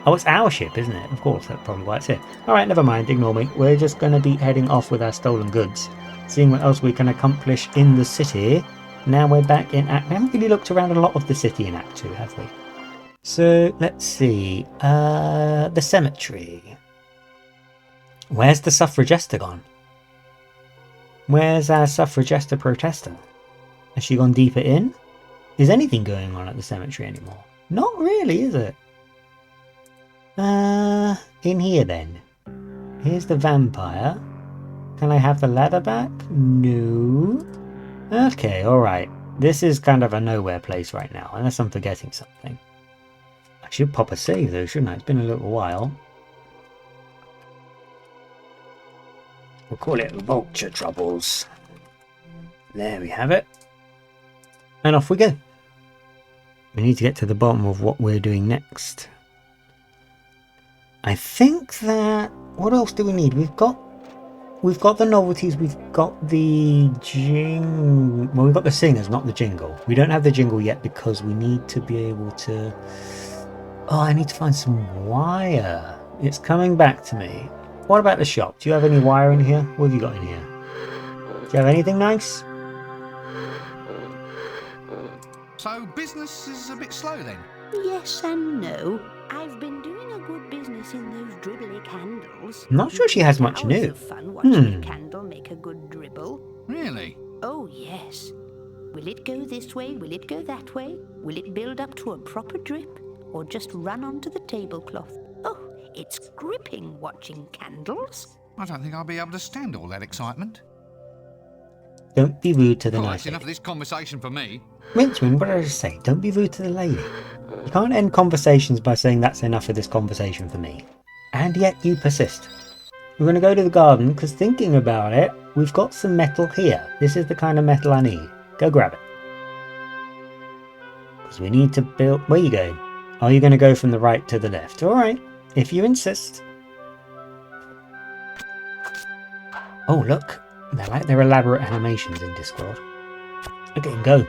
Oh, it's our ship, isn't it? Of course, that's probably why it's here. Alright, never mind, ignore me. We're just going to be heading off with our stolen goods. Seeing what else we can accomplish in the city. Now we're back in Act... We haven't really looked around a lot of the city in Act 2, have we? So, let's see. The cemetery. Where's the suffragetta gone? Where's our suffragista protester? Has she gone deeper in? Is anything going on at the cemetery anymore? Not really, is it? In here then. Here's the vampire. Can I have the ladder back? No. Okay, alright. This is kind of a nowhere place right now, unless I'm forgetting something. I should pop a save though, shouldn't I? It's been a little while. We'll call it Vulture Troubles. There we have it. And off we go. We need to get to the bottom of what we're doing next. I think that... What else do we need? We've got the novelties, we've got the well, we've got the singers, not the jingle. We don't have the jingle yet because we need to be able to... Oh, I need to find some wire. It's coming back to me. What about the shop? Do you have any wire in here? What have you got in here? Do you have anything nice? So business is a bit slow then? Yes and no. I've been doing a good business in those dribbly candles. I'm not sure she has much Hours new. of fun watching a candle make a good dribble. Really? Oh, yes. Will it go this way? Will it go that way? Will it build up to a proper drip? Or just run onto the tablecloth? Oh, it's gripping watching candles. I don't think I'll be able to stand all that excitement. Don't be rude to the Well, nice that's enough lady. of this conversation for me. Rincewind, what did I say? Don't be rude to the lady. You can't end conversations by saying that's enough of this conversation for me. And yet you persist. We're going to go to the garden because thinking about it, we've got some metal here. This is the kind of metal I need. Go grab it. Because we need to build... Where are you going? Are you going to go from the right to the left? Alright, if you insist. Oh, look. They're like their elaborate animations in Discworld. Okay, go.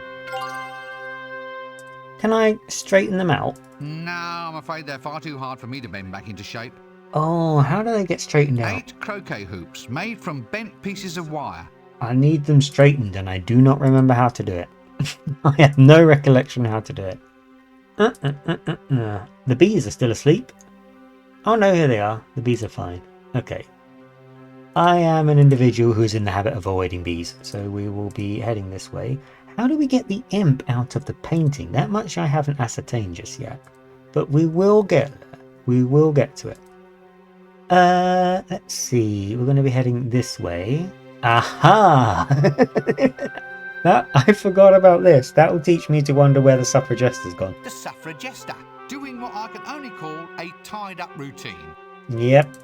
Can I straighten them out? No, I'm afraid they're far too hard for me to bend back into shape. Oh, how do they get straightened out? 8 croquet hoops made from bent pieces of wire. I need them straightened and I do not remember how to do it. I have no recollection how to do it. The bees are still asleep. Oh no, here they are. The bees are fine. Okay. I am an individual who is in the habit of avoiding bees, so we will be heading this way. How do we get the imp out of the painting? That much I haven't ascertained just yet. But we will get there. We will get to it. Let's see. We're going to be heading this way. Aha! I forgot about this. That will teach me to wonder where the suffragista's gone. The suffragista, doing what I can only call a tied-up routine. Yep.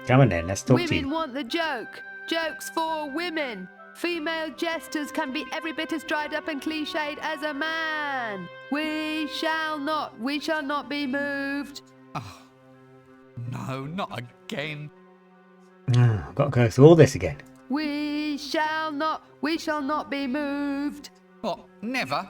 Come on then, let's talk to Women you. want the joke. Jokes for women. Female jesters can be every bit as dried up and cliched as a man. We shall not be moved. Oh, no, not again. I've got to go through all this again. We shall not be moved. What, never?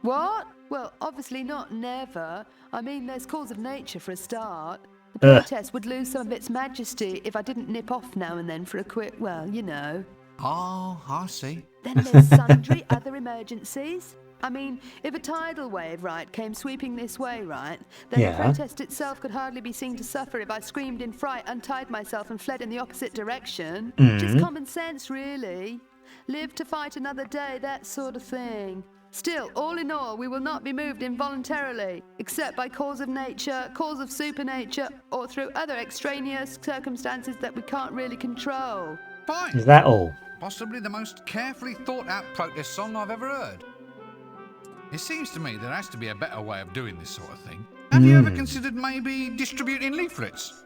What? Well, obviously not never. I mean, there's cause of nature for a start. The protest would lose some of its majesty if I didn't nip off now and then for a quick, well, you know. Oh, I see. Then there's sundry other emergencies. I mean, if a tidal wave, right, came sweeping this way, right, then the protest itself could hardly be seen to suffer if I screamed in fright, untied myself and fled in the opposite direction. Just common sense, really. Live to fight another day, that sort of thing. Still, all in all, we will not be moved involuntarily, except by cause of nature, cause of supernature, or through other extraneous circumstances that we can't really control. Fine. Is that all? Possibly the most carefully thought-out protest song I've ever heard. It seems to me there has to be a better way of doing this sort of thing. Have you ever considered maybe distributing leaflets?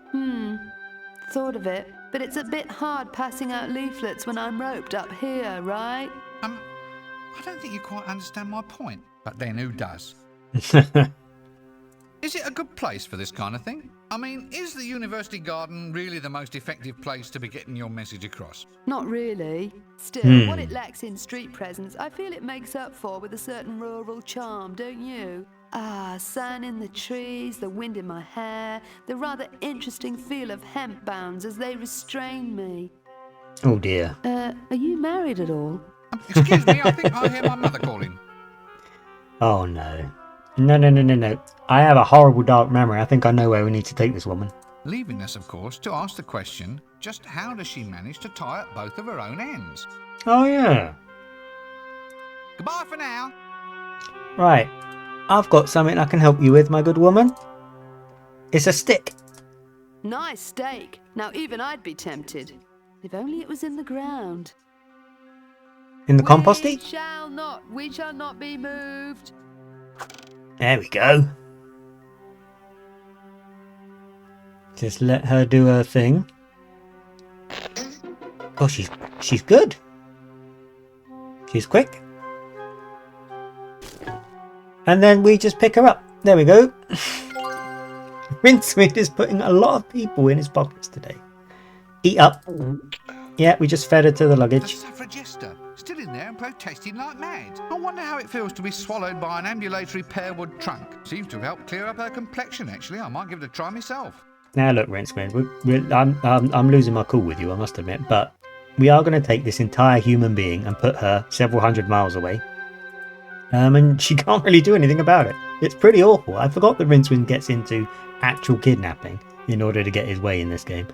Thought of it, but it's a bit hard passing out leaflets when I'm roped up here, right? I don't think you quite understand my point. But then who does? Is it a good place for this kind of thing? I mean, is the university garden really the most effective place to be getting your message across? Not really. Still, what it lacks in street presence, I feel it makes up for with a certain rural charm, don't you? Ah, sun in the trees, the wind in my hair, the rather interesting feel of hemp bounds as they restrain me. Oh dear. Are you married at all? Excuse me, I think I hear my mother calling. Oh no. No. I have a horrible dark memory. I think I know where we need to take this woman. leaving us, of course, to ask the question, just how does she manage to tie up both of her own ends? Oh, yeah. Goodbye for now. Right. I've got something I can help you with, my good woman. It's a stick. Nice steak. Now even I'd be tempted. If only it was in the ground. In the compost heap? We shall not be moved. There we go. Just let her do her thing. Oh, she's good. She's quick. And then we just pick her up. There we go. Rincewind is putting a lot of people in his pockets today. Eat up. Yeah, we just fed her to the The luggage. suffragista, still in there and protesting like mad. I wonder how it feels to be swallowed by an ambulatory pearwood trunk. Seems to have helped clear up her complexion, actually. I might give it a try myself. Now look, Rincewind, I'm losing my cool with you, I must admit, but we are going to take this entire human being and put her several hundred miles away. And she can't really do anything about it. It's pretty awful. I forgot that Rincewind gets into actual kidnapping in order to get his way in this game.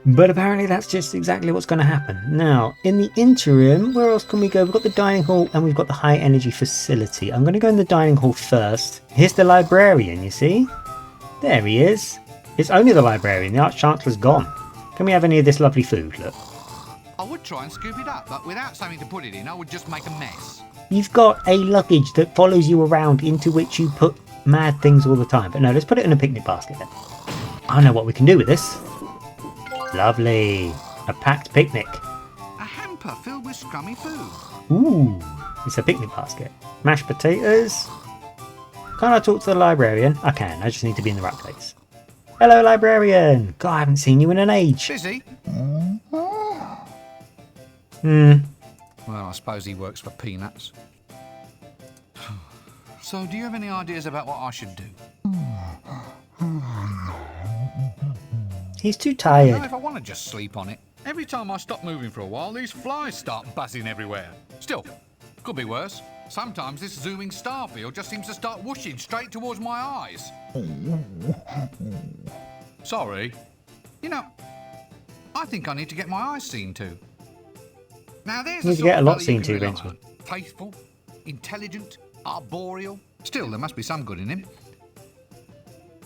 But apparently that's just exactly what's going to happen. Now, in the interim, where else can we go? We've got the dining hall and we've got the high energy facility. I'm going to go in the dining hall first. Here's the librarian, you see? There he is. It's only the librarian. The Arch-Chancellor's gone. Can we have any of this lovely food? Look. I would try and scoop it up, but without something to put it in, I would just make a mess. You've got a luggage that follows you around into which you put mad things all the time. But no, let's put it in a picnic basket then. I know what we can do with this. Lovely. A packed picnic. A hamper filled with scrummy food. Ooh, it's a picnic basket. Mashed potatoes. Can't I talk to the librarian? I can, I just need to be in the right place. Hello, librarian. God, I haven't seen you in an age. Busy? Well, I suppose he works for peanuts. So, do you have any ideas about what I should do? He's too I don't know tired. if I want to just sleep on it. Every time I stop moving for a while, these flies start buzzing everywhere. Still, could be worse. Sometimes this zooming star field just seems to start whooshing straight towards my eyes. Sorry. You know, I think I need to get my eyes seen to. Now there's You need the to sort get a of lot fella you seen can to, rely Rincewind. on. Faithful, intelligent, arboreal. Still, there must be some good in him.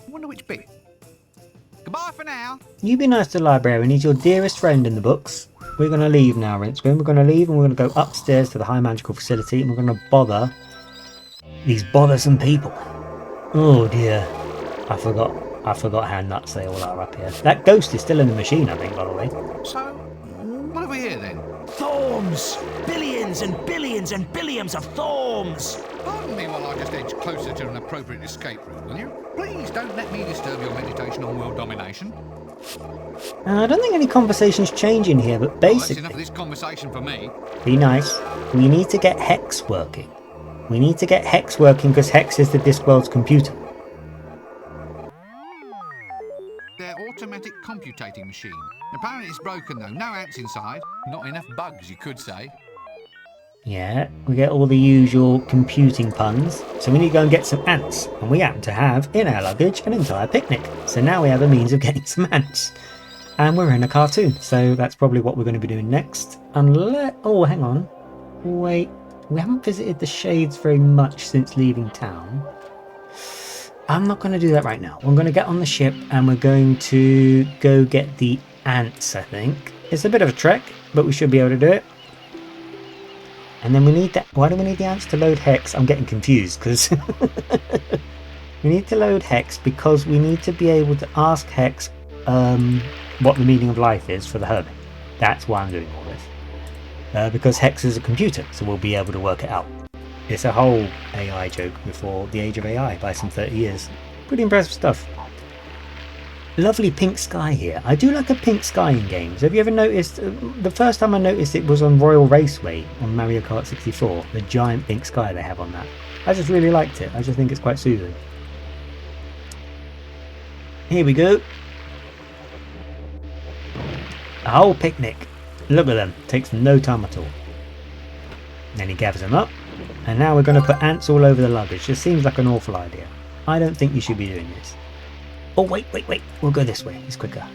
I wonder which bit. Goodbye for now. You be nice to the librarian. He's your dearest friend in the books. We're going to leave now, Rincewind. We're going to leave and we're going to go upstairs to the high magical facility and we're going to bother these bothersome people. Oh dear. I forgot how nuts they all are up here. That ghost is still in the machine, I think, by the way. So, what have we here then? Thorns! Billions and billions and billions of thorns! Pardon me while I just edge closer to an appropriate escape route, will you? Please don't let me disturb your meditation on world domination. I don't think any conversation's changing here, but Well, that's enough basically, of this conversation for me. be nice. We need to get Hex working. We need to get Hex working because Hex is the Discworld's computer. Their automatic computating machine. Apparently it's broken though. No ants inside. Not enough bugs, you could say. Yeah, we get all the usual computing puns. So we need to go and get some ants. And we happen to have, in our luggage, an entire picnic. So now we have a means of getting some ants. And we're in a cartoon. So that's probably what we're going to be doing next. Unless... Oh, hang on. Wait. We haven't visited the Shades very much since leaving town. I'm not going to do that right now. I'm going to get on the ship and we're going to go get the ants, I think. It's a bit of a trek, but we should be able to do it. And then we need that. Why do we need the ants to load Hex? I'm getting confused because we need to load Hex because we need to be able to ask Hex what the meaning of life is for the hermit. That's why I'm doing all this. Because Hex is a computer, so we'll be able to work it out. It's a whole AI joke before the age of AI by some 30 years. Pretty impressive stuff. Lovely pink sky here. I do like a pink sky in games. Have you ever noticed? The first time I noticed it was on Royal Raceway on Mario Kart 64. The giant pink sky they have on that. I just really liked it. I just think it's quite soothing. Here we go. A whole picnic. Look at them. Takes no time at all. Then he gathers them up. And now we're going to put ants all over the luggage. This seems like an awful idea. I don't think you should be doing this. Oh, wait. We'll go this way. It's quicker.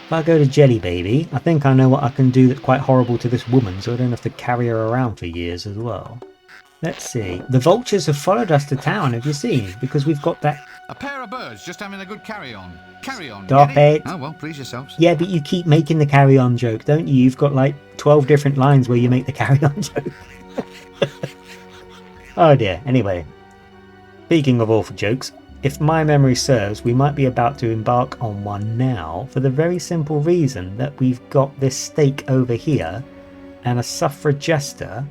If I go to Jelly Baby, I think I know what I can do that's quite horrible to this woman, so I don't have to carry her around for years as well. Let's see. The vultures have followed us to town, have you seen? Because we've got that... A pair of birds just having a good carry-on. Carry-on, Stop it. Oh, well, please yourselves. Yeah, but you keep making the carry-on joke, don't you? You've got like 12 different lines where you make the carry-on joke. Oh dear. Anyway, speaking of awful jokes, if my memory serves, we might be about to embark on one now for the very simple reason that we've got this stake over here and a suffragesta.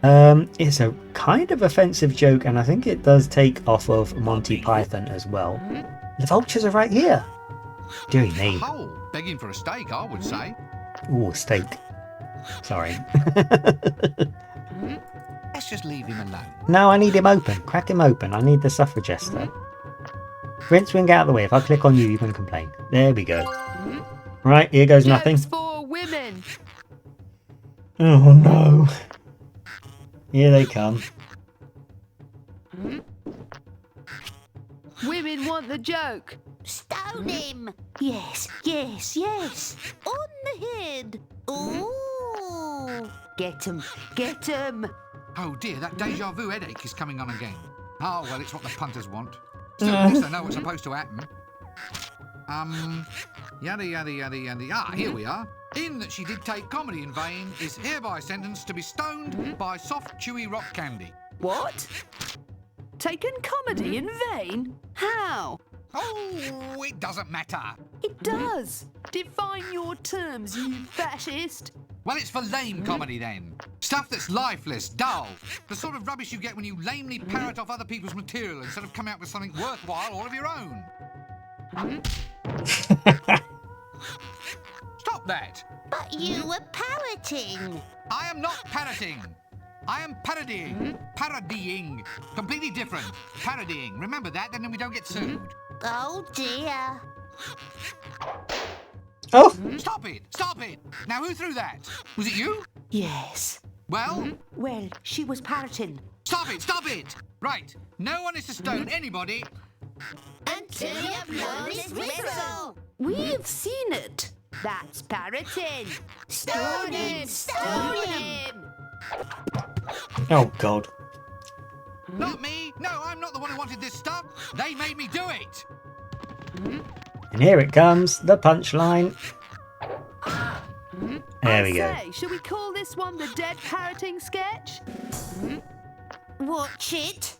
It's a kind of offensive joke, and I think it does take off of Monty Python as well. The vultures are right here. Deary me. Oh, begging for a steak, I would say. Ooh, steak. Sorry. Let's just leave him alone. No, I need him open. Crack him open. I need the suffragesta. Rincewind, get out of the way. If I click on you, you're going to complain. There we go. Right, here goes nothing. Jokes for women. Oh no. Here they come. Women want the joke. Stone him! Yes, yes, yes! On the head! Ooh! Get him! Get him! Oh dear, that deja vu headache is coming on again. Oh, well, it's what the punters want. Still, at least they know what's supposed to happen. Yada, yada, yada, yada. Ah, here we are. In that she did take comedy in vain is hereby sentenced to be stoned by soft, chewy rock candy. What? Taken comedy in vain? How? Oh, it doesn't matter. It does. Define your terms, you fascist. Well, it's for lame comedy then. Stuff that's lifeless, dull. The sort of rubbish you get when you lamely parrot off other people's material instead of coming up with something worthwhile all of your own. Stop that! But you were parroting. I am not parroting. I am parodying. Parodying. Completely different. Parodying. Remember that, then we don't get sued. Oh dear. Oh! Stop it! Stop it! Now who threw that? Was it you? Yes. Well? Well, she was parroting. Stop it! Stop it! Right. No one is to stone anybody. Until you blow this whistle. We've seen it. That's parroting. Stone him! Stone him! Oh god. Not me. No, I'm not the one who wanted this stuff. They made me do it. And here it comes, the punchline. There we go. Say, should we call this one the dead parroting sketch? Watch it.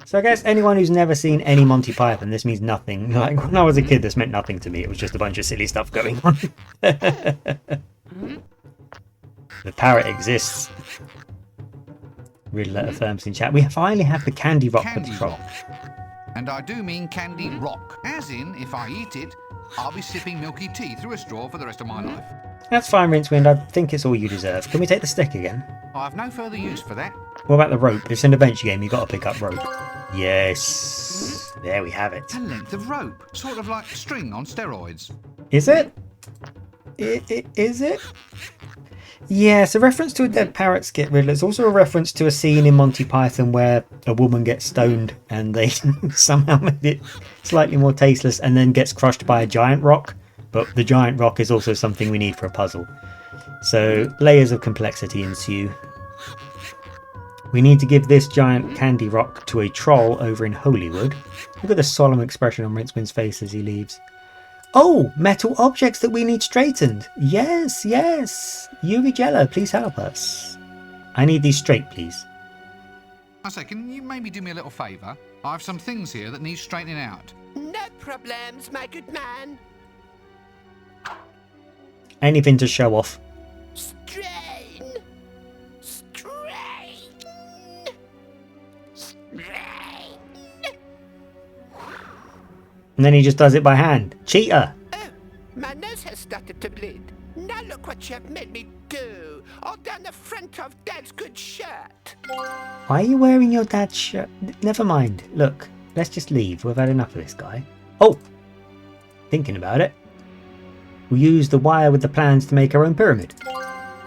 So I guess anyone who's never seen any Monty Python, this means nothing. Like when I was a kid, this meant nothing to me. It was just a bunch of silly stuff going on. The parrot exists. Riddler affirms in chat. We finally have the candy rock Candy patrol. rock. And I do mean candy rock. As in, if I eat it, I'll be sipping milky tea through a straw for the rest of my life. That's fine, Rincewind. I think it's all you deserve. Can we take the stick again? I've no further use for that. What about the rope? It's an adventure game. You've got to pick up rope. Yes. There we have it. A length of rope. Sort of like string on steroids. Is it? Is it? Yeah, it's a reference to a dead parrot skit, Riddler. It's also a reference to a scene in Monty Python where a woman gets stoned and they somehow made it slightly more tasteless and then gets crushed by a giant rock. But the giant rock is also something we need for a puzzle. So layers of complexity ensue. We need to give this giant candy rock to a troll over in Holywood. Look at the solemn expression on Rincewind's face as he leaves. Oh, metal objects that we need straightened. Yes, yes. Yuri Jello, please help us. I need these straight, please. I say, can you maybe do me a little favour? I have some things here that need straightening out. No problems, my good man. Anything to show off. Strain. Strain. Strain. And then he just does it by hand. Cheater. Oh, my nose has started to bleed. Now look what you have made me do. All down the front of Dad's good shirt. Why are you wearing your dad's shirt? Never mind. Look, let's just leave. We've had enough of this guy. Oh, thinking about it. We'll use the wire with the plans to make our own pyramid.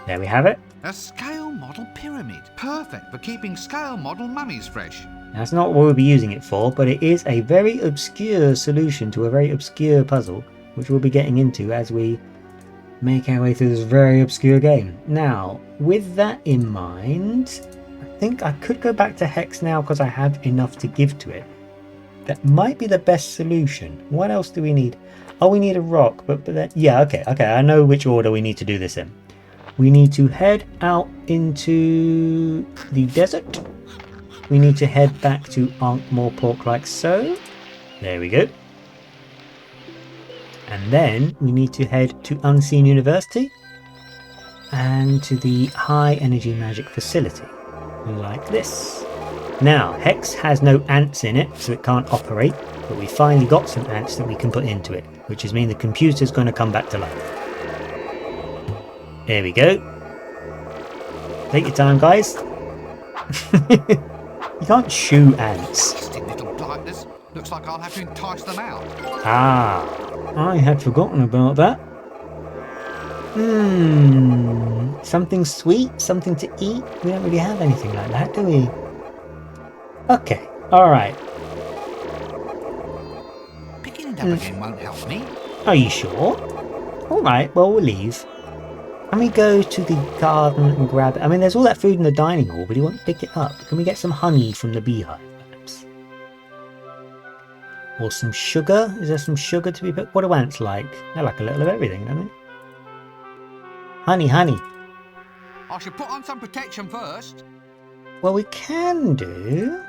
There we have it. A scale model pyramid. Perfect for keeping scale model mummies fresh. That's not what we'll be using it for, but it is a very obscure solution to a very obscure puzzle, which we'll be getting into as we make our way through this very obscure game. Now, with that in mind, I think I could go back to Hex now because I have enough to give to it. That might be the best solution. What else do we need? Oh, we need a rock, but then, yeah, okay, I know which order we need to do this in. We need to head out into the desert. We need to head back to Ankh-Morpork like so. There we go. And then we need to head to Unseen University and to the High Energy Magic Facility, like this. Now, Hex has no ants in it, so it can't operate, but we finally got some ants that we can put into it, which is mean the computer's going to come back to life. There we go. Take your time, guys. You can't shoo ants. Nasty little blighters. Looks like I'll have to entice them out. Ah, I had forgotten about that. Something sweet, something to eat? We don't really have anything like that, do we? Okay, alright. Picking it up again won't help me. Are you sure? Alright, well, we'll leave. Can we go to the garden and grab it? I mean, there's all that food in the dining hall, but he won't pick it up. Can we get some honey from the beehive, perhaps? Or some sugar? Is there some sugar to be picked? What do ants like? They like a little of everything, don't they? Honey, honey. I should put on some protection first. Well, we can do.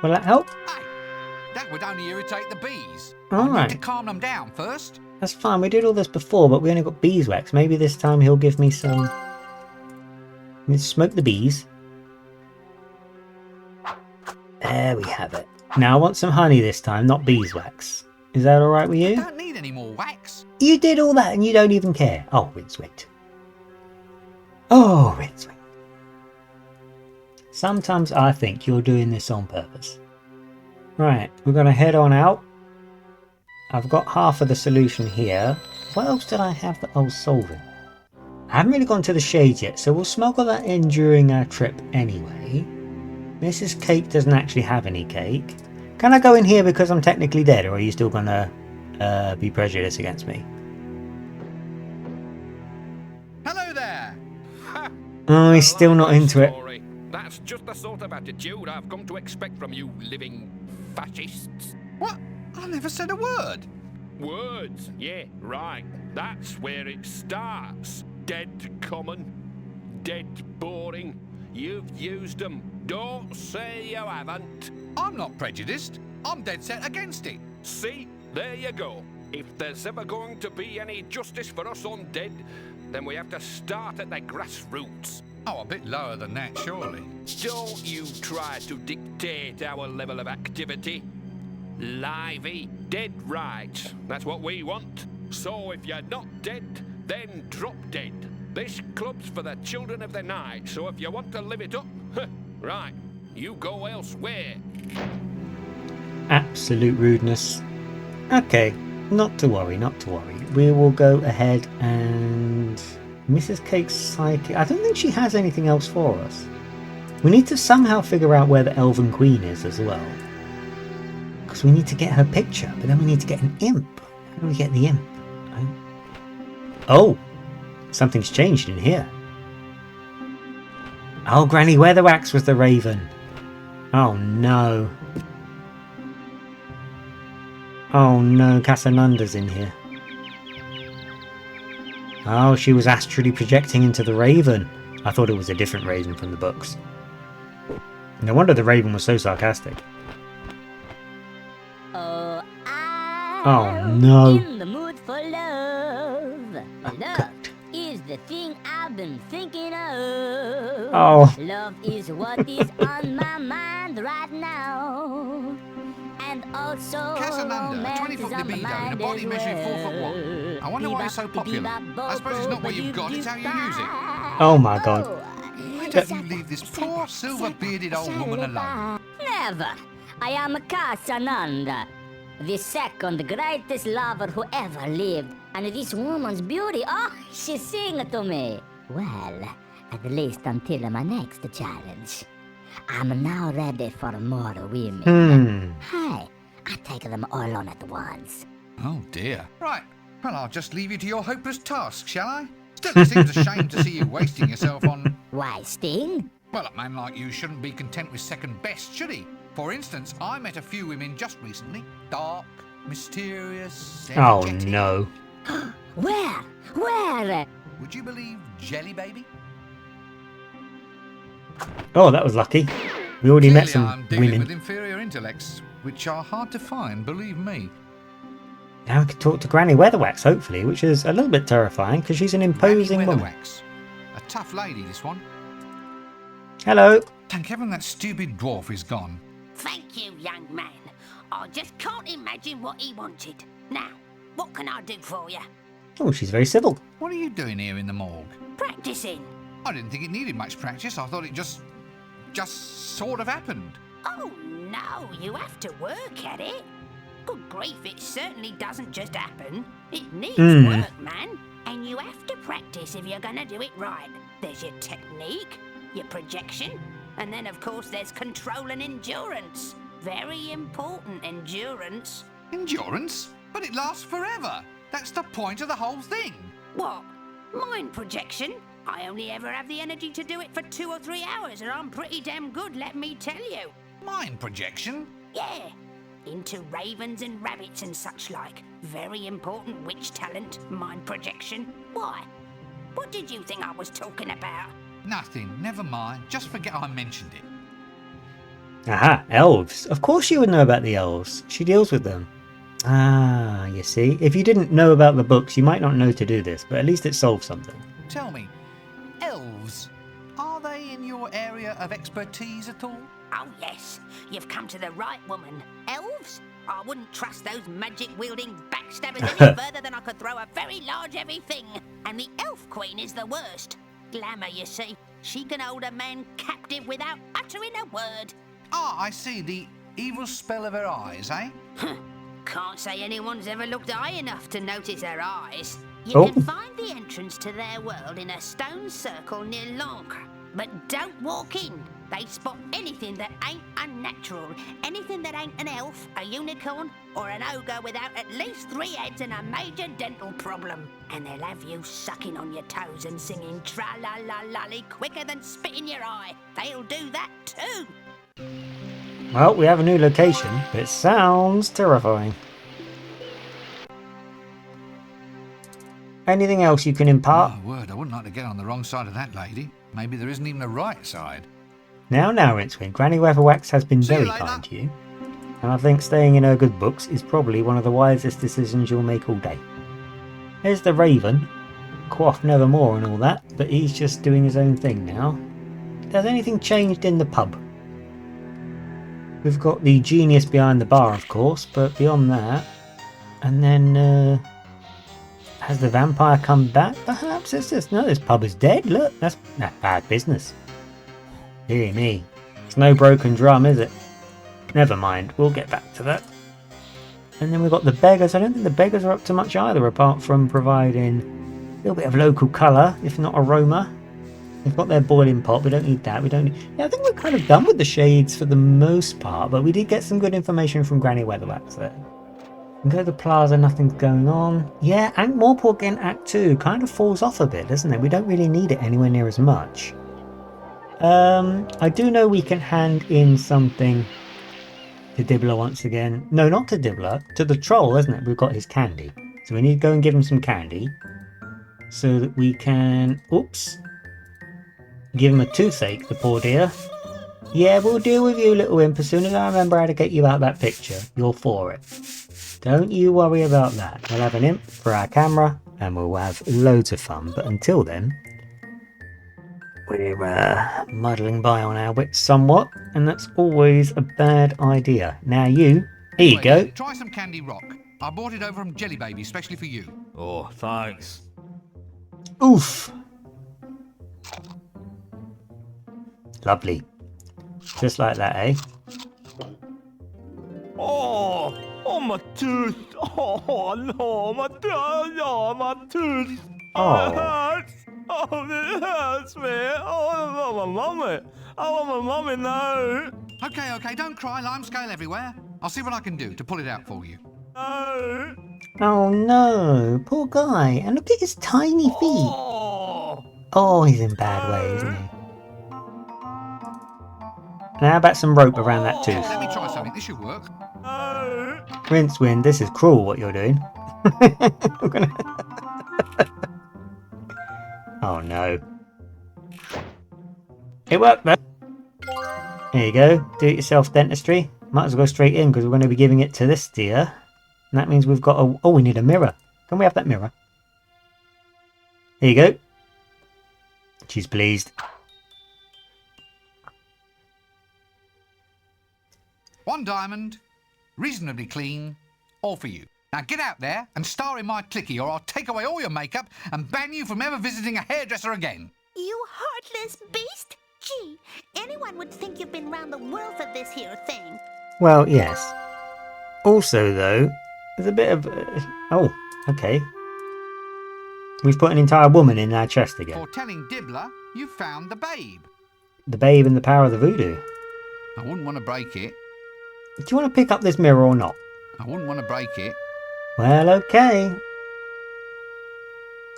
Will that help? Hey, that would only irritate the bees. All I right. need to calm them down first. That's fine. We did all this before, but we only got beeswax. Maybe this time he'll give me some. Let's smoke the bees. There we have it. Now I want some honey this time, not beeswax. Is that alright with I you? don't need any more wax. You did all that and you don't even care. Oh, Rincewind. Oh, Rincewind. Sometimes I think you're doing this on purpose. Right, we're going to head on out. I've got half of the solution here. What else did I have that I was solving? I haven't really gone to the shades yet, so we'll smuggle that in during our trip anyway. Mrs. Cake doesn't actually have any cake. Can I go in here because I'm technically dead, or are you still going to be prejudiced against me? Hello there. Oh, he's still not into it. That's just the sort of attitude I've come to expect from you living fascists. What? I never said a word. Words, yeah, right. That's where it starts. Dead common, dead boring. You've used them. Don't say you haven't. I'm not prejudiced. I'm dead set against it. See? There you go. If there's ever going to be any justice for us undead, then we have to start at the grassroots. Oh, a bit lower than that, surely. Don't you try to dictate our level of activity. Lively, dead right. That's what we want. So if you're not dead, then drop dead. This club's for the children of the night, so if you want to live it up, right, you go elsewhere. Absolute rudeness. Okay, not to worry, not to worry. We will go ahead and... Mrs. Cake's psychic... I don't think she has anything else for us. We need to somehow figure out where the Elven Queen is as well. Because we need to get her picture, but then we need to get an imp. How do we get the imp? Oh! Something's changed in here. Oh, Granny Weatherwax was the raven. Oh no. Oh no, Casanunda's in here. Oh, she was astrally projecting into the raven. I thought it was a different raven from the books. No wonder the raven was so sarcastic. Oh no. In the mood for love. Love is the thing I've been thinking of. Oh. Love is what is on my mind right now. And also Casanunda, a 20-foot libido in a body measuring 4'1". I wonder why it's so popular. I suppose it's not what you've got, it's how you use it. Oh my god. Why don't you leave this poor silver-bearded old woman alone? Never. I am Casanunda, the second greatest lover who ever lived. And this woman's beauty, oh, she sing to me. Well, At least until my next challenge. I'm now ready for more women. Hey, I take them all on at once. Oh dear. Right, well I'll just leave you to your hopeless task, shall I? Still, it seems a shame to see you wasting yourself on... Wasting? Well, a man like you shouldn't be content with second best, should he? For instance, I met a few women just recently. Dark, mysterious, energetic. Oh no. Where? Where? Would you believe Jelly Baby? Oh, that was lucky. We already met Clearly, some I'm dealing women. with inferior intellects, which are hard to find, believe me. Now we can talk to Granny Weatherwax, hopefully, which is a little bit terrifying because she's an imposing Granny woman. Weatherwax. A tough lady, this one. Hello. Thank heaven that stupid dwarf is gone. Thank you, young man. I just can't imagine what he wanted. Now, what can I do for you? Oh, she's very civil. What are you doing here in the morgue? Practicing. I didn't think it needed much practice. I thought it just sort of happened. Oh, no, you have to work at it. Good grief, it certainly doesn't just happen. It needs work, man. And you have to practice if you're going to do it right. There's your technique, your projection, and then, of course, there's control and endurance. Very important, endurance. Endurance? But it lasts forever. That's the point of the whole thing. What? Mind projection? I only ever have the energy to do it for 2 or 3 hours, and I'm pretty damn good, let me tell you. Mind projection? Yeah. Into ravens and rabbits and such like. Very important witch talent, mind projection. Why? What did you think I was talking about? Nothing. Never mind. Just forget I mentioned it. Aha, elves. Of course you would know about the elves. She deals with them. Ah, you see. If you didn't know about the books, you might not know to do this, but at least it solves something. Tell me, elves, are they in your area of expertise at all? Oh yes, you've come to the right woman. Elves? I wouldn't trust those magic-wielding backstabbers any further than I could throw a very large heavy thing. And the elf queen is the worst. Glamour, you see. She can hold a man captive without uttering a word. Ah, I see. The evil spell of her eyes, eh? Can't say anyone's ever looked high enough to notice her eyes. You Oh. can find the entrance to their world in a stone circle near Lancre. But don't walk in. They spot anything that ain't unnatural. Anything that ain't an elf, a unicorn, or an ogre without at least 3 heads and a major dental problem. And they'll have you sucking on your toes and singing tra-la-la-lolly quicker than spit in your eye. They'll do that too. Well, we have a new location, but it sounds terrifying. Anything else you can impart? Oh, word, I wouldn't like to get on the wrong side of that lady. Maybe there isn't even a right side. Now, Rincewind, Granny Weatherwax has been See you very later. kind to you, and I think staying in her good books is probably one of the wisest decisions you'll make all day. There's the Raven, quaff nevermore and all that, but he's just doing his own thing now. Has anything changed in the pub? We've got the genius behind the bar, of course, but beyond that... And then, has the vampire come back? Perhaps it's just... No, this pub is dead. Look, that's bad business. Dear me. It's no broken drum, is it? Never mind, we'll get back to that. And then we've got the beggars. I don't think the beggars are up to much either, apart from providing a little bit of local colour, if not aroma. They've got their boiling pot, we don't need that, we don't need... Yeah, I think we're kind of done with the shades for the most part, but we did get some good information from Granny Weatherwax there. We go to the plaza, nothing's going on. Yeah, Ankh-Morpork in Act 2 kind of falls off a bit, doesn't it? We don't really need it anywhere near as much. I do know we can hand in something to Dibbler once again. No, not to Dibbler, to the troll, isn't it? We've got his candy. So we need to go and give him some candy so that we can... Oops. Give him a toothache, the poor dear. Yeah, we'll deal with you, little imp, as soon as I remember how to get you out that picture. You're for it. Don't you worry about that. We'll have an imp for our camera, and we'll have loads of fun. But until then, we're muddling by on our wits somewhat, and that's always a bad idea. Now here you go. Try some Candy Rock. I bought it over from Jelly Baby, especially for you. Oh, thanks. Oof. Lovely. Just like that, eh? Oh, my tooth. Oh, no, my tooth. Oh, my tooth. Oh. It hurts. Oh, this hurts me. Oh, I want my mummy. I want my mummy now. Okay, don't cry. Lime scale everywhere. I'll see what I can do to pull it out for you. No. Oh no, poor guy. And look at his tiny feet. Oh, he's in bad way, isn't he? And how about some rope around that tooth? Let me try something. This should work. No. Rincewind, this is cruel what you're doing. We're gonna... Oh no. It worked though. There you go. Do it yourself dentistry. Might as well go straight in because we're going to be giving it to this deer. And that means we've got a... Oh, we need a mirror. Can we have that mirror? There you go. She's pleased. One diamond, reasonably clean, all for you. Now get out there and star in my clicky or I'll take away all your makeup and ban you from ever visiting a hairdresser again. You heartless beast! Gee, anyone would think you've been round the world for this here thing. Well, yes. Also, though, there's a bit of... oh, okay. We've put an entire woman in our chest again. For telling Dibbler you found the babe. The babe and the power of the voodoo. I wouldn't want to break it. Do you want to pick up this mirror or not? I wouldn't want to break it. Well, okay.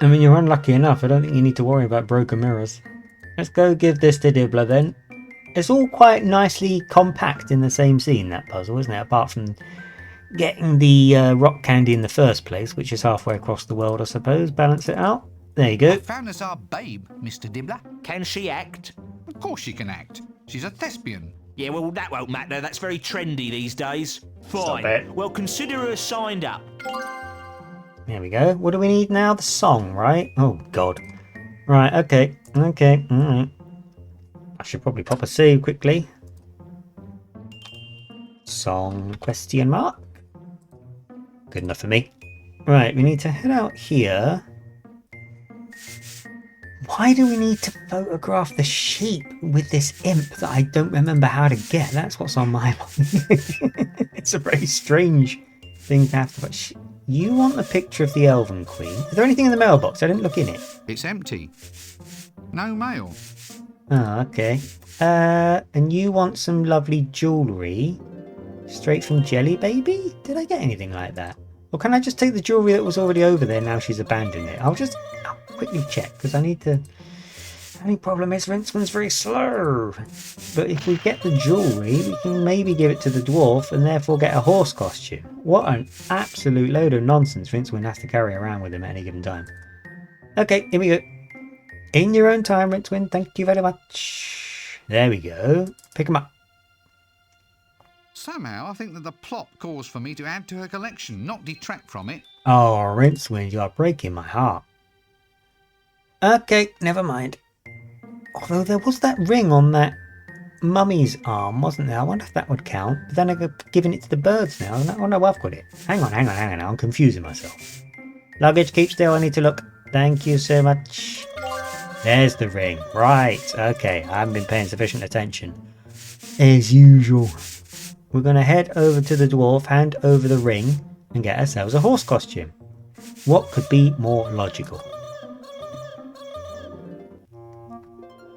I mean, you're unlucky enough. I don't think you need to worry about broken mirrors. Let's go give this to Dibbler then. It's all quite nicely compact in the same scene, that puzzle, isn't it? Apart from getting the rock candy in the first place, which is halfway across the world, I suppose. Balance it out. There you go. I found us our babe, Mr. Dibbler. Can she act? Of course she can act. She's a thespian. Yeah, well, that won't matter. That's very trendy these days. Stop Fine. it. Well, consider her signed up. There we go. What do we need now? The song, right? Oh, God. Right, okay. Okay, alright. I should probably pop a save quickly. Song, question mark. Good enough for me. Right, we need to head out here. Why do we need to photograph the sheep with this imp that I don't remember how to get? That's what's on my mind. It's a very strange thing to have to put. You want a picture of the Elven Queen? Is there anything in the mailbox? I didn't look in it. It's empty. No mail. Oh, okay. And you want some lovely jewellery straight from Jelly Baby? Did I get anything like that? Or can I just take the jewellery that was already over there now she's abandoned it? I'll quickly check because I need to... The only problem is Rincewind's very slow. But if we get the jewellery, we can maybe give it to the dwarf and therefore get a horse costume. What an absolute load of nonsense Rincewind has to carry around with him at any given time. Okay, here we go. In your own time, Rincewind. Thank you very much. There we go. Pick them up. Somehow, I think that the plot calls for me to add to her collection, not detract from it. Oh, Rincewind, you are breaking my heart. Okay, never mind. Although there was that ring on that mummy's arm, wasn't there? I wonder if that would count. But then I've given it to the birds now. Oh no, I've got it. Hang on. I'm confusing myself. Luggage, keep still. I need to look. Thank you so much. There's the ring. Right. Okay. I haven't been paying sufficient attention. As usual. We're going to head over to the dwarf, hand over the ring, and get ourselves a horse costume. What could be more logical?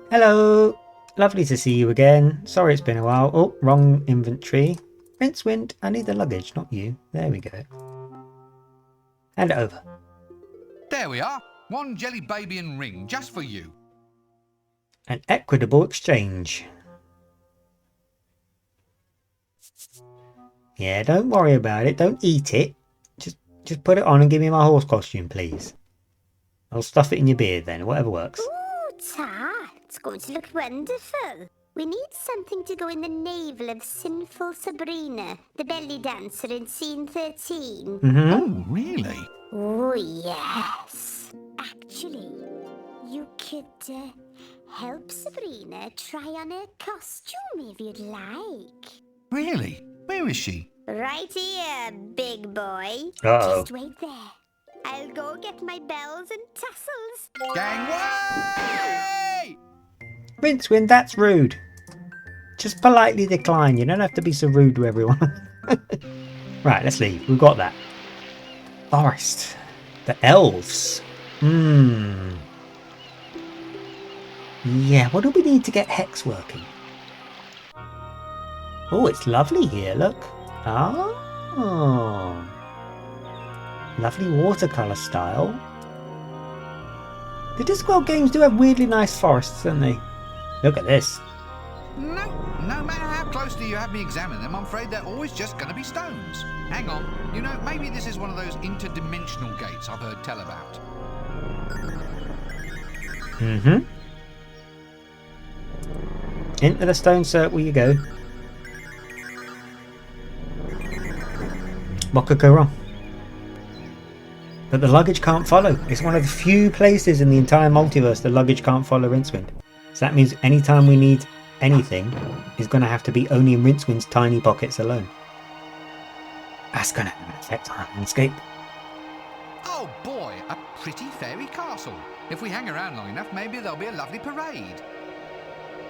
Hello. Lovely to see you again. Sorry it's been a while. Oh, wrong inventory. Rincewind, I need the luggage, not you. There we go. Hand it over. There we are. One Jelly Babyan ring, just for you. An equitable exchange. Yeah, don't worry about it. Don't eat it. Just put it on and give me my horse costume, please. I'll stuff it in your beard then, whatever works. Ooh, tart. It's going to look wonderful. We need something to go in the navel of sinful Sabrina, the belly dancer in scene 13. Mm-hmm. Oh, really? Oh, yes. Actually, you could help Sabrina try on a costume if you'd like. Really? Where is she? Right here, big boy. Uh-oh. Just wait there. I'll go get my bells and tassels. Gangway! Rincewind, that's rude. Just politely decline. You don't have to be so rude to everyone. Right, let's leave. We've got that. Forest. The elves. Yeah, what do we need to get Hex working? Oh, it's lovely here, look. Oh. Lovely watercolour style. The Discworld games do have weirdly nice forests, don't they? Look at this. No matter how closely you have me examine them, I'm afraid they're always just going to be stones. Hang on, you know, maybe this is one of those interdimensional gates I've heard tell about. Mm-hmm. Into the stone circle you go. What could go wrong? But the luggage can't follow. It's one of the few places in the entire multiverse the luggage can't follow Rincewind. So that means anytime we need anything, is going to have to be only in Rincewind's tiny pockets alone. That's going to have an effect on our landscape. Oh boy, a pretty fairy castle. If we hang around long enough, maybe there'll be a lovely parade.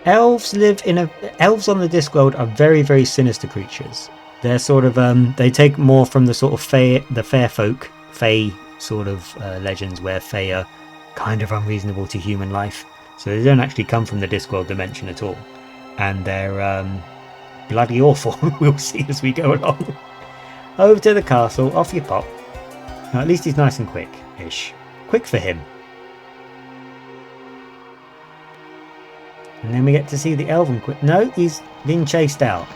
Elves on the Discworld are very, very sinister creatures. They're sort of they take more from the sort of the fair folk, fae sort of legends where fae are kind of unreasonable to human life. So they don't actually come from the Discworld dimension at all, and they're bloody awful. We'll see as we go along. Over to the castle, off you pop. Now, at least he's nice and quick-ish. Quick for him. And then we get to see the elven quick. No, he's been chased out.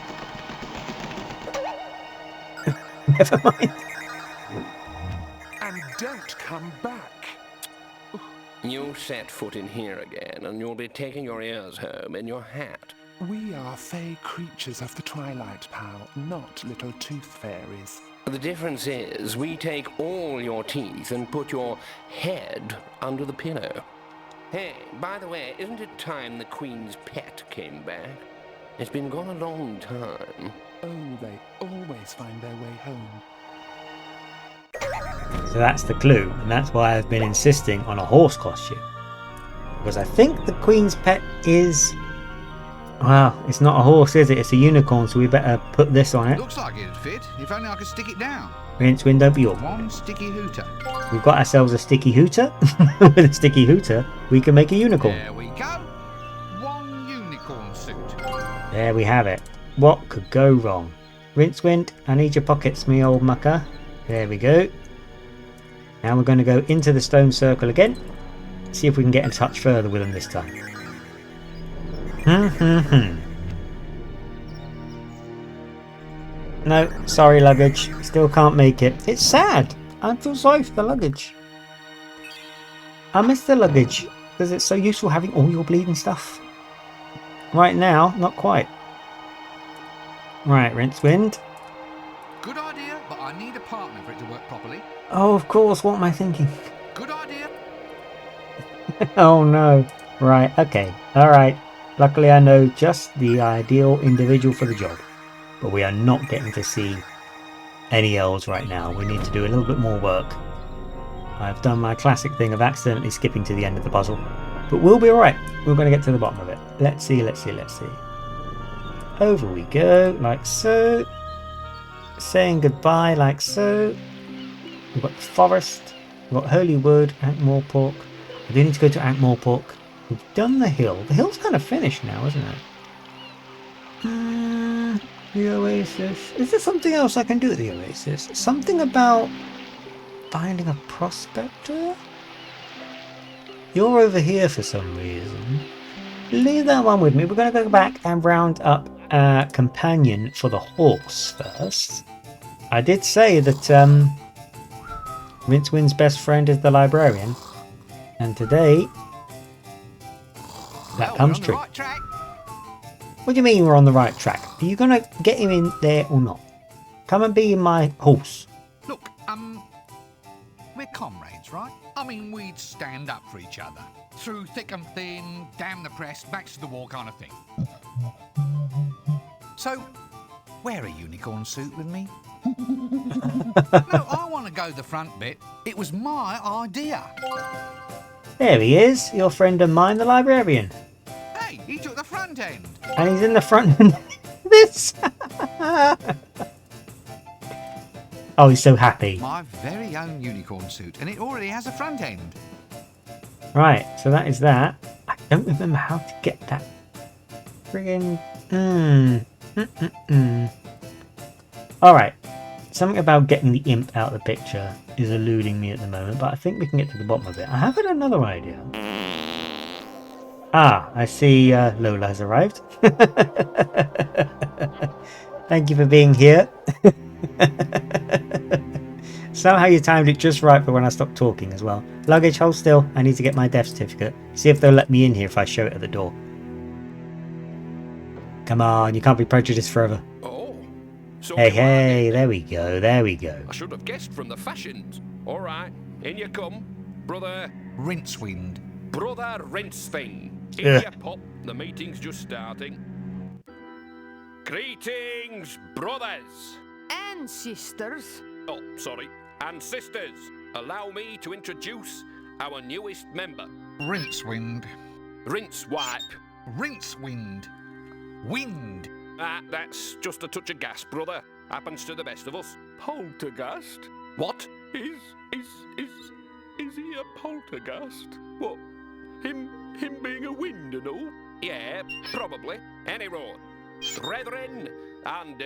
Never mind. And don't come back. You set foot in here again, and you'll be taking your ears home in your hat. We are fey creatures of the twilight, pal, not little tooth fairies. The difference is, we take all your teeth and put your head under the pillow. Hey, by the way, isn't it time the Queen's pet came back? It's been gone a long time. Oh, they always find their way home. So that's the clue, and that's why I've been insisting on a horse costume. Because I think the Queen's pet is... Well, it's not a horse, is it? It's a unicorn, so we better put this on it. Looks like it'd fit, if only I could stick it down. Rincewind, don't be awkward. One sticky hooter. We've got ourselves a sticky hooter. With a sticky hooter, we can make a unicorn. There we go. One unicorn suit. There we have it. What could go wrong? Rincewind, I need your pockets, me old mucker. There we go. Now we're going to go into the stone circle again. See if we can get in touch further with them this time. No, sorry luggage. Still can't make it. It's sad. I feel sorry for the luggage. I miss the luggage because it's so useful having all your bleeding stuff. Right now, not quite. Right, Rincewind. Good idea, but I need a partner for it to work properly. Oh, of course. What am I thinking? Good idea. Oh no. Right, okay. Alright. Luckily I know just the ideal individual for the job. But we are not getting to see any elves right now. We need to do a little bit more work. I've done my classic thing of accidentally skipping to the end of the puzzle. But we'll be alright. We're going to get to the bottom of it. Let's see. Over we go, like so. Saying goodbye, like so. We've got the forest. We've got Holy Wood, Ankh-Morpork. I do need to go to Ankh-Morpork. We've done the hill. The hill's kind of finished now, isn't it? The Oasis. Is there something else I can do at the Oasis? Something about finding a prospector? You're over here for some reason. Leave that one with me. We're going to go back and round up a companion for the horse first. I did say that Rincewind's best friend is the librarian. And today, that comes true. Right track. What do you mean we're on the right track? Are you going to get him in there or not? Come and be my horse. Look, we're comrades, right? I mean, we'd stand up for each other. Through thick and thin, damn the press, backs to the wall kind of thing. So, wear a unicorn suit with me. No, I want to go the front bit. It was my idea. There he is, your friend and mine, the librarian. Hey, he took the front end. And he's in the front end. This. Oh, he's so happy. My very own unicorn suit, and it already has a front end. Right, so that is that. I Don't remember how to get that friggin'... Alright. Something about getting the imp out of the picture is eluding me at the moment, but I think we can get to the bottom of it. I have had another idea. Ah, I see Lola has arrived. Thank you for being here. Somehow you timed it just right for when I stopped talking as well. Luggage, hold still. I need to get my death certificate. See if they'll let me in here if I show it at the door. Come on, you can't be prejudiced forever. Oh. So Hey, there we go, there we go. I should have guessed from the fashions. All right, in you come, brother Rincewind. Brother Rincewind. In you pop, the meeting's just starting. Greetings, brothers. And sisters. Oh, sorry. And sisters. Allow me to introduce our newest member. Rincewind. Rincewipe. Rincewind. Wind. That's just a touch of gas, brother. Happens to the best of us. Poltergeist? What? Is he a poltergeist? What? Him being a wind and all? Yeah, probably. Any road. Brethren and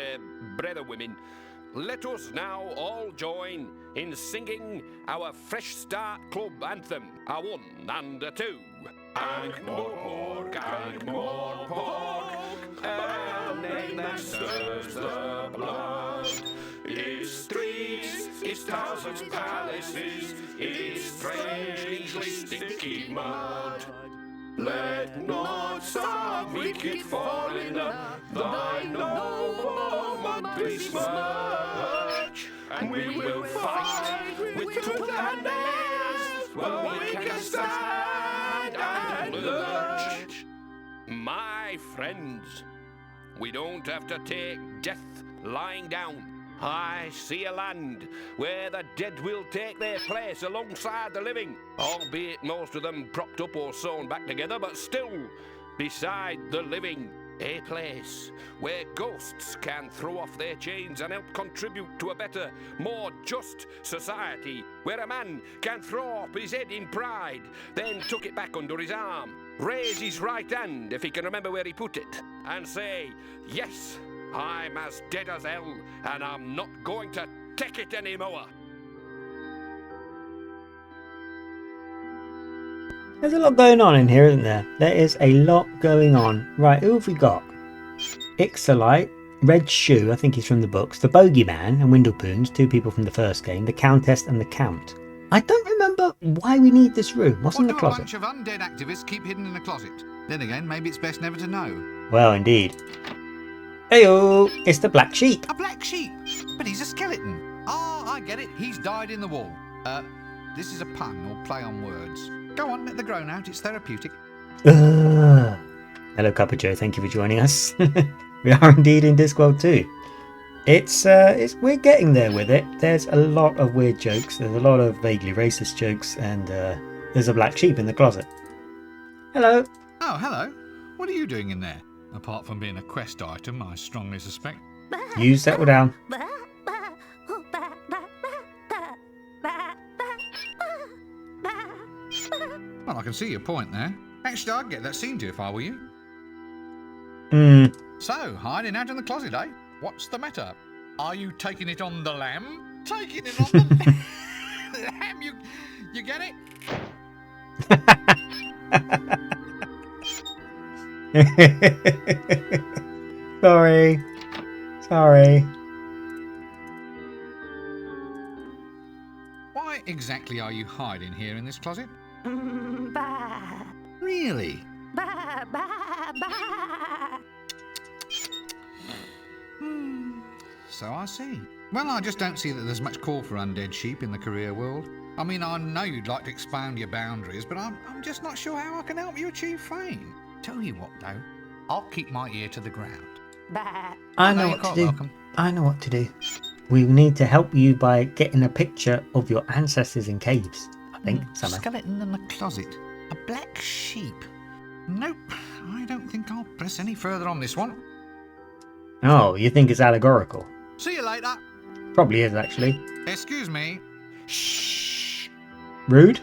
brother women, let us now all join in singing our Fresh Start Club anthem. A 1 and a 2. Ankh-Morpork, Ankh-Morpork, a name that stirs the blood. Its streets, its thousands palaces, its strangely sticky mud. Let not some wicked foreigner thy noble month besmirch, and we will fight with tooth and nails, but we can stand and lurch. My friends, we don't have to take death lying down. I see a land where the dead will take their place alongside the living, albeit most of them propped up or sewn back together, but still beside the living. A place where ghosts can throw off their chains and help contribute to a better, more just society, where a man can throw up his head in pride, then tuck it back under his arm, raise his right hand if he can remember where he put it, and say, yes, I'm as dead as hell, and I'm not going to take it anymore. There's a lot going on in here, isn't there? There is a lot going on. Right, who have we got? Ixolite, Red Shoe, I think he's from the books, the Bogeyman and Windlepoons, 2 people from the first game, the Countess and the Count. I don't remember why we need this room. What's in the closet? What do a bunch of undead activists keep hidden in the closet? Then again, maybe it's best never to know. Well, indeed. Heyo, it's the Black Sheep. A black sheep? But he's a skeleton. Ah, I get it. He's died in the wall. This is a pun or play on words. Go on, let the groan out. It's therapeutic. Hello, Cuppa Joe. Thank you for joining us. We are indeed in Discworld too. We're getting there with it. There's a lot of weird jokes. There's a lot of vaguely racist jokes, and there's a black sheep in the closet. Hello. Oh, hello. What are you doing in there? Apart from being a quest item, I strongly suspect. You settle down. Well, I can see your point there. Actually, I'd get that seen to if I were you. So, hiding out in the closet, eh? What's the matter? Are you taking it on the lamb? Taking it on the lamb? You get it? Sorry. Why exactly are you hiding here in this closet? Really? So I see. Well, I just don't see that there's much call for undead sheep in the career world. I mean, I know you'd like to expand your boundaries, but I'm just not sure how I can help you achieve fame. Tell you what, though, I'll keep my ear to the ground. I know what to do. Welcome. I know what to do. We need to help you by getting a picture of your ancestors in caves. I think. Skeleton in the closet. A black sheep. Nope. I don't think I'll press any further on this one. Oh, you think it's allegorical? See you later. Probably is, actually. Excuse me. Shh. Rude?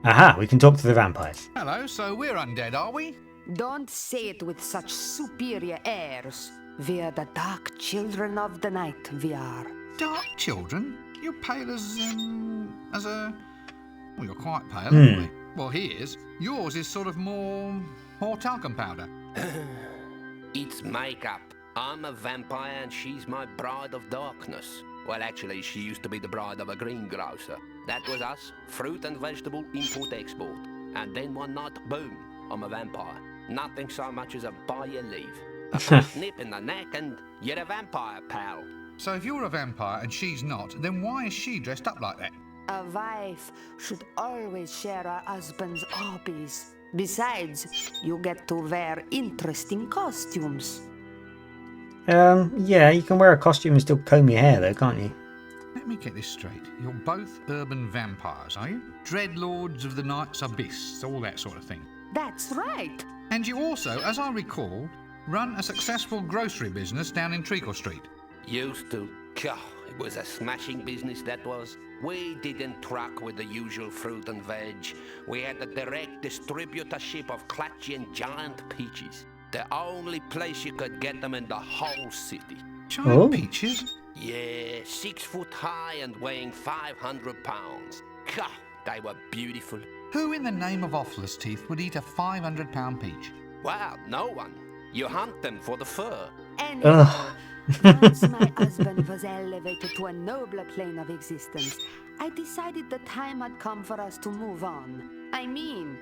Aha, we can talk to the vampires. Hello, so we're undead, are we? Don't say it with such superior airs. We are the dark children of the night, we are. Dark children? You're pale as a... Well, you're quite pale, anyway. Well, he is. Yours is sort of more talcum powder. It's makeup. I'm a vampire and she's my bride of darkness. Well, actually, she used to be the bride of a greengrocer. That was us, fruit and vegetable import-export. And then one night, boom, I'm a vampire. Nothing so much as a by your leave. A quick nip in the neck and you're a vampire, pal. So if you're a vampire and she's not, then why is she dressed up like that? A wife should always share her husband's hobbies. Besides, you get to wear interesting costumes. Yeah, you can wear a costume and still comb your hair though, can't you? Let me get this straight. You're both urban vampires, are you? Dreadlords of the night's abyss, all that sort of thing. That's right. And you also, as I recall, run a successful grocery business down in Treacle Street. Used to. God, it was a smashing business, that was. We didn't truck with the usual fruit and veg. We had the direct distributorship of clutchy and giant peaches. The only place you could get them in the whole city. Giant peaches? Yeah, 6 foot high and weighing 500 pounds. God, they were beautiful. Who in the name of Offless Teeth would eat a 500-pound peach? Well, no one. You hunt them for the fur. Anyway, once my husband was elevated to a nobler plane of existence, I decided the time had come for us to move on. I mean,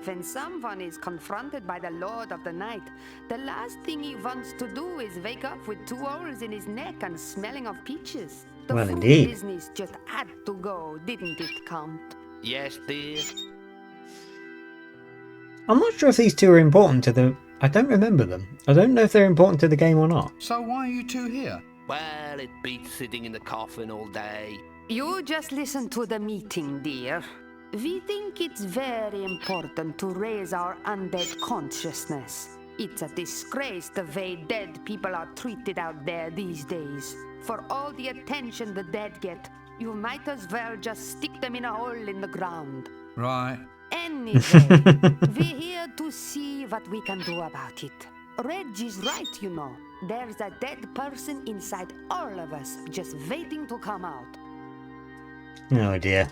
when someone is confronted by the Lord of the Night, the last thing he wants to do is wake up with 2 holes in his neck and smelling of peaches. The Well, food indeed. business just had to go, didn't it, Count? Yes, dear. I'm not sure if these two are important to the... I don't remember them. I don't know if they're important to the game or not. So why are you two here? Well, it beats sitting in the coffin all day. You just listen to the meeting, dear. We think it's very important to raise our undead consciousness. It's a disgrace the way dead people are treated out there these days. For all the attention the dead get, you might as well just stick them in a hole in the ground. Right. Anyway, we're here to see what we can do about it. Reg is right, you know. There's a dead person inside all of us, just waiting to come out. Oh dear.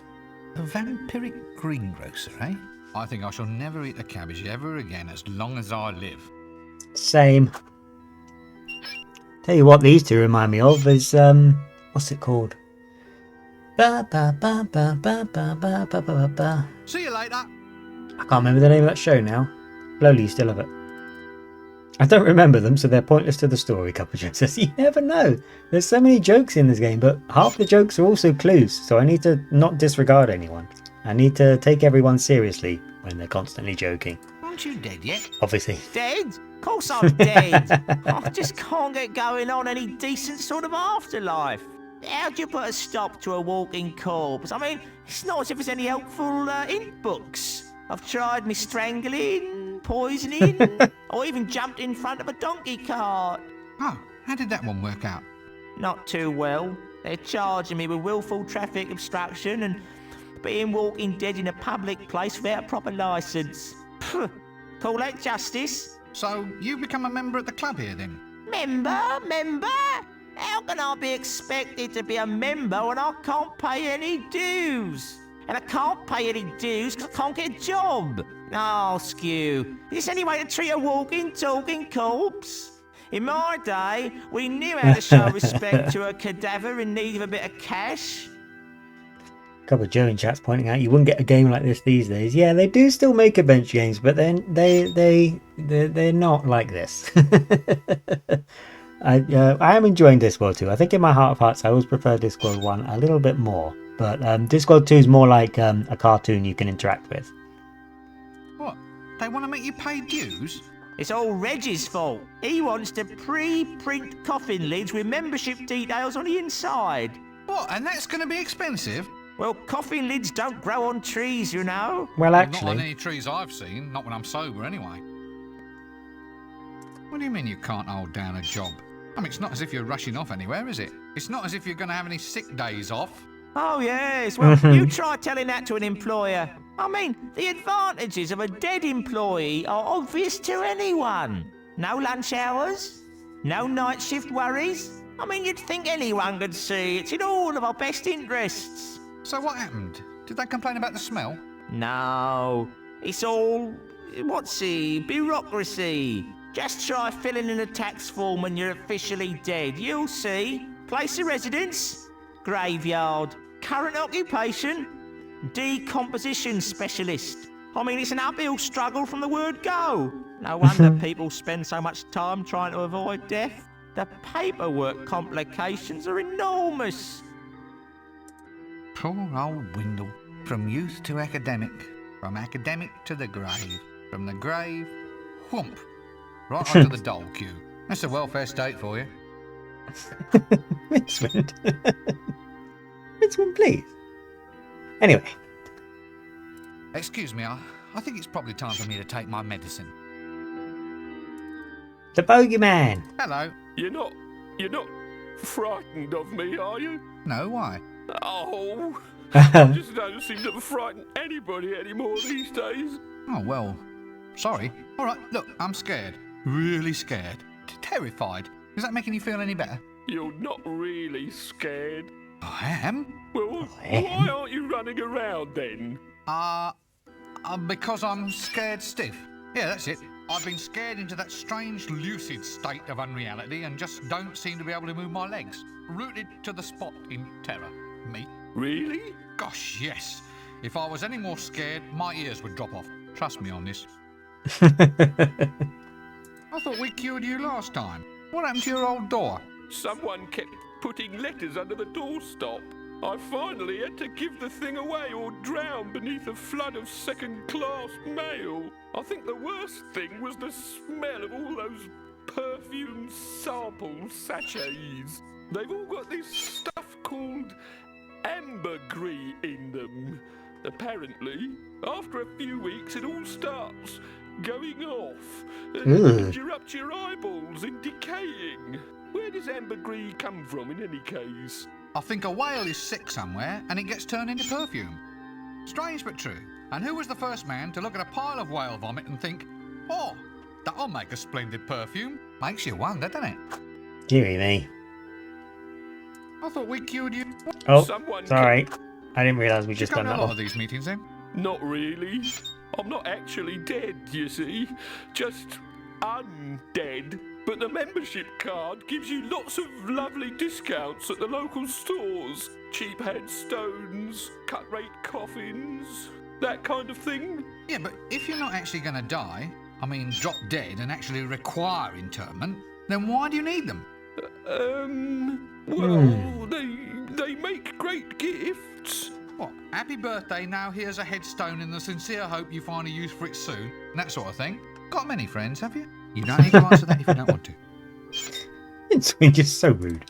A vampiric greengrocer, eh? I think I shall never eat a cabbage ever again as long as I live. Same. Tell you what these two remind me of is, what's it called? Ba ba ba ba ba ba ba ba ba ba. See you later. I can't remember the name of that show now. Slowly you still have it. I don't remember them, so they're pointless to the story, Couple Jokes says. You never know. There's so many jokes in this game, but half the jokes are also clues, so I need to not disregard anyone. I need to take everyone seriously when they're constantly joking. Aren't you dead yet? Obviously. Dead? Of course I'm dead. I just can't get going on any decent sort of afterlife. How'd you put a stop to a walking corpse? I mean, it's not as if there's any helpful ink books. I've tried me strangling, poisoning, or even jumped in front of a donkey cart. Oh, how did that one work out? Not too well. They're charging me with willful traffic obstruction and being walking dead in a public place without a proper licence. Call that justice? So, you become a member at the club here then? Member? How can I be expected to be a member when I can't pay any dues? And I can't pay any dues because I can't get a job. Oh, Skew, is this any way to treat a walking, talking corpse? In my day, we knew how to show respect to a cadaver in need of a bit of cash. A couple of Joe in chat's pointing out you wouldn't get a game like this these days. Yeah, they do still make adventure games, but then they're not like this. I am enjoying Discworld 2. I think in my heart of hearts I always prefer Discworld 1 a little bit more. But Discworld 2 is more like a cartoon you can interact with. What? They want to make you pay dues? It's all Reg's fault. He wants to pre-print coffin lids with membership details on the inside. What? And that's going to be expensive? Well, coffin lids don't grow on trees, you know. Well, actually... Not on any trees I've seen. Not when I'm sober, anyway. What do you mean you can't hold down a job? I mean, it's not as if you're rushing off anywhere, is it? It's not as if you're going to have any sick days off. Oh, yes. Well, you try telling that to an employer. I mean, the advantages of a dead employee are obvious to anyone. No lunch hours, no night shift worries. I mean, you'd think anyone could see it's in all of our best interests. So what happened? Did they complain about the smell? No, it's all, bureaucracy. Just try filling in a tax form when you're officially dead. You'll see. Place of residence, graveyard, current occupation, decomposition specialist. I mean, it's an uphill struggle from the word go. No wonder people spend so much time trying to avoid death. The paperwork complications are enormous. Poor old Windle. From youth to academic. From academic to the grave. From the grave, whoomp. Right onto the dole queue. That's a welfare state for you. Rincewind. Rincewind, please. Anyway. Excuse me, I think it's probably time for me to take my medicine. The bogeyman. Hello. You're not frightened of me, are you? No, why? Oh, I just don't seem to frighten anybody anymore these days. Oh, well, sorry. All right, look, I'm scared. Really scared. Terrified. Does that make you feel any better? You're not really scared. I am? Well, why aren't you running around then? Because I'm scared stiff. Yeah, that's it. I've been scared into that strange lucid state of unreality and just don't seem to be able to move my legs. Rooted to the spot in terror. Me. Really? Gosh, yes. If I was any more scared, my ears would drop off. Trust me on this. I thought we cured you last time. What happened to your old door? Someone kept putting letters under the doorstop. I finally had to give the thing away or drown beneath a flood of second-class mail. I think the worst thing was the smell of all those perfume sample sachets. They've all got this stuff called ambergris in them. Apparently, after a few weeks, it all starts going off and you up your eyeballs and decaying. Where does ambergris come from in any case? I think a whale is sick somewhere and it gets turned into perfume. Strange but true. And who was the first man to look at a pile of whale vomit and think, oh, that'll make a splendid perfume? Makes you wonder, doesn't it? Deary me. I thought we cured you. Oh, sorry. I didn't realise we just done that a lot one. of these meetings then? Not really. I'm not actually dead, you see. Just undead. But the membership card gives you lots of lovely discounts at the local stores. Cheap headstones, cut-rate coffins, that kind of thing. Yeah, but if you're not actually going to die, I mean drop dead and actually require interment, then why do you need them? Well, they make great gifts. What, happy birthday, now here's a headstone in the sincere hope you find a use for it soon, and that sort of thing. Got many friends, have you? You don't need to answer that if you don't want to. Rincewind, just so rude.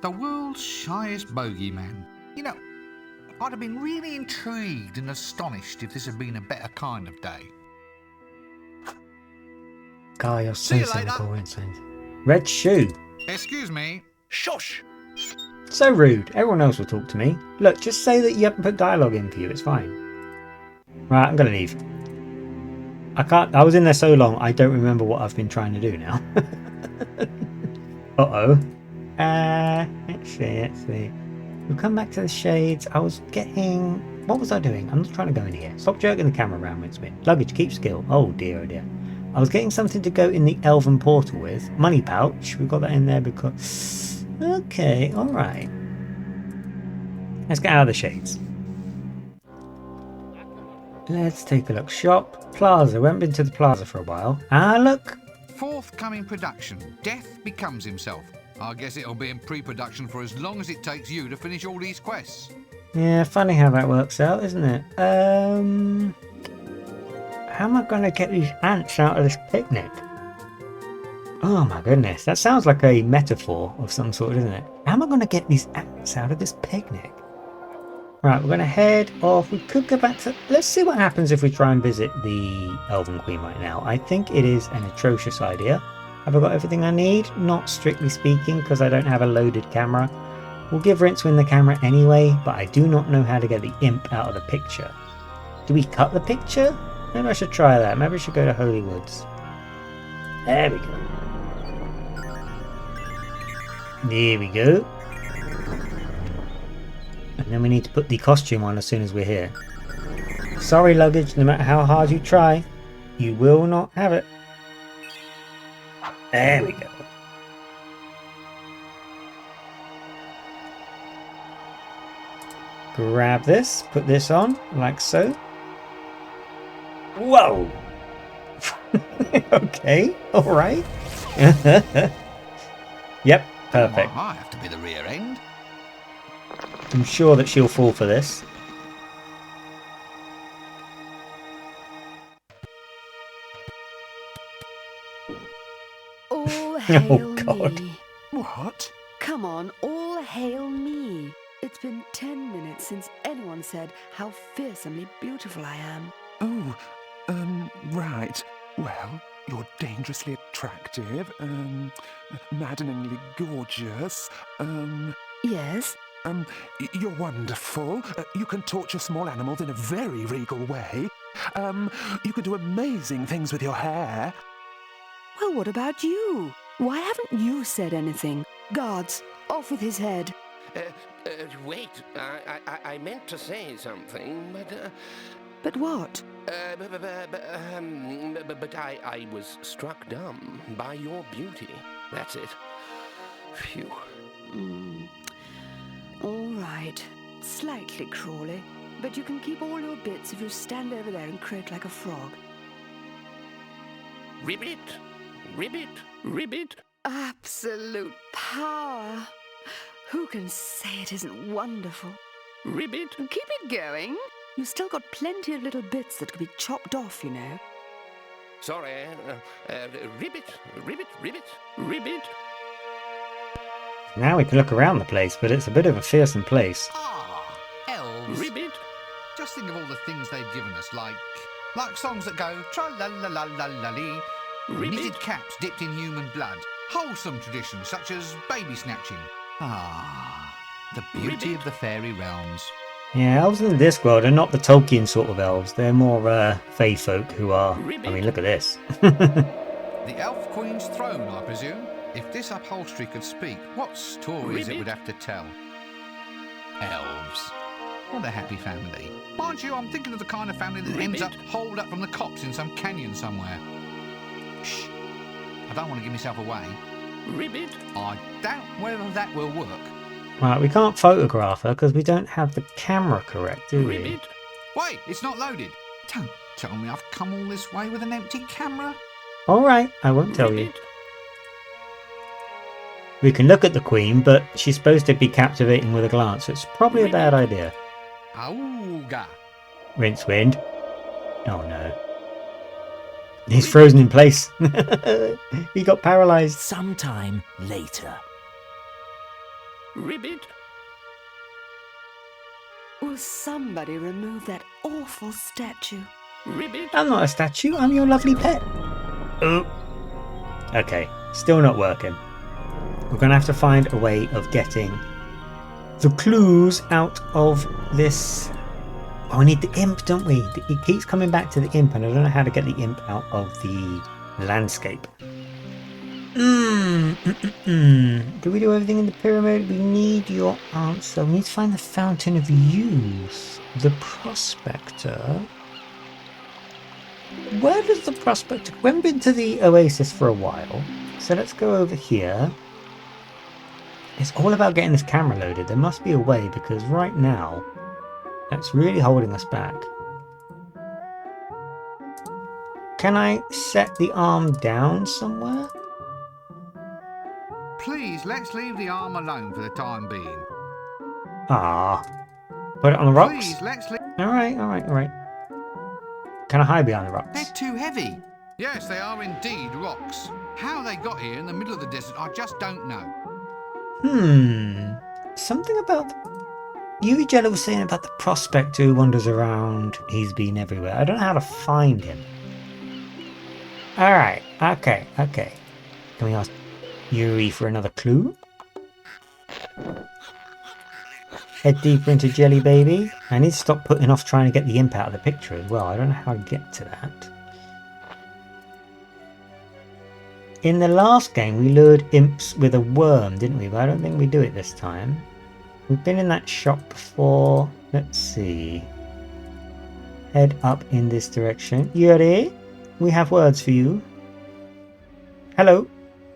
The world's shyest bogeyman. You know, I'd have been really intrigued and astonished if this had been a better kind of day. God, you're so See you cynical, later. Rincewind. Red shoe. Excuse me. Shush! So rude. Everyone else will talk to me. Look, just say that you haven't put dialogue in for you. It's fine. Right, I'm gonna leave. I was in there so long, I don't remember what I've been trying to do now. Uh-oh. Let's see. We'll come back to the shades. I was getting... What was I doing? I'm not trying to go in here. Stop jerking the camera around, Rincewind. Luggage, keep still. Oh dear, oh dear. I was getting something to go in the elven portal with. Money pouch. We've got that in there because... Okay, alright. Let's get out of the shades. Let's take a look. Shop. Plaza. We haven't been to the plaza for a while. Ah, look. Forthcoming production. Death becomes himself. I guess it'll be in pre-production for as long as it takes you to finish all these quests. Yeah, funny how that works out, isn't it? How am I going to get these ants out of this picnic? Oh my goodness, that sounds like a metaphor of some sort, doesn't it? How am I going to get these ants out of this picnic? Right, we're going to head off. We could go back to... Let's see what happens if we try and visit the Elven Queen right now. I think it is an atrocious idea. Have I got everything I need? Not strictly speaking, because I don't have a loaded camera. We'll give Rincewind the camera anyway, but I do not know how to get the imp out of the picture. Do we cut the picture? Maybe I should try that. Maybe I should go to Holy Woods. There we go. There we go. And then we need to put the costume on as soon as we're here. Sorry, luggage, no matter how hard you try, you will not have it. There we go. Grab this, put this on, like so. Whoa! Okay, alright. Yep, perfect. I have to be the rear end. I'm sure that she'll fall for this. All hail God. me. What? Come on, all hail me. It's been 10 minutes since anyone said how fearsomely beautiful I am. Oh, right. Well, you're dangerously attractive, maddeningly gorgeous, Yes? You're wonderful. You can torture small animals in a very regal way. You can do amazing things with your hair. Well, what about you? Why haven't you said anything? Guards, off with his head. Wait. I meant to say something, but... But what? But I was struck dumb by your beauty. That's it. Phew. All right. Slightly crawly, but you can keep all your bits if you stand over there and croak like a frog. Ribbit! Ribbit! Ribbit! Absolute power! Who can say it isn't wonderful? Ribbit! Keep it going. You've still got plenty of little bits that could be chopped off, you know. Sorry. Ribbit! Ribbit! Ribbit! Ribbit! Now we can look around the place, but it's a bit of a fearsome place. Ah, elves. Ribbit! Just think of all the things they've given us, like songs that go tra-la-la-la-la-la-lee, knitted caps dipped in human blood, wholesome traditions such as baby snatching. Ah, the beauty of the fairy realms. Yeah, elves in the Discworld are not the Tolkien sort of elves. They're more fae folk who are... I mean, look at this. The Elf Queen's throne, I presume. If this upholstery could speak, what stories it would have to tell. Elves. What a happy family. Mind you, I'm thinking of the kind of family that ends up holed up from the cops in some canyon somewhere. Shh. I don't want to give myself away. Ribbit! I doubt whether that will work. Right, we can't photograph her because we don't have the camera correct, do we? Ribbit! Wait, it's not loaded. Don't tell me I've come all this way with an empty camera. Alright, I won't tell you. We can look at the Queen, but she's supposed to be captivating with a glance, so it's probably a bad idea. Auga. Rincewind. Oh no. He's frozen in place. He got paralysed. Sometime later. Ribbit! Will somebody remove that awful statue? Ribbit! I'm not a statue, I'm your lovely pet. Oh. Okay, still not working. We're going to have to find a way of getting the clues out of this. Oh, we need the imp, don't we? It keeps coming back to the imp, and I don't know how to get the imp out of the landscape. Do we do everything in the pyramid? We need your answer. We need to find the Fountain of Youth. The Prospector. Where does the Prospector... We haven't been to the Oasis for a while. So let's go over here. It's all about getting this camera loaded. There must be a way, because right now that's really holding us back. Can I set the arm down somewhere? Please, let's leave the arm alone for the time being. Ah. Put it on the rocks? Please, let's leave... Alright. Can I hide behind the rocks? They're too heavy. Yes, they are indeed rocks. How they got here in the middle of the desert, I just don't know. Something about... Jello was saying about the prospector who wanders around. He's been everywhere. I don't know how to find him. Alright, okay. Can we ask Yuri for another clue? head deeper into Jelly Baby. I need to stop putting off trying to get the imp out of the picture as well. I don't know how to get to that. In the last game, we lured imps with a worm, didn't we? But I don't think we do it this time. We've been in that shop before. Let's see. Head up in this direction. Yuri, we have words for you. Hello.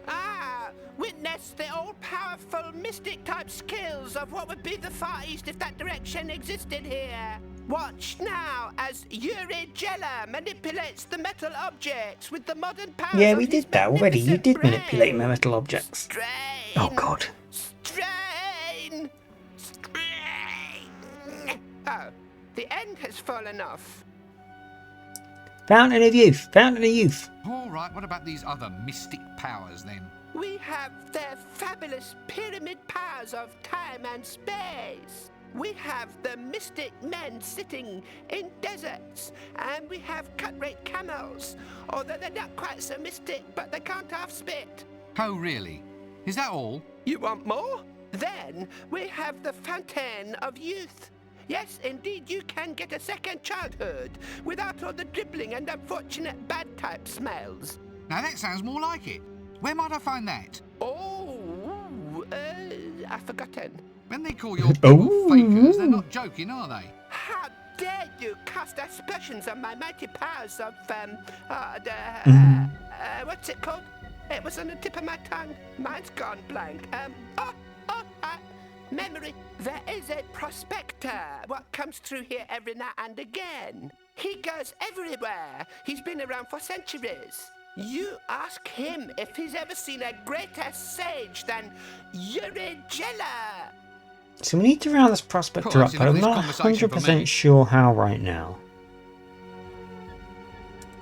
Ah, witness the all-powerful mystic-type skills of what would be the Far East if that direction existed here. Watch now as Yuri Jella manipulates the metal objects with the modern powers. Yeah, we did that already. You did manipulate my metal objects. Strain. Oh, God. Strain. Strain. Oh, the end has fallen off. Fountain of Youth. Fountain of Youth. All right, what about these other mystic powers then? We have their fabulous pyramid powers of time and space. We have the mystic men sitting in deserts, and we have cut-rate camels, although they're not quite so mystic, but they can't half spit. Oh, really? Is that all? You want more? Then we have the fountain of youth. Yes, indeed, you can get a second childhood without all the dribbling and unfortunate bad type smells. Now that sounds more like it. Where might I find that? Oh, I've forgotten. When they call your people fakers, they're not joking, are they? How dare you cast aspersions on my mighty powers of, what's it called? It was on the tip of my tongue. Mine's gone blank. Memory. There is a prospector what comes through here every now and again. He goes everywhere. He's been around for centuries. You ask him if he's ever seen a greater sage than Yuri Jella. So we need to round this prospector up, but I'm not 100% sure how right now.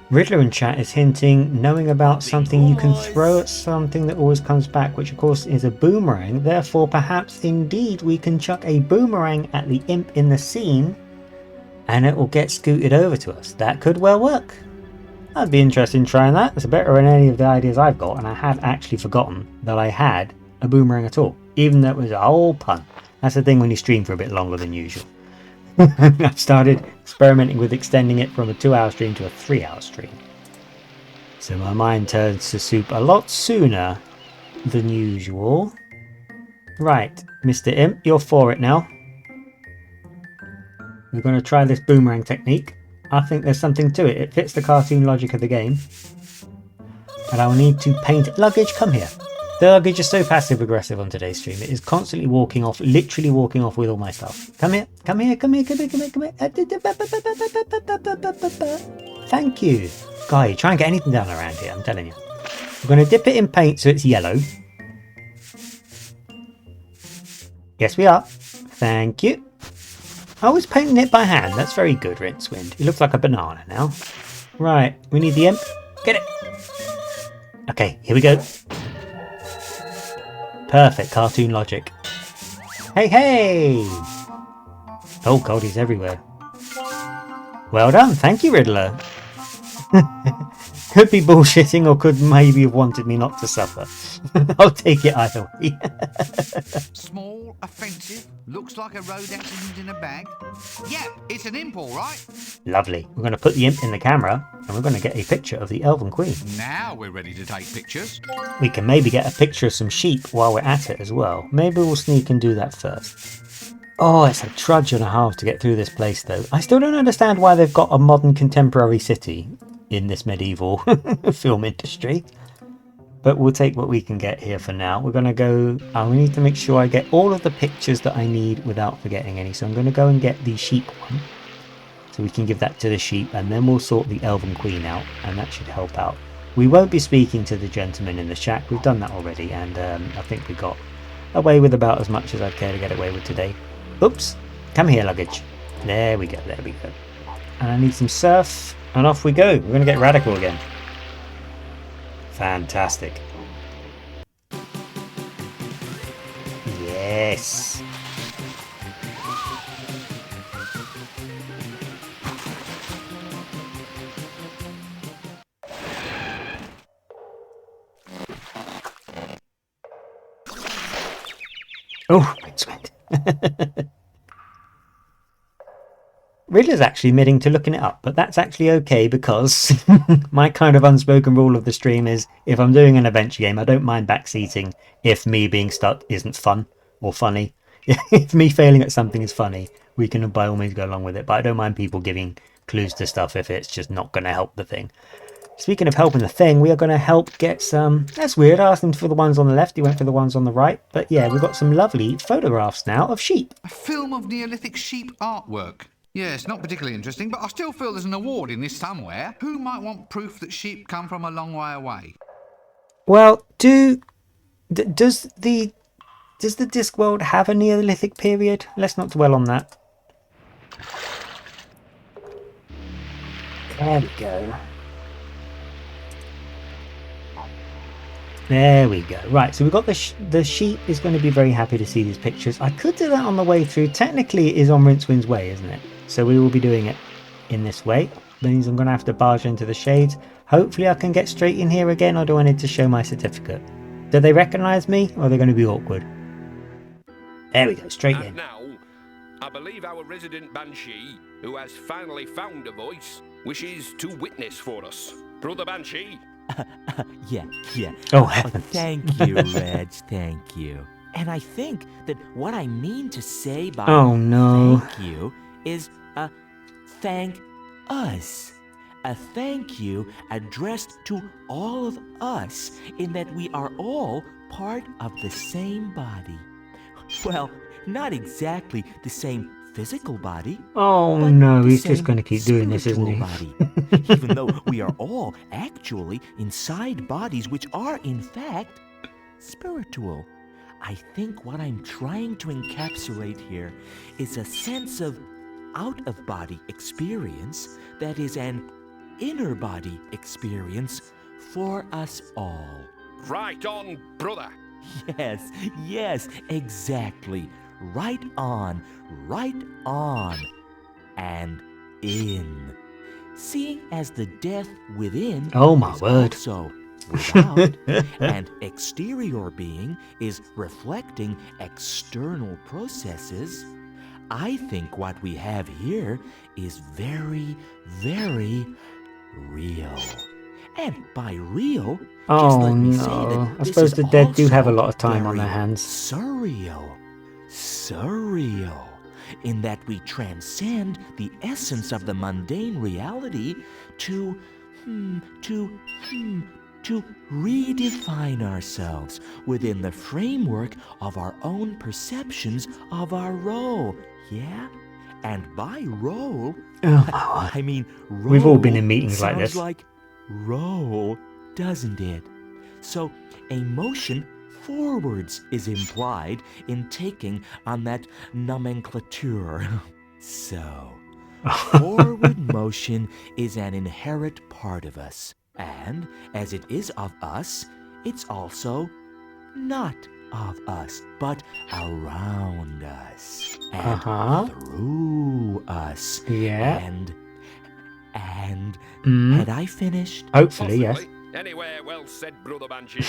Riddler in chat is hinting, knowing about something you can throw at something that always comes back, which of course is a boomerang. Therefore, perhaps indeed we can chuck a boomerang at the imp in the scene and it will get scooted over to us. That could well work. I'd be interested in trying that. It's better than any of the ideas I've got, and I had actually forgotten that I had a boomerang at all, even though it was a whole pun. That's the thing when you stream for a bit longer than usual. I've started experimenting with extending it from a 2-hour stream to a 3-hour stream. So my mind turns to soup a lot sooner than usual. Right, Mr. Imp, you're for it now. We're going to try this boomerang technique. I think there's something to it. It fits the cartoon logic of the game. And I will need to paint luggage. Come here. The luggage is so passive aggressive on today's stream. It is constantly walking off, literally walking off with all my stuff. Come here, come here, come here, come here, come here, come here. Thank you. Guy, try and get anything done around here, I'm telling you. We're going to dip it in paint so it's yellow. Yes, we are. Thank you. I was painting it by hand. That's very good, Rincewind. It looks like a banana now. Right, we need the imp. Get it. Okay, here we go. Perfect cartoon logic. Hey, hey! Oh god, he's everywhere. Well done, thank you, Riddler. Could be bullshitting or could maybe have wanted me not to suffer. I'll take it either way. Small, offensive, looks like a road accident in a bag. Yeah, it's an imp, all right. Lovely. We're going to put the imp in the camera and we're going to get a picture of the Elven Queen. Now we're ready to take pictures. We can maybe get a picture of some sheep while we're at it as well. Maybe we'll sneak and do that first. Oh, it's a trudge and a half to get through this place though. I still don't understand why they've got a modern contemporary city in this medieval film industry. But we'll take what we can get here for now. We're going to go... we need to make sure I get all of the pictures that I need without forgetting any. So I'm going to go and get the sheep one. So we can give that to the sheep. And then we'll sort the Elven Queen out. And that should help out. We won't be speaking to the gentleman in the shack. We've done that already. And I think we got away with about as much as I'd care to get away with today. Oops. Come here, luggage. There we go. There we go. And I need some surf. And off we go. We're going to get radical again. Fantastic. Yes. Oh, Rincewind. Riddler's actually admitting to looking it up, but that's actually okay because my kind of unspoken rule of the stream is if I'm doing an adventure game, I don't mind backseating if me being stuck isn't fun or funny. If me failing at something is funny, we can by all means go along with it, but I don't mind people giving clues to stuff if it's just not going to help the thing. Speaking of helping the thing, we are going to help get some... That's weird, I asked him for the ones on the left, he went for the ones on the right. But yeah, we've got some lovely photographs now of sheep. A film of Neolithic sheep artwork. Yes, not particularly interesting, but I still feel there's an award in this somewhere. Who might want proof that sheep come from a long way away? Well, does the Discworld have a Neolithic period? Let's not dwell on that. There we go. There we go. Right, so we've got the sheep is going to be very happy to see these pictures. I could do that on the way through. Technically, it is on Rincewind's way, isn't it? So we will be doing it in this way. Means I'm going to have to barge into the shades. Hopefully I can get straight in here again, or do I need to show my certificate? Do they recognise me, or are they going to be awkward? There we go, straight in. Now, I believe our resident Banshee, who has finally found a voice, wishes to witness for us. Brother Banshee? Yeah. Oh, heavens. Thank you, Reg, thank you. And I think that what I mean to say by thank you is thank us. A thank you addressed to all of us in that we are all part of the same body. Well, not exactly the same physical body. Oh no, he's just going to keep doing this, isn't he? Body. Even though we are all actually inside bodies which are in fact spiritual. I think what I'm trying to encapsulate here is a sense of out-of-body experience that is an inner body experience for us all. Right on, brother. Yes, exactly. Right on, and in. Seeing as the death within oh my is word. Also without, and exterior being is reflecting external processes, I think what we have here is very, very real. And by real, just let me say that I suppose the dead do have a lot of time on their hands. Surreal, in that we transcend the essence of the mundane reality to redefine ourselves within the framework of our own perceptions of our role. Yeah? And by role, I mean role. We've all been in meetings like this. Sounds like roll, doesn't it? So a motion forwards is implied in taking on that nomenclature. So, forward motion is an inherent part of us, and as it is of us, it's also not of us, but around us, and through us. Yeah. And had I finished? Hopefully, yes. Anywhere, well said, Brother Banshee.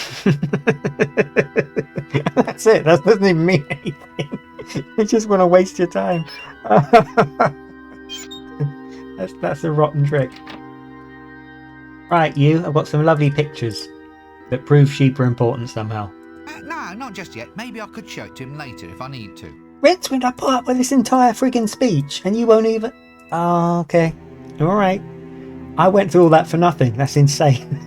That's it. That doesn't even mean anything. You just want to waste your time. That's a rotten trick. Right, I've got some lovely pictures that prove sheep are important somehow. No, not just yet. Maybe I could show it to him later if I need to. Rincewind, I put up with this entire friggin' speech and you won't even... Oh, okay. Alright. I went through all that for nothing. That's insane.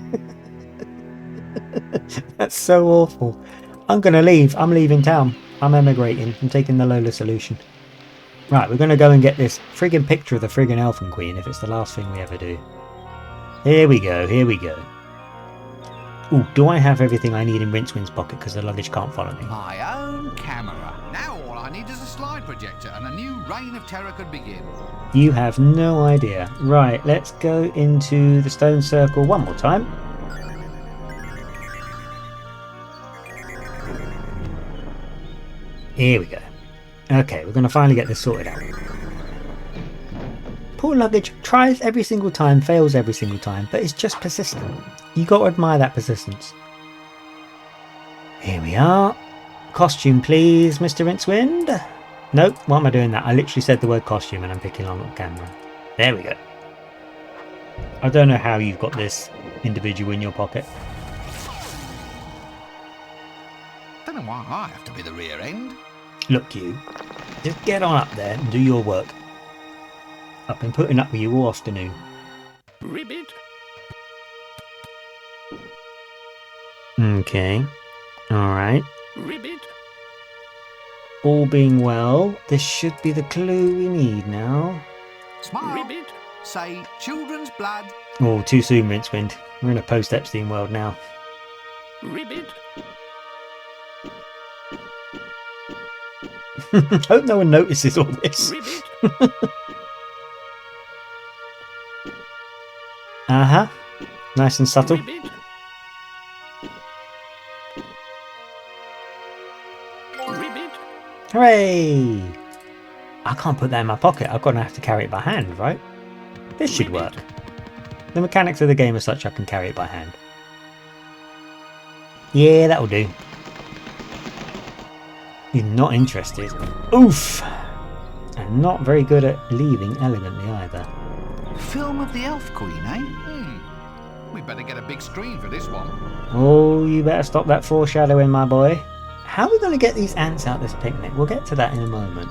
That's so awful. I'm going to leave. I'm leaving town. I'm emigrating. I'm taking the Lola solution. Right, we're going to go and get this friggin' picture of the friggin' Elfin Queen if it's the last thing we ever do. Here we go. Ooh, do I have everything I need in Rincewind's pocket because the luggage can't follow me? My own camera. Now all I need is a slide projector and a new reign of terror could begin. You have no idea. Right, let's go into the stone circle one more time. Here we go. Okay, we're going to finally get this sorted out. Poor luggage tries every single time, fails every single time, but it's just persistent. You got to admire that persistence. Here we are. Costume, please, Mr. Rincewind. Nope, why am I doing that? I literally said the word costume and I'm picking on the camera. There we go. I don't know how you've got this individual in your pocket. Don't know why I have to be the rear end. Look, you. Just get on up there and do your work. I've been putting up with you all afternoon. Ribbit. Okay. Alright. Ribbit. All being well, this should be the clue we need now. Smile. Ribbit. Say children's blood. Oh, too soon, Rincewind. We're in a post-Epstein world now. Ribbit. Hope no one notices all this. Ribbit. Uh-huh. Nice and subtle. Ribbit. Ribbit. Hooray! I can't put that in my pocket. I'm going to have to carry it by hand, right? This should work. The mechanics of the game are such I can carry it by hand. Yeah, that'll do. He's not interested. Oof! And not very good at leaving elegantly either. Film of the Elf Queen, eh? We better get a big screen for this one. Oh, you better stop that foreshadowing, my boy. How are we going to get these ants out this picnic? We'll get to that in a moment.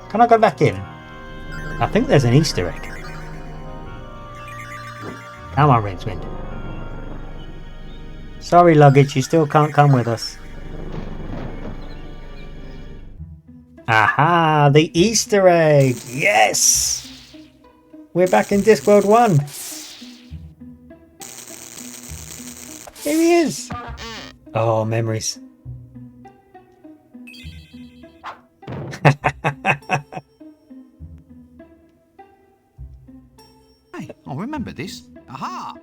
Can I go back in? I think there's an Easter egg. Come on, Rincewind. Sorry, luggage, you still can't come with us. Aha! The Easter egg! Yes! We're back in Discworld 1. Here he is! Oh, memories. Hey, I remember this. Aha!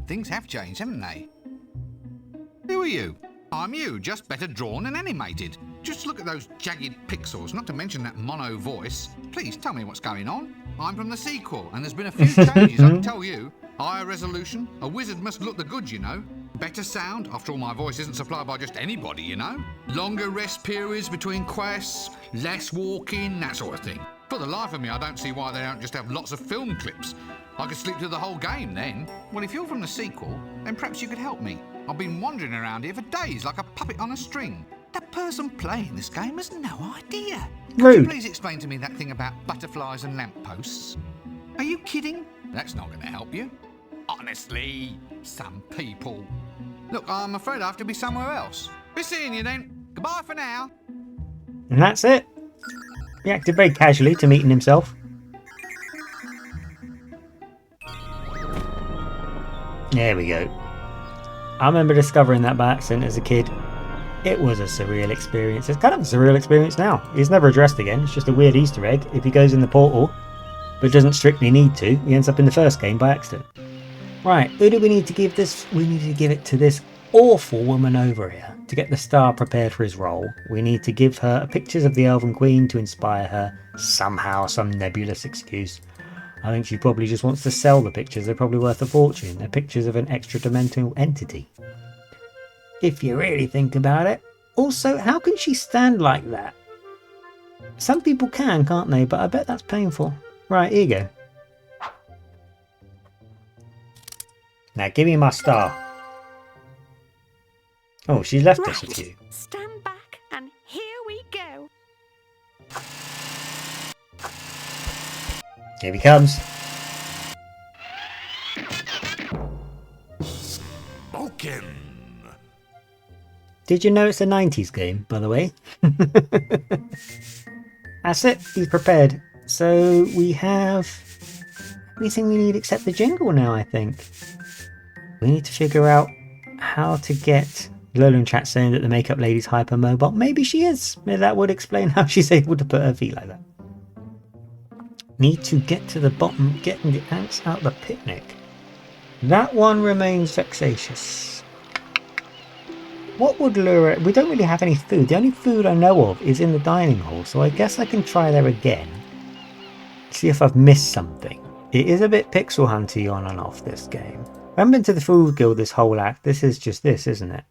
Things have changed, haven't they? Who are you? I'm you, just better drawn and animated. Just look at those jagged pixels, not to mention that mono voice. Please tell me what's going on. I'm from the sequel, and there's been a few changes, I can tell you. Higher resolution, a wizard must look the goods, you know. Better sound, after all my voice isn't supplied by just anybody, you know. Longer rest periods between quests, less walking, that sort of thing. For the life of me, I don't see why they don't just have lots of film clips. I could sleep through the whole game then. Well, if you're from the sequel, then perhaps you could help me. I've been wandering around here for days like a puppet on a string. That person playing this game has no idea. Could you please explain to me that thing about butterflies and lampposts? Are you kidding? That's not going to help you. Honestly, some people. Look, I'm afraid I have to be somewhere else. Be seeing you then. Goodbye for now. And that's it. He acted very casually to meeting himself. There we go. I remember discovering that by accident as a kid. It was a surreal experience. It's kind of a surreal experience now. He's never addressed again. It's just a weird Easter egg. If he goes in the portal, but doesn't strictly need to, he ends up in the first game by accident. Right, who do we need to give this? We need to give it to this awful woman over here. To get the star prepared for his role, we need to give her pictures of the Elven Queen to inspire her. Somehow, some nebulous excuse. I think she probably just wants to sell the pictures. They're probably worth a fortune. They're pictures of an extra-dimensional entity. If you really think about it. Also, how can she stand like that? Some people can, can't they? But I bet that's painful. Right, here you go. Now give me my star. Oh, she left us with you. Stand back and here we go. Here he comes. Spoken. Did you know it's a 90s game, by the way? That's it, he's prepared. So we have everything we need except the jingle now, I think. We need to figure out how to get Lola in chat saying that the makeup lady's hypermobile. Maybe she is. Maybe that would explain how she's able to put her feet like that. Need to get to the bottom, getting the ants out of the picnic. That one remains vexatious. What would lure it? We don't really have any food. The only food I know of is in the dining hall, so I guess I can try there again. See if I've missed something. It is a bit pixel hunty on and off this game. I haven't been to the Food Guild this whole act. This is just this, isn't it?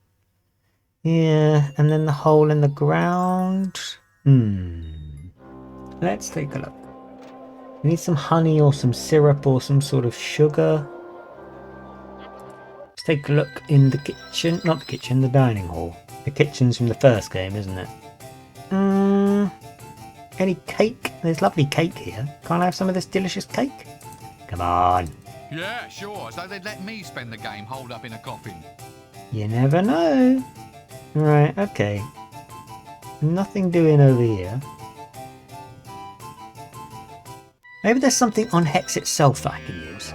Yeah, and then the hole in the ground. Let's take a look. We need some honey or some syrup or some sort of sugar. Let's take a look in the kitchen. Not the kitchen, the dining hall. The kitchen's from the first game, isn't it? Any cake? There's lovely cake here. Can't I have some of this delicious cake? Come on. Yeah, sure. As though they'd let me spend the game holed up in a coffin. You never know. Right, okay. Nothing doing over here. Maybe there's something on Hex itself that I can use.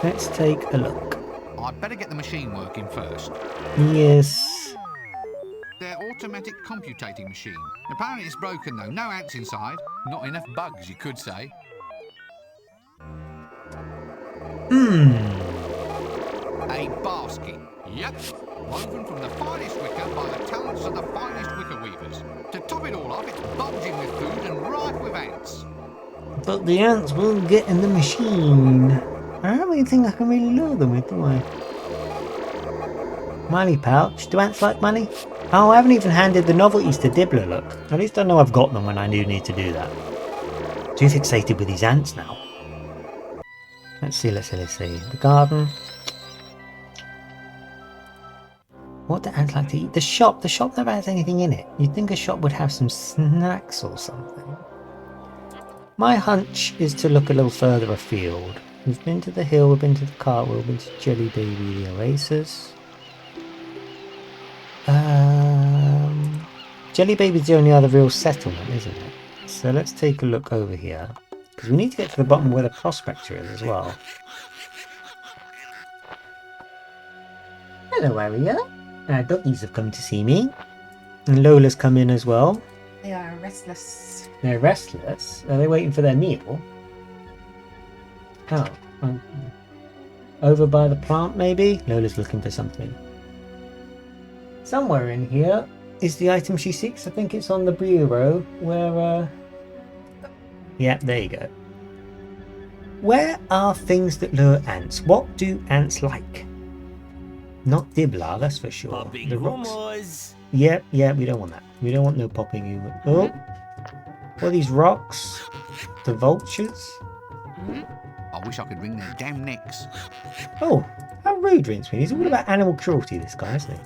Let's take a look. I'd better get the machine working first. Yes. Their automatic computating machine. Apparently it's broken though. No ants inside. Not enough bugs, you could say. A basket. Yep. Woven from the finest wicker by the talents of the finest wicker weavers. To top it all off, it's bulging with food and rife with ants. But the ants won't get in the machine. I don't really think I can really lure them with, do I? Money pouch. Do ants like money? Oh, I haven't even handed the novelties to Dibbler, look. At least I know I've got them when I do need to do that. Too fixated with these ants now. Let's see. The garden. What do ants like to eat? The shop never has anything in it. You'd think a shop would have some snacks or something. My hunch is to look a little further afield. We've been to the hill, we've been to the cartwheel, we've been to Jelly Baby, the Oasis. Jelly Baby's the only other real settlement, isn't it? So let's take a look over here. Because we need to get to the bottom where the prospector is as well. Hello, Aria. Our doggies have come to see me. And Lola's come in as well. They are restless. They're restless? Are they waiting for their meal? Oh. Over by the plant, maybe? Lola's looking for something. Somewhere in here is the item she seeks. I think it's on the bureau where, yeah, there you go. Where are things that lure ants? What do ants like? Not Dibbler, that's for sure. Popping The rocks. rumors. Yeah, we don't want that. We don't want no popping humor. Oh, what are these rocks? The vultures? I wish I could wring their damn necks. Oh, how rude, Rincewind. He's all about animal cruelty, this guy, isn't he?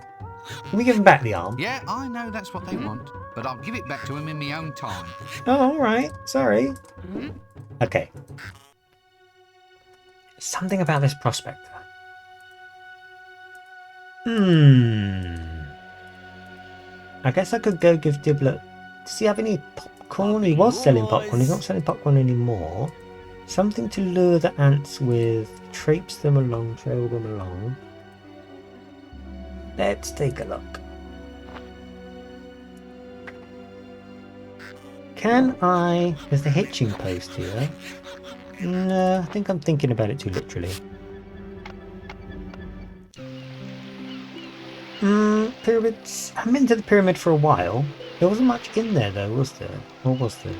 Can we give him back the arm? Yeah, I know that's what they want, but I'll give it back to him in my own time. Oh, alright. Sorry. Okay. Something about this prospector. I guess I could go give Dibbler... Does he have any popcorn? He was selling popcorn. He's not selling popcorn anymore. Something to lure the ants with. Traipse them along, trail them along. Let's take a look. Can I... There's the hitching post here. No, I think I'm thinking about it too literally. Pyramids. I've been to the pyramid for a while. There wasn't much in there though, was there? Or was there?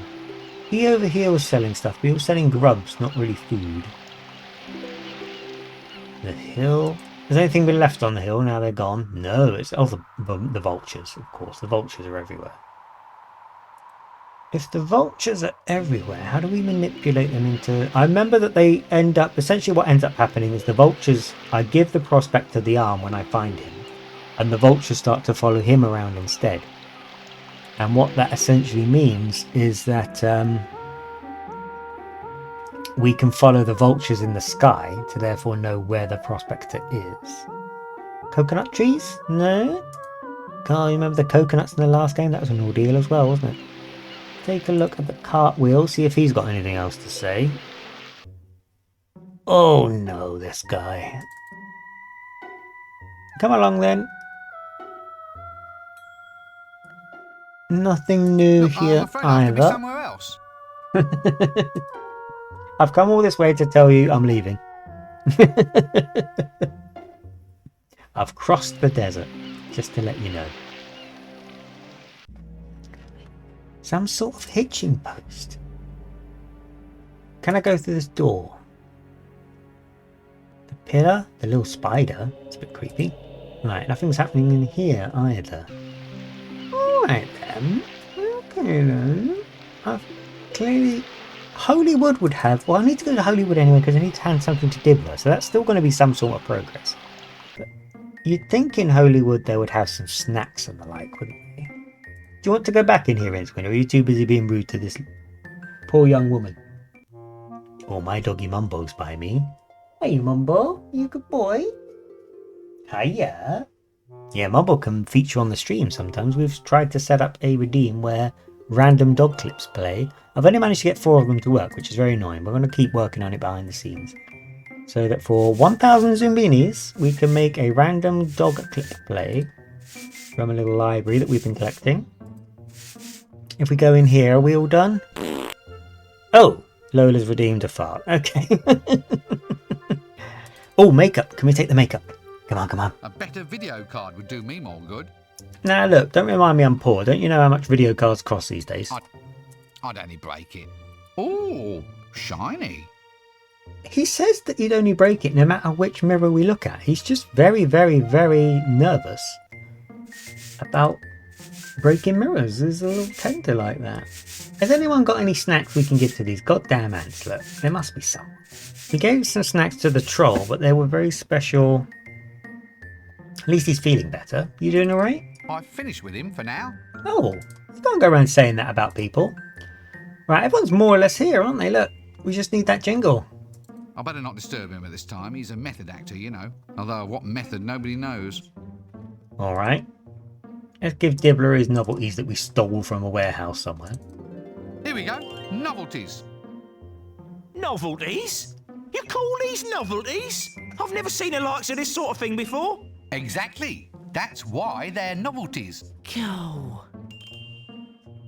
He over here was selling stuff, but he was selling grubs, not really food. The hill. Has anything been left on the hill now they're gone? No, it's the vultures, of course. The vultures are everywhere. If the vultures are everywhere, how do we manipulate them into... I remember that they end up... Essentially what ends up happening is the vultures... I give the prospector the arm when I find him. And the vultures start to follow him around instead. And what that essentially means is that we can follow the vultures in the sky to therefore know where the prospector is. Coconut trees? No? Can't remember the coconuts in the last game. That was an ordeal as well, wasn't it? Take a look at the cartwheel, see if he's got anything else to say. Oh no, this guy. Come along then. Nothing new here either. Somewhere else. I've come all this way to tell you I'm leaving. I've crossed the desert, just to let you know. Some sort of hitching post. Can I go through this door? The pillar? The little spider? It's a bit creepy. Right, nothing's happening in here either. Alright then. Okay then. I've clearly... Holywood would have... Well, I need to go to Holywood anyway because I need to hand something to Dibbler, so that's still going to be some sort of progress. But you'd think in Holywood they would have some snacks and the like, wouldn't they? Do you want to go back in here, Rincewind, or are you too busy being rude to this poor young woman? Oh, my doggy Mumbo's by me. Hey, Mumbo, you good boy? Hiya. Yeah, Mumbo can feature on the stream sometimes. We've tried to set up a redeem where random dog clips play. I've only managed to get 4 of them to work, which is very annoying. We're going to keep working on it behind the scenes. So that for 1,000 Zumbinis, we can make a random dog clip play from a little library that we've been collecting. If we go in here, are we all done? Oh, Lola's redeemed a fart. Okay. Oh, makeup. Can we take the makeup? Come on, come on. A better video card would do me more good. Now look, don't remind me I'm poor. Don't you know how much video cards cost these days? I'd only break it. Oh, shiny. He says that he'd only break it no matter which mirror we look at. He's just very, very, very nervous about breaking mirrors. There's a little tender like that. Has anyone got any snacks we can give to these goddamn ants? Look, there must be some. We gave some snacks to the troll, but they were very special. At least he's feeling better. You doing alright? I've finished with him for now. Oh, don't go around saying that about people. Right, everyone's more or less here, aren't they? Look, we just need that jingle. I better not disturb him at this time. He's a method actor, you know. Although what method, nobody knows. Alright. Let's give Dibbler his novelties that we stole from a warehouse somewhere. Here we go. Novelties. Novelties? You call these novelties? I've never seen the likes of this sort of thing before. Exactly. That's why they're novelties. Go.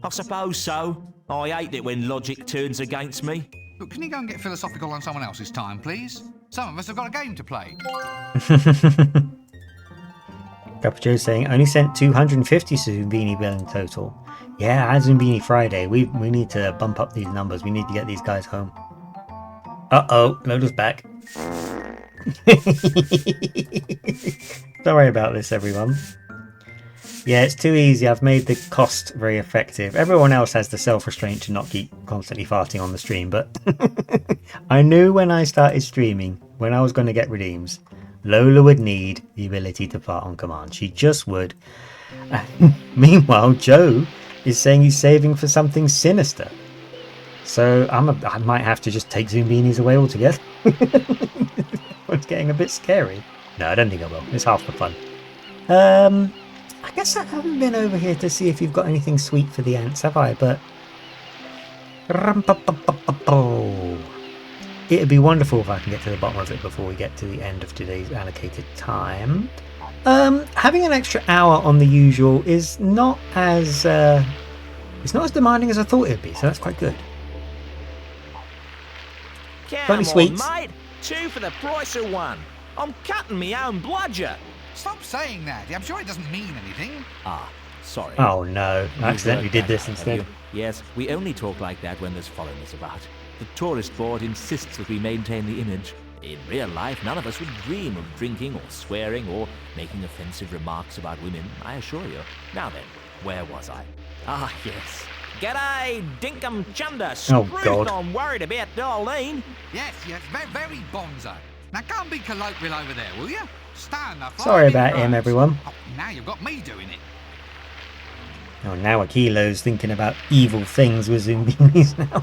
I suppose so. I hate it when logic turns against me. Look, can you go and get philosophical on someone else's time, please? Some of us have got a game to play. Capucho's saying, only sent 250 Zumbini bill in total. Yeah, as Zumbini Friday, we need to bump up these numbers. We need to get these guys home. Uh-oh, Lola's back. Sorry about this, everyone. Yeah, it's too easy. I've made the cost very effective. Everyone else has the self-restraint to not keep constantly farting on the stream, but I knew when I started streaming, when I was going to get redeems, Lola would need the ability to fart on command. She just would. Meanwhile, Joe is saying he's saving for something sinister. So I might have to just take Zumbinis away altogether. It's getting a bit scary. No, I don't think I will. It's half the fun. I guess I haven't been over here to see if you've got anything sweet for the ants, have I? But it'd be wonderful if I can get to the bottom of it before we get to the end of today's allocated time. Having an extra hour on the usual is not as it's not as demanding as I thought it'd be, so that's quite good. Come Got any sweets? on, mate. 2 for the price of 1. I'm cutting me own bludger. Stop saying that. I'm sure it doesn't mean anything. Ah, sorry. Oh no, I accidentally did this instead. Yes, we only talk like that when there's foreigners about. The tourist board insists that we maintain the image. In real life, none of us would dream of drinking or swearing or making offensive remarks about women, I assure you. Now then, where was I? Ah, yes. G'day, Dinkum Chunder. Oh, God. I'm worried about Darlene. Yes, very, very bonzo. Now go and be colloquial over there, will you? Stand up. Sorry about him, everyone. Oh, now you've got me doing it. Oh, now Akilo's thinking about evil things with Zumbinis now.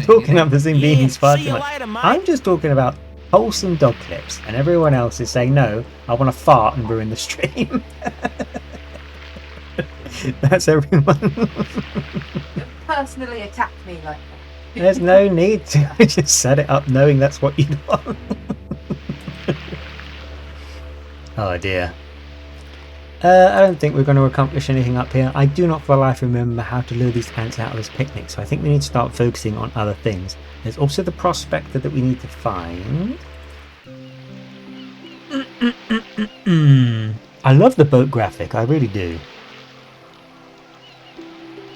Talking up the Zumbinis far too much. I'm just talking about wholesome dog clips, and everyone else is saying, no, I want to fart and ruin the stream. That's everyone. Personally attack me like that. There's no need to. I just set it up knowing that's what you'd want. Oh dear. I don't think we're going to accomplish anything up here. I do not for life remember how to lure these ants out of this picnic, so I think we need to start focusing on other things. There's also the prospector that we need to find. I love the boat graphic, I really do.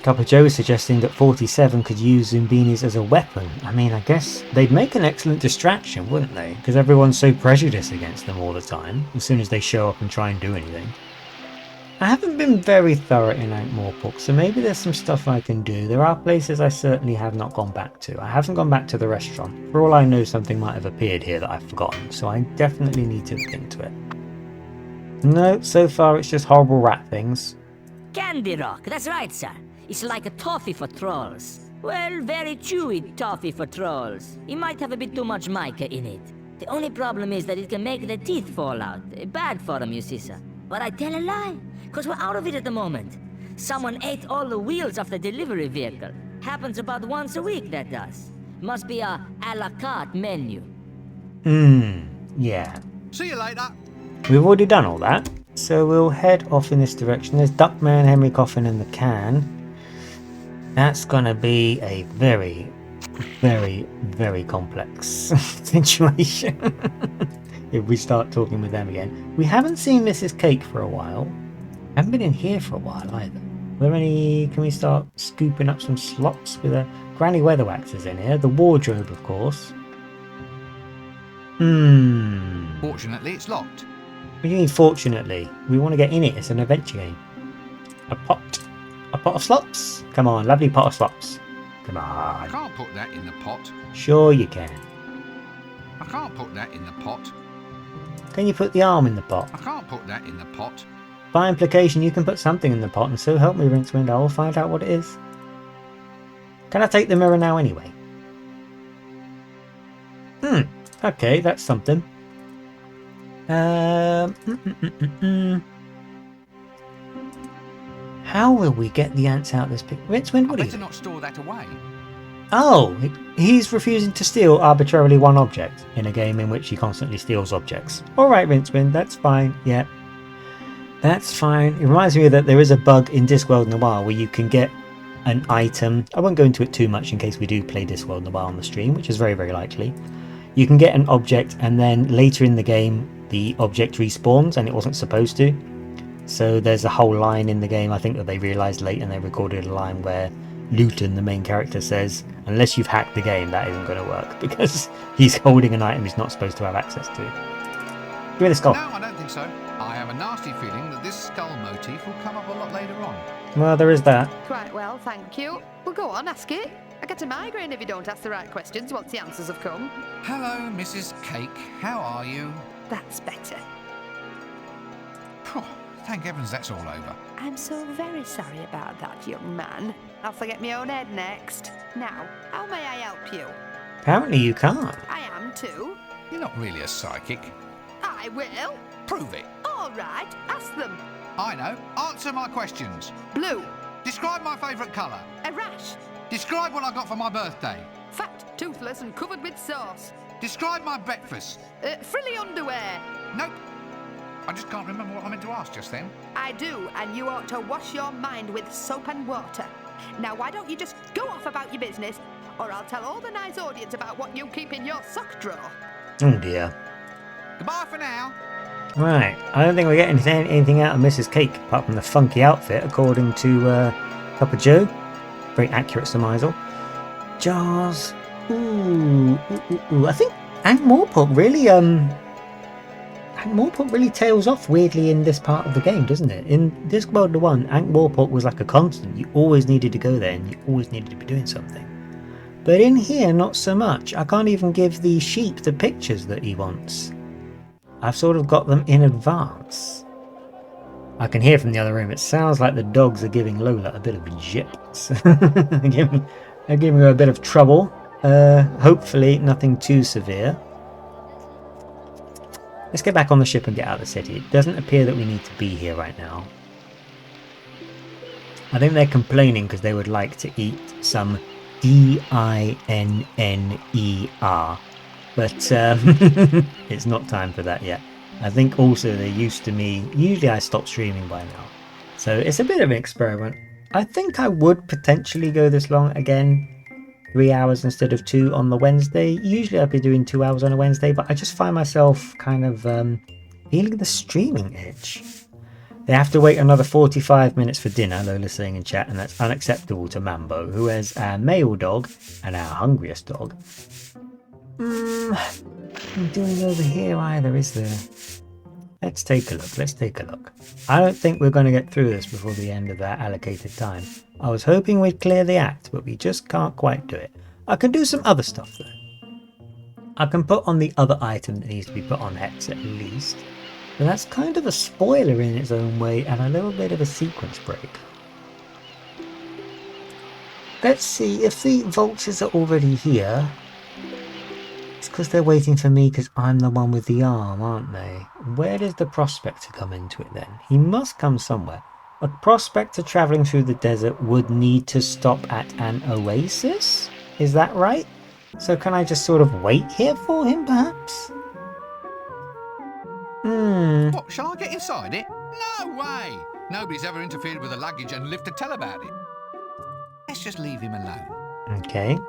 Copper Joe is suggesting that 47 could use Zumbinis as a weapon. I mean, I guess they'd make an excellent distraction, wouldn't they? Because everyone's so prejudiced against them all the time, as soon as they show up and try and do anything. I haven't been very thorough in Ankh-Morpork, so maybe there's some stuff I can do. There are places I certainly have not gone back to. I haven't gone back to the restaurant. For all I know, something might have appeared here that I've forgotten, so I definitely need to look into it. No, so far it's just horrible rat things. Candy Rock, that's right, sir. It's like a toffee for trolls. Well, very chewy toffee for trolls. It might have a bit too much mica in it. The only problem is that it can make the teeth fall out. Bad for them, you see, sir. But I tell a lie, because we're out of it at the moment. Someone ate all the wheels off the delivery vehicle. Happens about once a week, that does. Must be a la carte menu. Yeah. See you later. We've already done all that, so we'll head off in this direction. There's Duckman, Henry Coffin and the can. That's gonna be a very, very, very complex situation if we start talking with them again. We haven't seen Mrs. Cake for a while. Haven't been in here for a while either. Are there any... Can we start scooping up some slots with a... Granny Weatherwax is in here. The wardrobe, of course. Fortunately, it's locked. What do you mean, fortunately? We want to get in it. It's an adventure game. A pot of slops? Come on, lovely pot of slops. Come I on. can't put that in the pot. Sure you can. I can't put that in the pot. Can you put the arm in the pot? I can't put that in the pot. By implication, you can put something in the pot, and so help me, Rincewind, I will find out what it is. Can I take the mirror now anyway? Okay, that's something. How will we get the ants out of this picture? Rincewind, what I are you better not store that away. Oh, he's refusing to steal arbitrarily one object in a game in which he constantly steals objects. Alright, Rincewind, that's fine, yeah. That's fine. It reminds me that there is a bug in Discworld Noir where you can get an item. I won't go into it too much in case we do play Discworld Noir on the stream, which is very, very likely. You can get an object and then later in the game the object respawns and it wasn't supposed to. So there's a whole line in the game, I think, that they realised late, and they recorded a line where Luton, the main character, says, unless you've hacked the game, that isn't going to work, because he's holding an item he's not supposed to have access to. Give me the skull. No, I don't think so. I have a nasty feeling that this skull motif will come up a lot later on. Well, there is that. Quite well, thank you. Well, go on, ask it. I get a migraine if you don't ask the right questions once the answers have come. Hello, Mrs. Cake. How are you? That's better. Phew, thank heavens that's all over. I'm so very sorry about that, young man. I'll forget my own head next. Now, how may I help you? Apparently you can't. I am too. You're not really a psychic. I will. Prove it. All right, ask them. I know. Answer my questions. Blue. Describe my favourite colour. A rash. Describe what I got for my birthday. Fat, toothless and covered with sauce. Describe my breakfast. Frilly underwear. Nope. I just can't remember what I meant to ask just then. I do, and you ought to wash your mind with soap and water. Now, why don't you just go off about your business, or I'll tell all the nice audience about what you keep in your sock drawer. Oh dear. Goodbye for now. Right, I don't think we're getting anything out of Mrs. Cake apart from the funky outfit, according to Copper Joe. Very accurate surmisal. Jars. Ooh. I think Ankh-Morpork really tails off weirdly in this part of the game, doesn't it? In Discworld 1, Ankh-Morpork was like a constant. You always needed to go there and you always needed to be doing something. But in here, not so much. I can't even give the sheep the pictures that he wants. I've sort of got them in advance. I can hear from the other room. It sounds like the dogs are giving Lola a bit of a jip. They're giving her a bit of trouble. Hopefully nothing too severe. Let's get back on the ship and get out of the city. It doesn't appear that we need to be here right now. I think they're complaining because they would like to eat some dinner. But it's not time for that yet. I think also they're used to me. Usually I stop streaming by now. So it's a bit of an experiment. I think I would potentially go this long again. 3 hours instead of 2 on the Wednesday. Usually I'd be doing 2 hours on a Wednesday, but I just find myself kind of feeling the streaming itch. They have to wait another 45 minutes for dinner, Lola's saying in chat, and that's unacceptable to Mambo, who has our male dog and our hungriest dog. Nothing doing over here either, is there? Let's take a look. I don't think we're going to get through this before the end of that allocated time. I was hoping we'd clear the act, but we just can't quite do it. I can do some other stuff though. I can put on the other item that needs to be put on Hex at least. But that's kind of a spoiler in its own way and a little bit of a sequence break. Let's see, if the vultures are already here, it's because they're waiting for me because I'm the one with the arm, aren't they? Where does the prospector come into it then? He must come somewhere. A prospector travelling through the desert would need to stop at an oasis? Is that right? So can I just sort of wait here for him, perhaps? What, shall I get inside it? No way! Nobody's ever interfered with the luggage and lived to tell about it. Let's just leave him alone. Okay.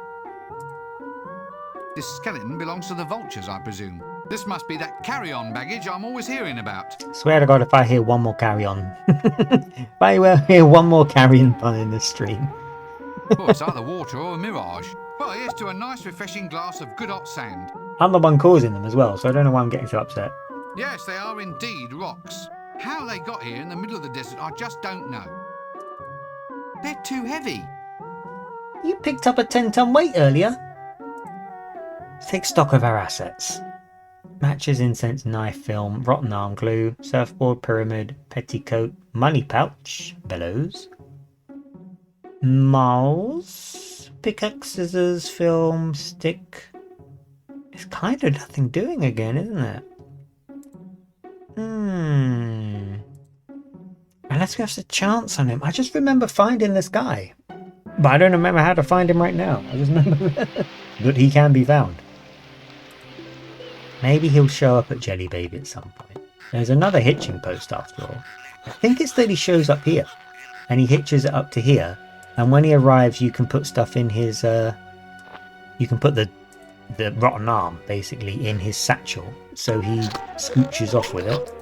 This skeleton belongs to the vultures, I presume. This must be that carry-on baggage I'm always hearing about. Swear to God, if I hear one more carry-on. If I hear one more carry-on pun in this stream. Oh, it's either water or a mirage. Well, here's to a nice refreshing glass of good hot sand. I'm the one causing them as well, so I don't know why I'm getting so upset. Yes, they are indeed rocks. How they got here in the middle of the desert, I just don't know. They're too heavy. You picked up a 10-ton weight earlier. Let's take stock of our assets. Matches, incense, knife, film, rotten arm glue, surfboard, pyramid, petticoat, money pouch, bellows, mouse, pickaxe, scissors, film, stick. It's kind of nothing doing again, isn't it? Unless we have a chance on him. I just remember finding this guy. But I don't remember how to find him right now. I just remember that he can be found. Maybe he'll show up at Jelly Baby at some point. There's another hitching post after all. I think it's that he shows up here. And he hitches it up to here. And when he arrives you can put stuff in his... you can put the rotten arm basically in his satchel. So he scooches off with it.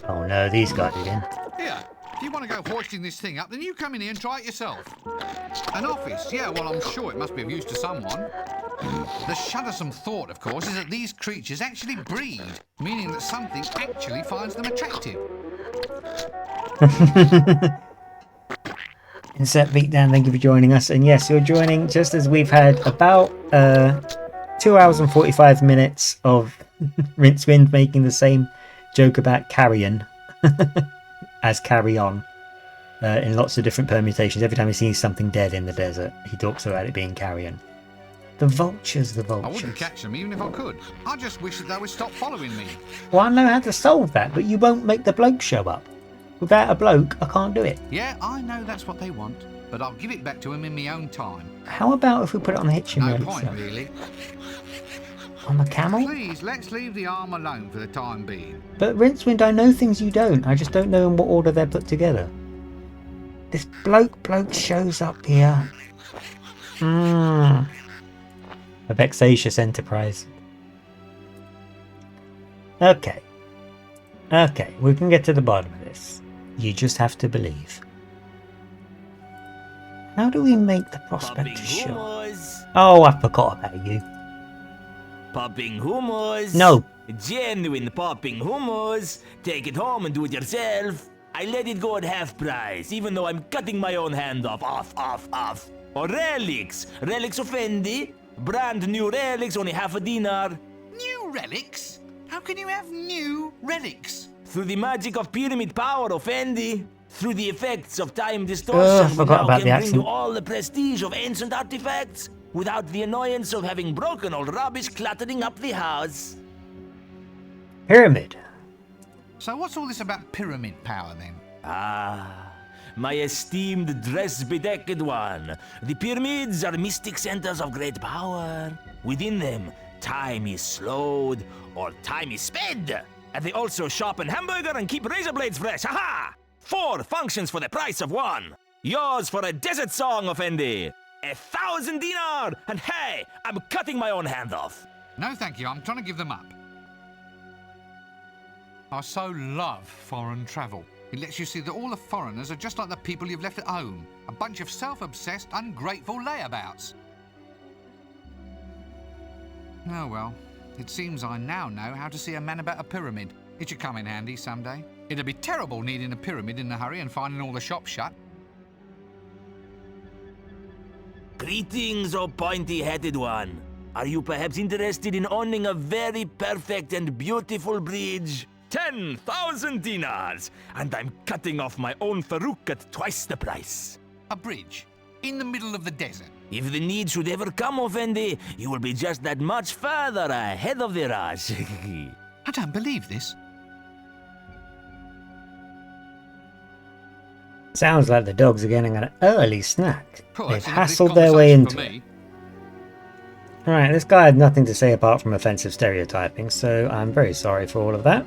Oh no, these got it in. Here, if you want to go hoisting this thing up, then you come in here and try it yourself. An office, yeah, well, I'm sure it must be of use to someone. The shuddersome thought, of course, is that these creatures actually breed, meaning that something actually finds them attractive. Insert beatdown, thank you for joining us. And yes, you're joining just as we've had about 2 hours and 45 minutes of Rincewind making the same joke about carrion as carry on in lots of different permutations. Every time he sees something dead in the desert, he talks about it being carrion. The vultures. I wouldn't catch them even if I could. I just wish that they would stop following me. Well, I know how to solve that, but you won't make the bloke show up. Without a bloke, I can't do it. Yeah, I know that's what they want, but I'll give it back to them in my own time. How about if we put it on the hitching No rail point, itself? really. On the camel? Please, let's leave the arm alone for the time being. But Rincewind, I know things you don't. I just don't know in what order they're put together. This bloke shows up here. A vexatious enterprise. Okay, we can get to the bottom of this. You just have to believe. How do we make the prospector show? Oh, I forgot about you. Popping hummus. No. Genuine popping hummus. Take it home and do it yourself. I let it go at half price, even though I'm cutting my own hand off. Off. Or relics. Relics of Fendi. Brand new relics, only half a dinar. New relics? How can you have new relics? Through the magic of pyramid power of Fendi. Through the effects of time distortion, we forgot now about can the bring accent. you all the prestige of ancient artifacts without the annoyance of having broken old rubbish cluttering up the house. Pyramid. So what's all this about pyramid power then? Ah, my esteemed dress-bedecked one. The pyramids are mystic centers of great power. Within them, time is slowed or time is sped. And they also sharpen hamburger and keep razor blades fresh. Ha-ha! 4 functions for the price of 1. Yours for a desert song, Effendi. 1,000 dinar! And hey, I'm cutting my own hand off. No, thank you. I'm trying to give them up. I so love foreign travel. It lets you see that all the foreigners are just like the people you've left at home. A bunch of self-obsessed, ungrateful layabouts. Oh well, it seems I now know how to see a man about a pyramid. It should come in handy someday. It'd be terrible needing a pyramid in a hurry and finding all the shops shut. Greetings, O pointy-headed one. Are you perhaps interested in owning a very perfect and beautiful bridge? 10,000 dinars, and I'm cutting off my own Farouk at twice the price. A bridge? In the middle of the desert? If the need should ever come, Effendi, you will be just that much further ahead of the rush. I don't believe this. Sounds like the dogs are getting an early snack. Oh, They've hassled their way into it. Right, this guy had nothing to say apart from offensive stereotyping, so I'm very sorry for all of that.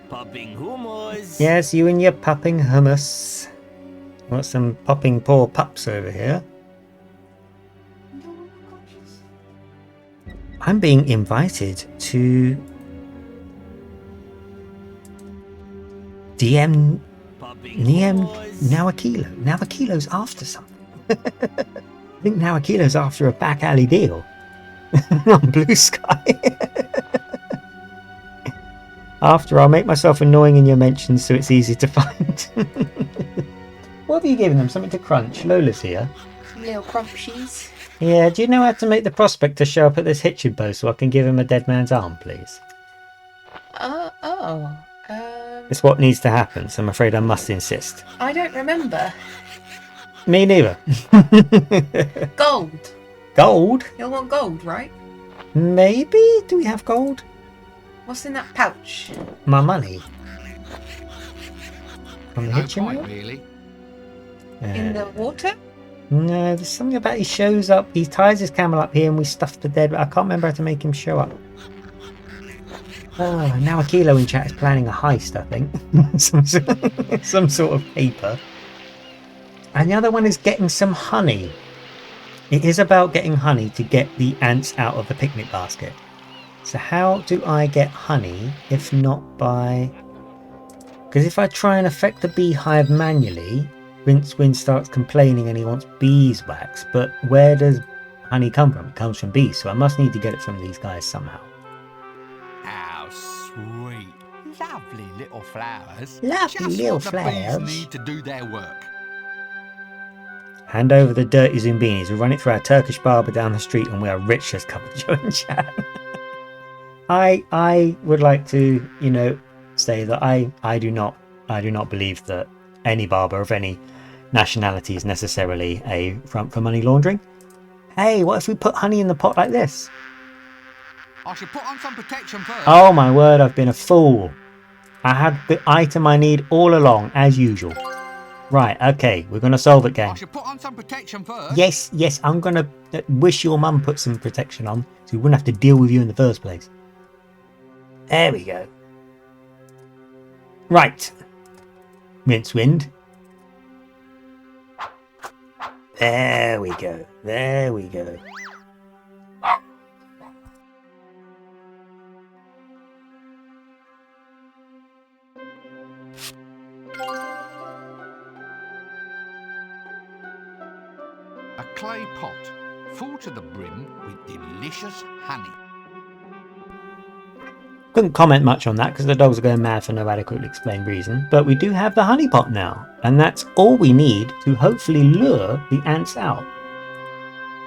Popping hummus. Yes, you and your popping hummus. Got some popping poor pups over here. I'm being invited to DM Niem Nawakilu. Nawakilu's after something. I think Nawakilu's after a back alley deal on Blue Sky. After, I'll make myself annoying in your mentions so it's easy to find. What have you given them? Something to crunch? Lola's here. Little crunchies. Yeah, do you know how to make the prospector show up at this hitching post so I can give him a dead man's arm, please? It's what needs to happen, so I'm afraid I must insist. I don't remember. Me neither. Gold. Gold? You'll want gold, right? Maybe? Do we have gold? What's in that pouch? My money. From the No hitching point, post? really. In the water? No, there's something about he shows up, he ties his camel up here and we stuff the dead, but I can't remember how to make him show up. Oh, now Akilo in chat is planning a heist, I think. some sort of paper. And the other one is getting some honey. It is about getting honey to get the ants out of the picnic basket. So how do I get honey if not by... Because if I try and affect the beehive manually, Rincewind starts complaining and he wants beeswax. But where does honey come from? It comes from bees, so I must need to get it from these guys somehow. How sweet. Lovely little flowers. Lovely Just little what the flowers. bees need to do their work. Hand over the dirty Zumbinis. We run it through our Turkish barber down the street and we are rich as covered Joe in chat. I would like to, say that I do not believe that any barber of any nationality is necessarily a front for money laundering. Hey, what if we put honey in the pot like this? I should put on some protection first. Oh my word, I've been a fool. I had the item I need all along, as usual. Right, okay, we're going to solve it, gang. I should put on some protection first. Yes, I'm going to wish your mum put some protection on so we wouldn't have to deal with you in the first place. There we go. Right. Rincewind. There we go. There we go. A clay pot, full to the brim with delicious honey. Couldn't comment much on that because the dogs are going mad for no adequately explained reason, but we do have the honey pot now, and that's all we need to hopefully lure the ants out.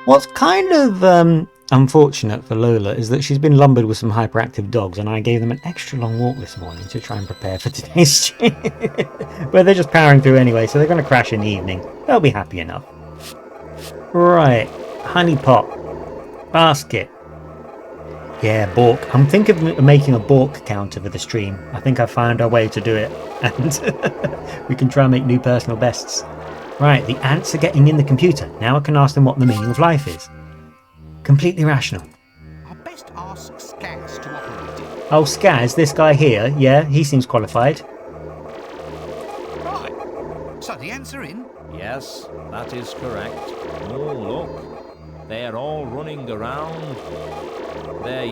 What's kind of unfortunate for Lola is that she's been lumbered with some hyperactive dogs, and I gave them an extra long walk this morning to try and prepare for today's stream. But they're just powering through anyway, so they're going to crash in the evening. They'll be happy enough. Right, honey pot, basket. Yeah, Bork. I'm thinking of making a Bork counter for the stream. I think I found our way to do it, and we can try and make new personal bests. Right, the ants are getting in the computer. Now I can ask them what the meaning of life is. Completely rational. I best ask Skaz to operate it. Oh, Skaz, this guy here. Yeah, he seems qualified. Right. So the ants are in. Yes, that is correct. Oh, look. They're all running around. They're,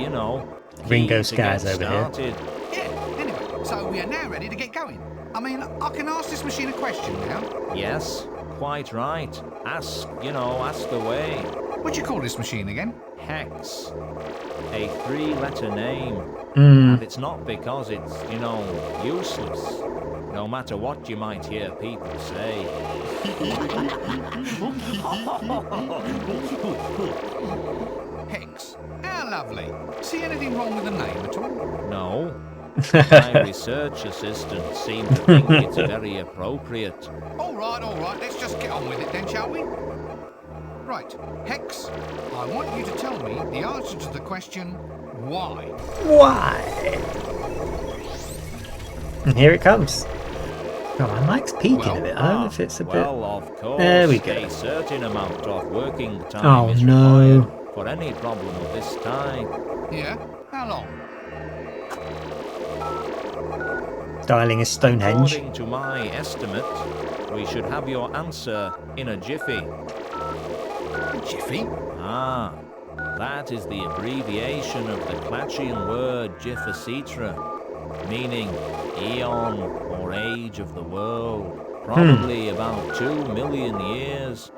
Ringo Skaz over here. Yeah, anyway, So we are now ready to get going. I mean, I can ask this machine a question now. Yes, quite right. Ask away. What do you call this machine again? Hex. A 3-letter name. Mm. And it's not because it's, useless. No matter what you might hear people say. Hex. How lovely. See anything wrong with the name at all? No. My research assistant seemed to think it's very appropriate. All right. Let's just get on with it then, shall we? Right. Hex, I want you to tell me the answer to the question, why? Why? And here it comes. Oh, my mic's peaking a bit. I don't know if it's a bit... Well, of course, there we go. a certain amount of working time Oh, is no. required for any problem of this type. Yeah? How long? Dialing is Stonehenge. According to my estimate, we should have your answer in a jiffy. Jiffy? Ah, that is the abbreviation of the Clatchian word Jiffacitra, meaning eon or age of the world. Probably about 2 million years.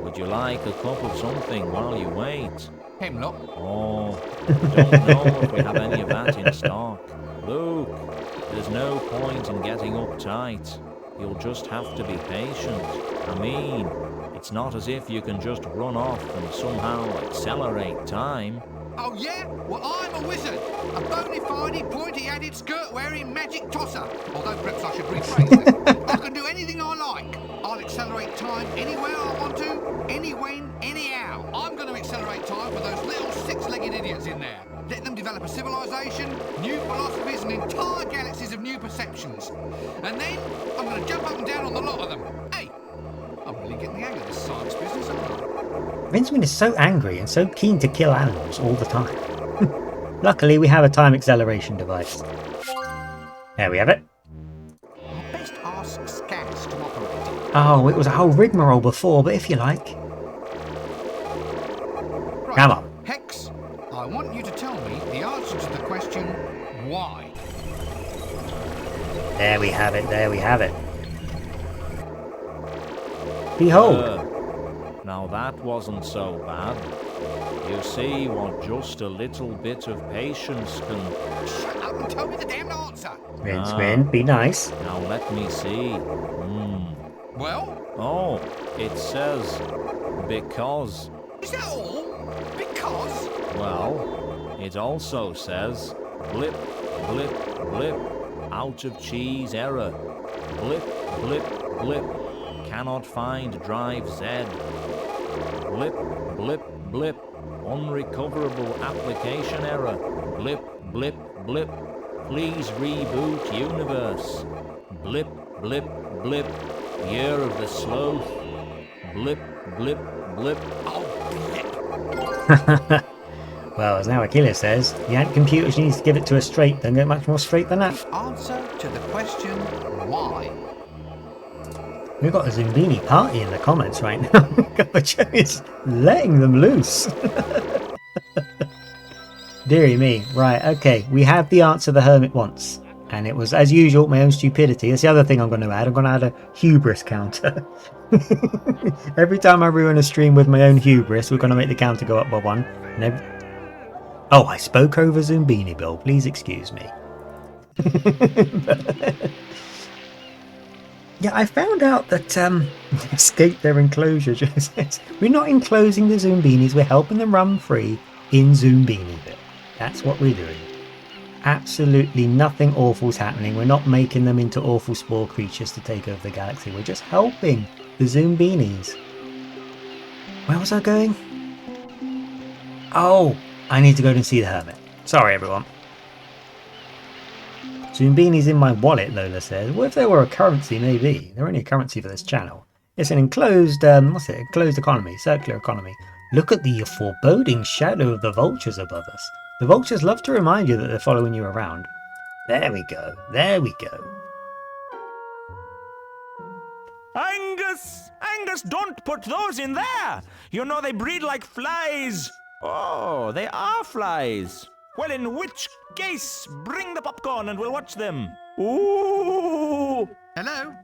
Would you like a cup of something while you wait? Hemlock? Oh, don't know if we have any of that in stock. Look, there's no point in getting uptight. You'll just have to be patient. I mean, it's not as if you can just run off and somehow accelerate time. Oh yeah? Well, I'm a wizard. A bona fide, pointy-headed, skirt-wearing magic tosser. Although perhaps I should rephrase this. I can do anything I like. I'll accelerate time anywhere I want to, any when, anyhow. I'm going to accelerate time for those little six-legged idiots in there. Let them develop a civilization, new philosophies, and entire galaxies of new perceptions. And then I'm going to jump up and down on the lot of them. Hey, I'm really getting the hang of this science business, aren't I? Rincewind is so angry and so keen to kill animals all the time. Luckily, we have a time acceleration device. There we have it. I'll best ask Scats to operate it. Oh, it was a whole rigmarole before, but if you like. Right. Come on. Hex, I want you to tell me the answer to the question, why? There we have it, there we have it. Behold. Now that wasn't so bad. You see what just a little bit of patience can... Shut up and tell me the damn answer! Rincewind, be nice. Now let me see. Well? Oh, it says... because. Is that all? Because? Well, it also says... blip, blip, blip. Out of cheese error. Blip, blip, blip. Cannot find drive Z. Blip, blip, blip. Unrecoverable application error. Blip, blip, blip. Please reboot universe. Blip, blip, blip. Year of the sloth. Blip, blip, blip. Oh, blip. Well, as now Achilles says, the ant computer needs to give it to us straight, don't get much more straight than that. Answer to the question, why? We've got a Zumbini party in the comments right now. Gabacho is letting them loose. Deary me. Right, okay. We have the answer the hermit wants. And it was, as usual, my own stupidity. That's the other thing I'm going to add. I'm going to add a hubris counter. Every time I ruin a stream with my own hubris, we're going to make the counter go up by 1. Oh, I spoke over Zumbini, Bill. Please excuse me. Yeah, I found out that escape their enclosure just says, we're not enclosing the Zumbinis, we're helping them run free in Zumbiniville. That's what we're doing. Absolutely nothing awful's happening. We're not making them into awful spore creatures to take over the galaxy. We're just helping the Zumbinis. Where was I going? Oh, I need to go and see the hermit. Sorry, everyone. Zumbini's in my wallet, Lola says. What if they were a currency? Maybe. They're only a currency for this channel. It's an enclosed, enclosed economy, circular economy. Look at the foreboding shadow of the vultures above us. The vultures love to remind you that they're following you around. There we go. There we go. Angus! Angus, don't put those in there! You know they breed like flies. Oh, they are flies. Well, in which case, bring the popcorn and we'll watch them. Ooh! Hello?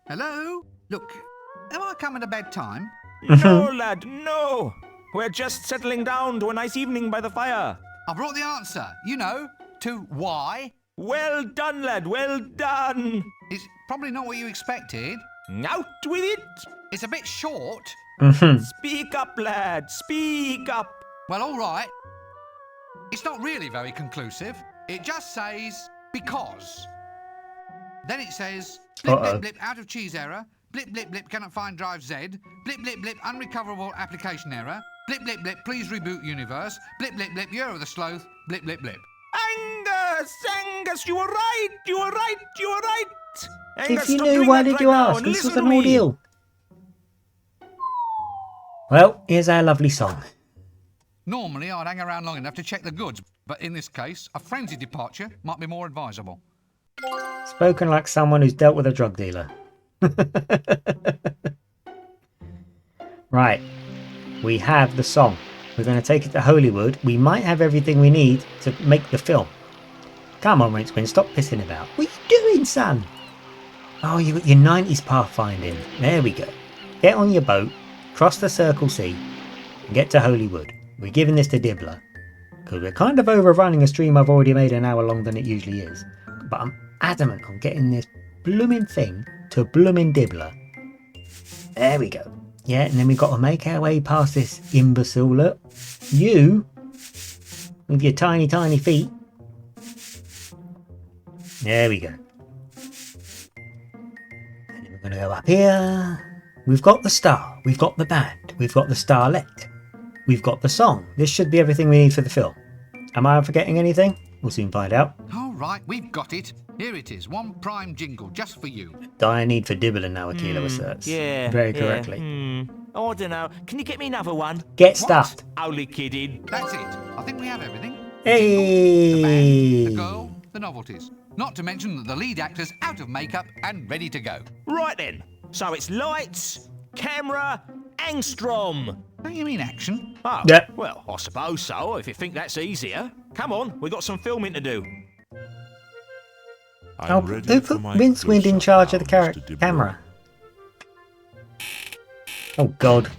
Hello? Look, am I coming to bedtime? No, lad, no. We're just settling down to a nice evening by the fire. I brought the answer, you know, to why. Well done, lad, well done. It's probably not what you expected. Out with it. It's a bit short. Speak up, lad, speak up. Well, all right. It's not really very conclusive. It just says, because. Then it says, blip, blip, blip, out of cheese error. Blip, blip, blip, cannot find drive Z. Blip, blip, blip, unrecoverable application error. Blip, blip, blip, please reboot universe. Blip, blip, blip, year of the sloth. Blip, blip, blip. Angus, you were right, you were right, you were right. Angus, If you stop knew, doing why that did right you now ask? and This listen was to an me. ordeal. Well, here's our lovely song. Normally, I'd hang around long enough to check the goods, but in this case, a frenzied departure might be more advisable. Spoken like someone who's dealt with a drug dealer. Right, we have the song. We're going to take it to Hollywood. We might have everything we need to make the film. Come on, Rincewind, stop pissing about. What are you doing, son? Oh, you got your 90s pathfinding. There we go. Get on your boat, cross the Circle Sea, and get to Hollywood. We're giving this to Dibbler, because we're kind of overrunning a stream I've already made an hour longer than it usually is. But I'm adamant on getting this blooming thing to blooming Dibbler. There we go. Yeah, and then we've got to make our way past this imbecile. Look. You, with your tiny, tiny feet. There we go. And then we're going to go up here. We've got the star. We've got the band. We've got the starlet. We've got the song. This should be everything we need for the film. Am I forgetting anything? We'll soon find out. All right, we've got it. Here it is, one prime jingle just for you. Dire need for Dibbler now, Aquila asserts. Yeah. Very correctly. Oh, I don't know. Can you get me another one? Get stuffed. Only kidding. That's it. I think we have everything. Hey! The band, the girl, the novelties. Not to mention that the lead actor's out of makeup and ready to go. Right then. So it's lights, camera, Angstrom. Don't you mean action? Oh, yeah. Well, I suppose so, if you think that's easier. Come on, we've got some filming to do. Oh, who put Rincewind in charge of the camera? Oh, God.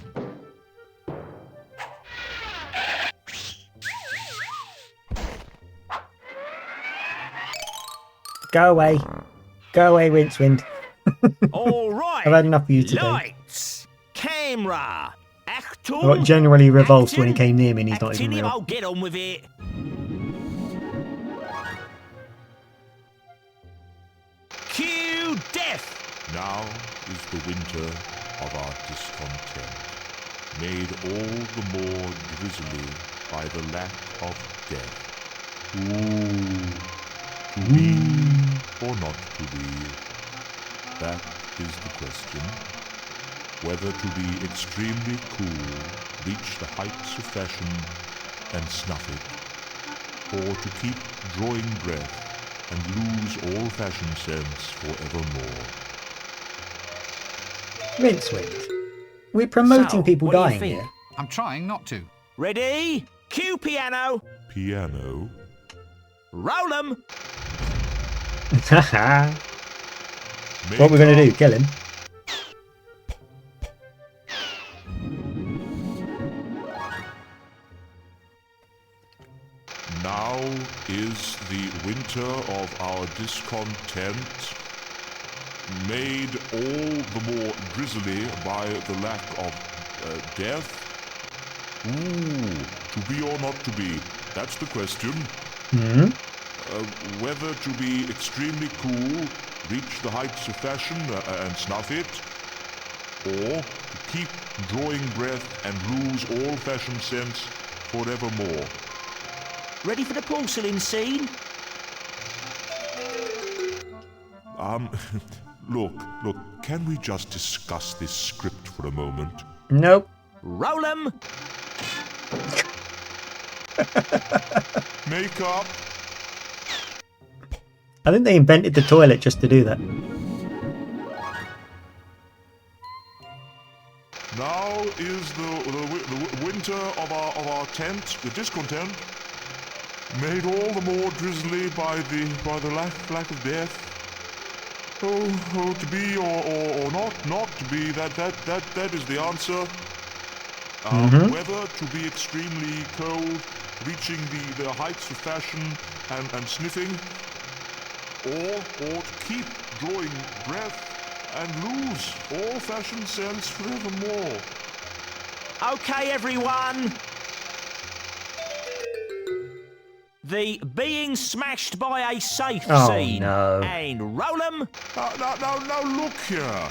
Go away. Go away, Rincewind. All right. I've had enough of you today. Lights, camera, actor. I got generally revulsed when he came near me and he's not even real. I'll get on with it. Cue death. Now is the winter of our discontent, made all the more grisly by the lack of death. Ooh. To be or not to be? That is the question. Whether to be extremely cool, reach the heights of fashion, and snuff it, or to keep drawing breath and lose all fashion sense forevermore. Rincewind, we're promoting people what do you dying think? here. I'm trying not to. Ready? Cue piano. Piano? Roll 'em. What we're going to do? Kill him? Now is the winter of our discontent, made all the more grisly by the lack of death. Ooh, to be or not to be? That's the question. Whether to be extremely cool, reach the heights of fashion and snuff it, or to keep drawing breath and lose all fashion sense forevermore. Ready for the porcelain scene? Look, can we just discuss this script for a moment? Nope. Roll 'em. Makeup. I think they invented the toilet just to do that. Now is the winter of our tent, the discontent, made all the more drizzly by the lack of death. Oh, to be or not to be, that is the answer. Whether to be extremely cold, reaching the heights of fashion and sniffing, or to keep drawing breath and lose all fashion sense forevermore. Okay, everyone. The being smashed by a safe scene. No. And roll 'em. Now, look here.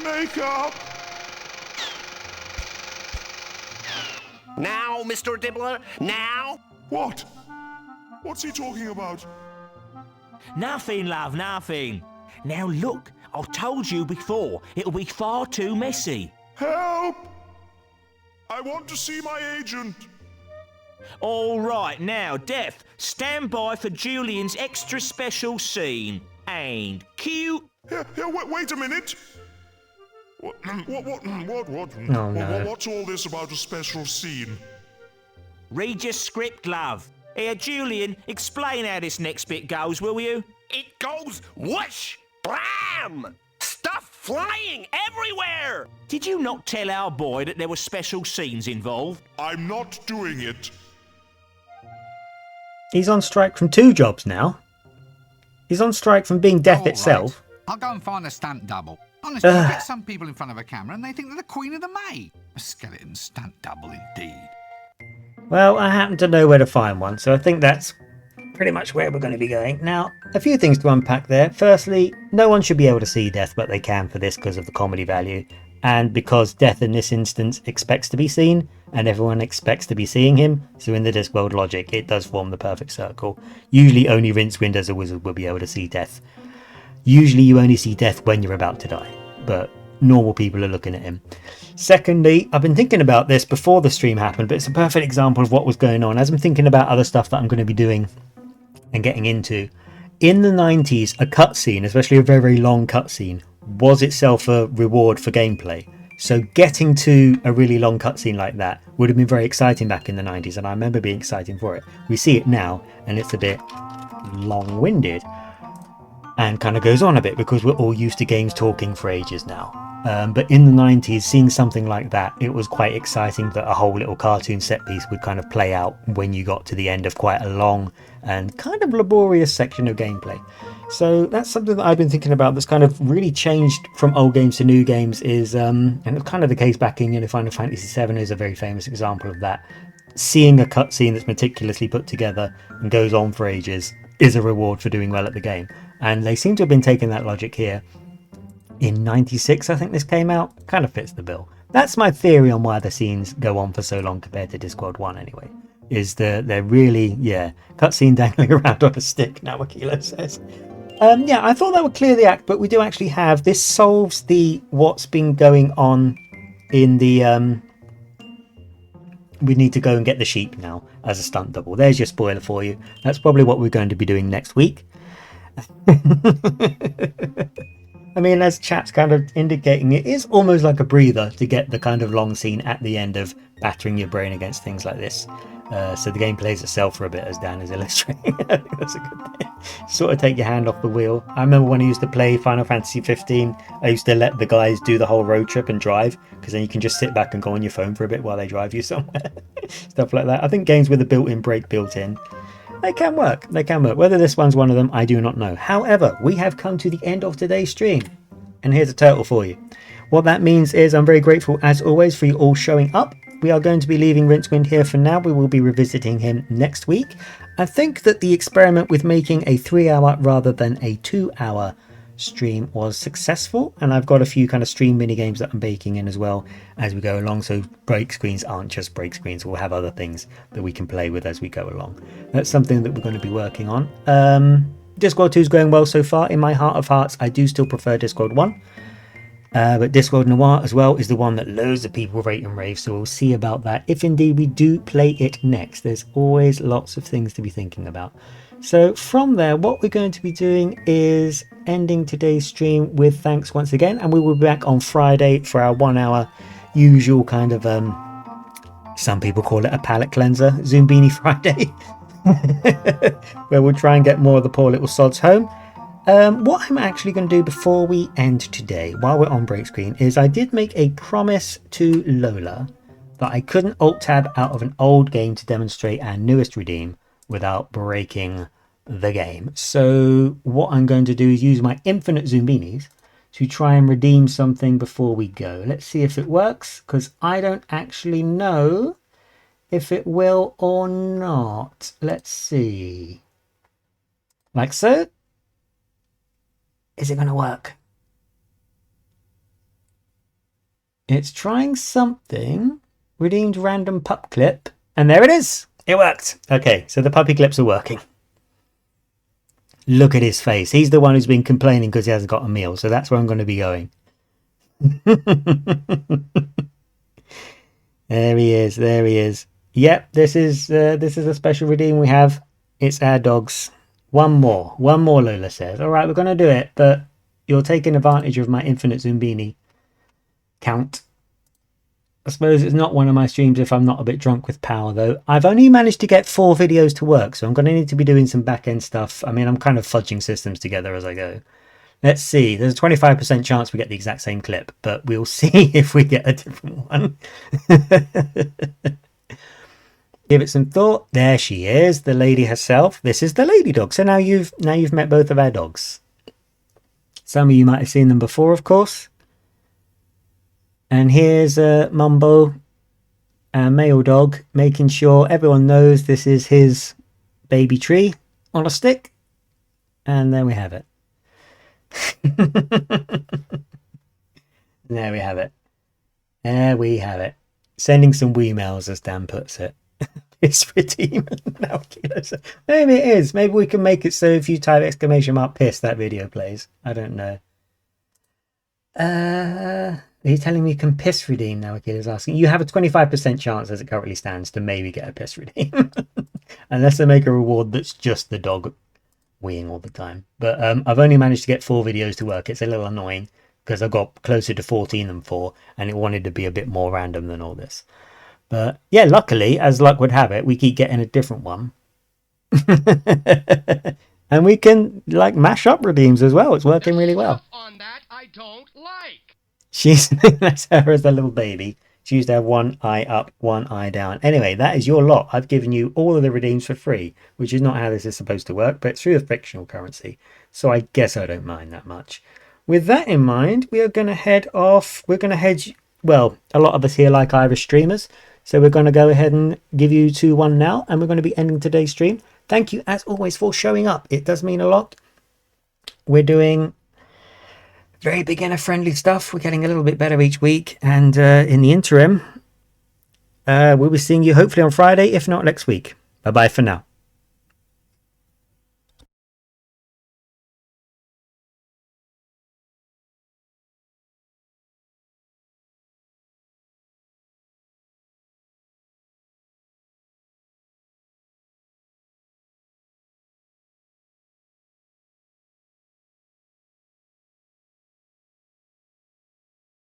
Makeup. Now, Mr. Dibbler, now? What? What's he talking about? Nothing, love, nothing. Now look, I told you before, it'll be far too messy. Help! I want to see my agent. All right, now, Death, stand by for Julian's extra special scene. And cue. Here, wait a minute. What? Oh, no. What's all this about a special scene? Read your script, love. Here, Julian, explain how this next bit goes, will you? It goes whoosh, blam! Stuff flying everywhere! Did you not tell our boy that there were special scenes involved? I'm not doing it. He's on strike from 2 jobs now. He's on strike from being death All itself. right. I'll go and find a stunt double. Honestly, you get some people in front of a camera and they think they're the Queen of the May. A skeleton stunt double indeed. Well, I happen to know where to find one, so I think that's pretty much where we're going to be going. Now, a few things to unpack there. Firstly, no one should be able to see Death, but they can for this because of the comedy value. And because Death in this instance expects to be seen, and everyone expects to be seeing him, so in the Discworld logic, it does form the perfect circle. Usually only Rincewind as a wizard will be able to see Death. Usually you only see Death when you're about to die, but normal people are looking at him. Secondly, I've been thinking about this before the stream happened, but it's a perfect example of what was going on. As I'm thinking about other stuff that I'm going to be doing and getting into, in the 90s, a cutscene, especially a very, very long cutscene, was itself a reward for gameplay. So getting to a really long cutscene like that would have been very exciting back in the 90s, and I remember being excited for it. We see it now, and it's a bit long-winded and kind of goes on a bit because we're all used to games talking for ages now. But in the 90s, seeing something like that, it was quite exciting that a whole little cartoon set piece would kind of play out when you got to the end of quite a long and kind of laborious section of gameplay. So that's something that I've been thinking about that's kind of really changed from old games to new games is, and it's kind of the case back in Final Fantasy VII is a very famous example of that. Seeing a cutscene that's meticulously put together and goes on for ages is a reward for doing well at the game. And they seem to have been taking that logic here. In 96, I think this came out. Kind of fits the bill. That's my theory on why the scenes go on for so long compared to Discworld 1 anyway. Is they're really, cutscene dangling around on a stick, now Wakilo says. I thought that would clear the act, but we do actually have, this solves the what's been going on in the, we need to go and get the sheep now as a stunt double. There's your spoiler for you. That's probably what we're going to be doing next week. I mean, as chat's kind of indicating, it is almost like a breather to get the kind of long scene at the end of battering your brain against things like this. So the game plays itself for a bit, as Dan is illustrating. I think that's a good thing. Sort of take your hand off the wheel. I remember when I used to play Final Fantasy 15, I used to let the guys do the whole road trip and drive, because then you can just sit back and go on your phone for a bit while they drive you somewhere. Stuff like that. I think games with a built-in brake built in, they can work. They can work. Whether this one's one of them, I do not know. However, we have come to the end of today's stream. And here's a turtle for you. What that means is I'm very grateful, as always, for you all showing up. We are going to be leaving Rincewind here for now. We will be revisiting him next week. I think that the experiment with making a 3-hour rather than a 2-hour stream was successful. And I've got a few kind of stream mini games that I'm baking in as well as we go along. So break screens aren't just break screens. We'll have other things that we can play with as we go along. That's something that we're going to be working on. Discworld 2 is going well so far. In my heart of hearts, I do still prefer Discworld 1. But Discworld Noir as well is the one that loads of people rate and rave, so we'll see about that if indeed we do play it next. There's always lots of things to be thinking about. So from there, what we're going to be doing is ending today's stream with thanks once again, and we will be back on Friday for our 1 hour usual kind of Some people call it a palate cleanser, Zoombini Friday, where we'll try and get more of the poor little sods home. What I'm actually going to do before we end today, while we're on break screen, is I did make a promise to Lola that I couldn't alt-tab out of an old game to demonstrate our newest redeem without breaking the game. So what I'm going to do is use my infinite Zoombinis to try and redeem something before we go. Let's see if it works, because I don't actually know if it will or not. Let's see. Like so. Is it going to work? It's trying something. Redeemed random pup clip. And there it is. It worked. Okay, so the puppy clips are working. Look at his face. He's the one who's been complaining because he hasn't got a meal. So that's where I'm going to be going. There he is. There he is. Yep, this is a special redeem we have. It's our dogs. One more, Lola says. All right, we're going to do it, but you're taking advantage of my infinite Zoombini count. I suppose it's not one of my streams if I'm not a bit drunk with power, though. I've only managed to get 4 videos to work, so I'm going to need to be doing some back-end stuff. I mean, I'm kind of fudging systems together as I go. Let's see. There's a 25% chance we get the exact same clip, but we'll see if we get a different one. Give it some thought. There she is, the lady herself. This is the lady dog. So now you've met both of our dogs. Some of you might have seen them before, of course. And here's Mumbo, our male dog, making sure everyone knows this is his baby tree on a stick. And there we have it. There we have it. There we have it. Sending some wee mails, as Dan puts it. Piss redeem. Maybe it is. Maybe we can make it so if you type !piss, that video plays. I don't know. Are you telling me you can piss redeem now? Kid is asking. You have a 25% chance as it currently stands to maybe get a piss redeem. Unless they make a reward that's just the dog weeing all the time. But I've only managed to get 4 videos to work. It's a little annoying because I got closer to 14 than 4 and it wanted to be a bit more random than all this. But yeah, luckily, as luck would have it, we keep getting a different one. And we can like mash up redeems as well. It's working really well. On that I don't like. That's her as a little baby. She used to have one eye up, one eye down. Anyway, that is your lot. I've given you all of the redeems for free, which is not how this is supposed to work, but it's through a fictional currency. So I guess I don't mind that much. With that in mind, we are going to head off. We're going to head, well, a lot of us here like Irish streamers. So we're going to go ahead and give you 2-1 now, and we're going to be ending today's stream. Thank you, as always, for showing up. It does mean a lot. We're doing very beginner-friendly stuff. We're getting a little bit better each week. And in the interim, we'll be seeing you hopefully on Friday, if not next week. Bye-bye for now.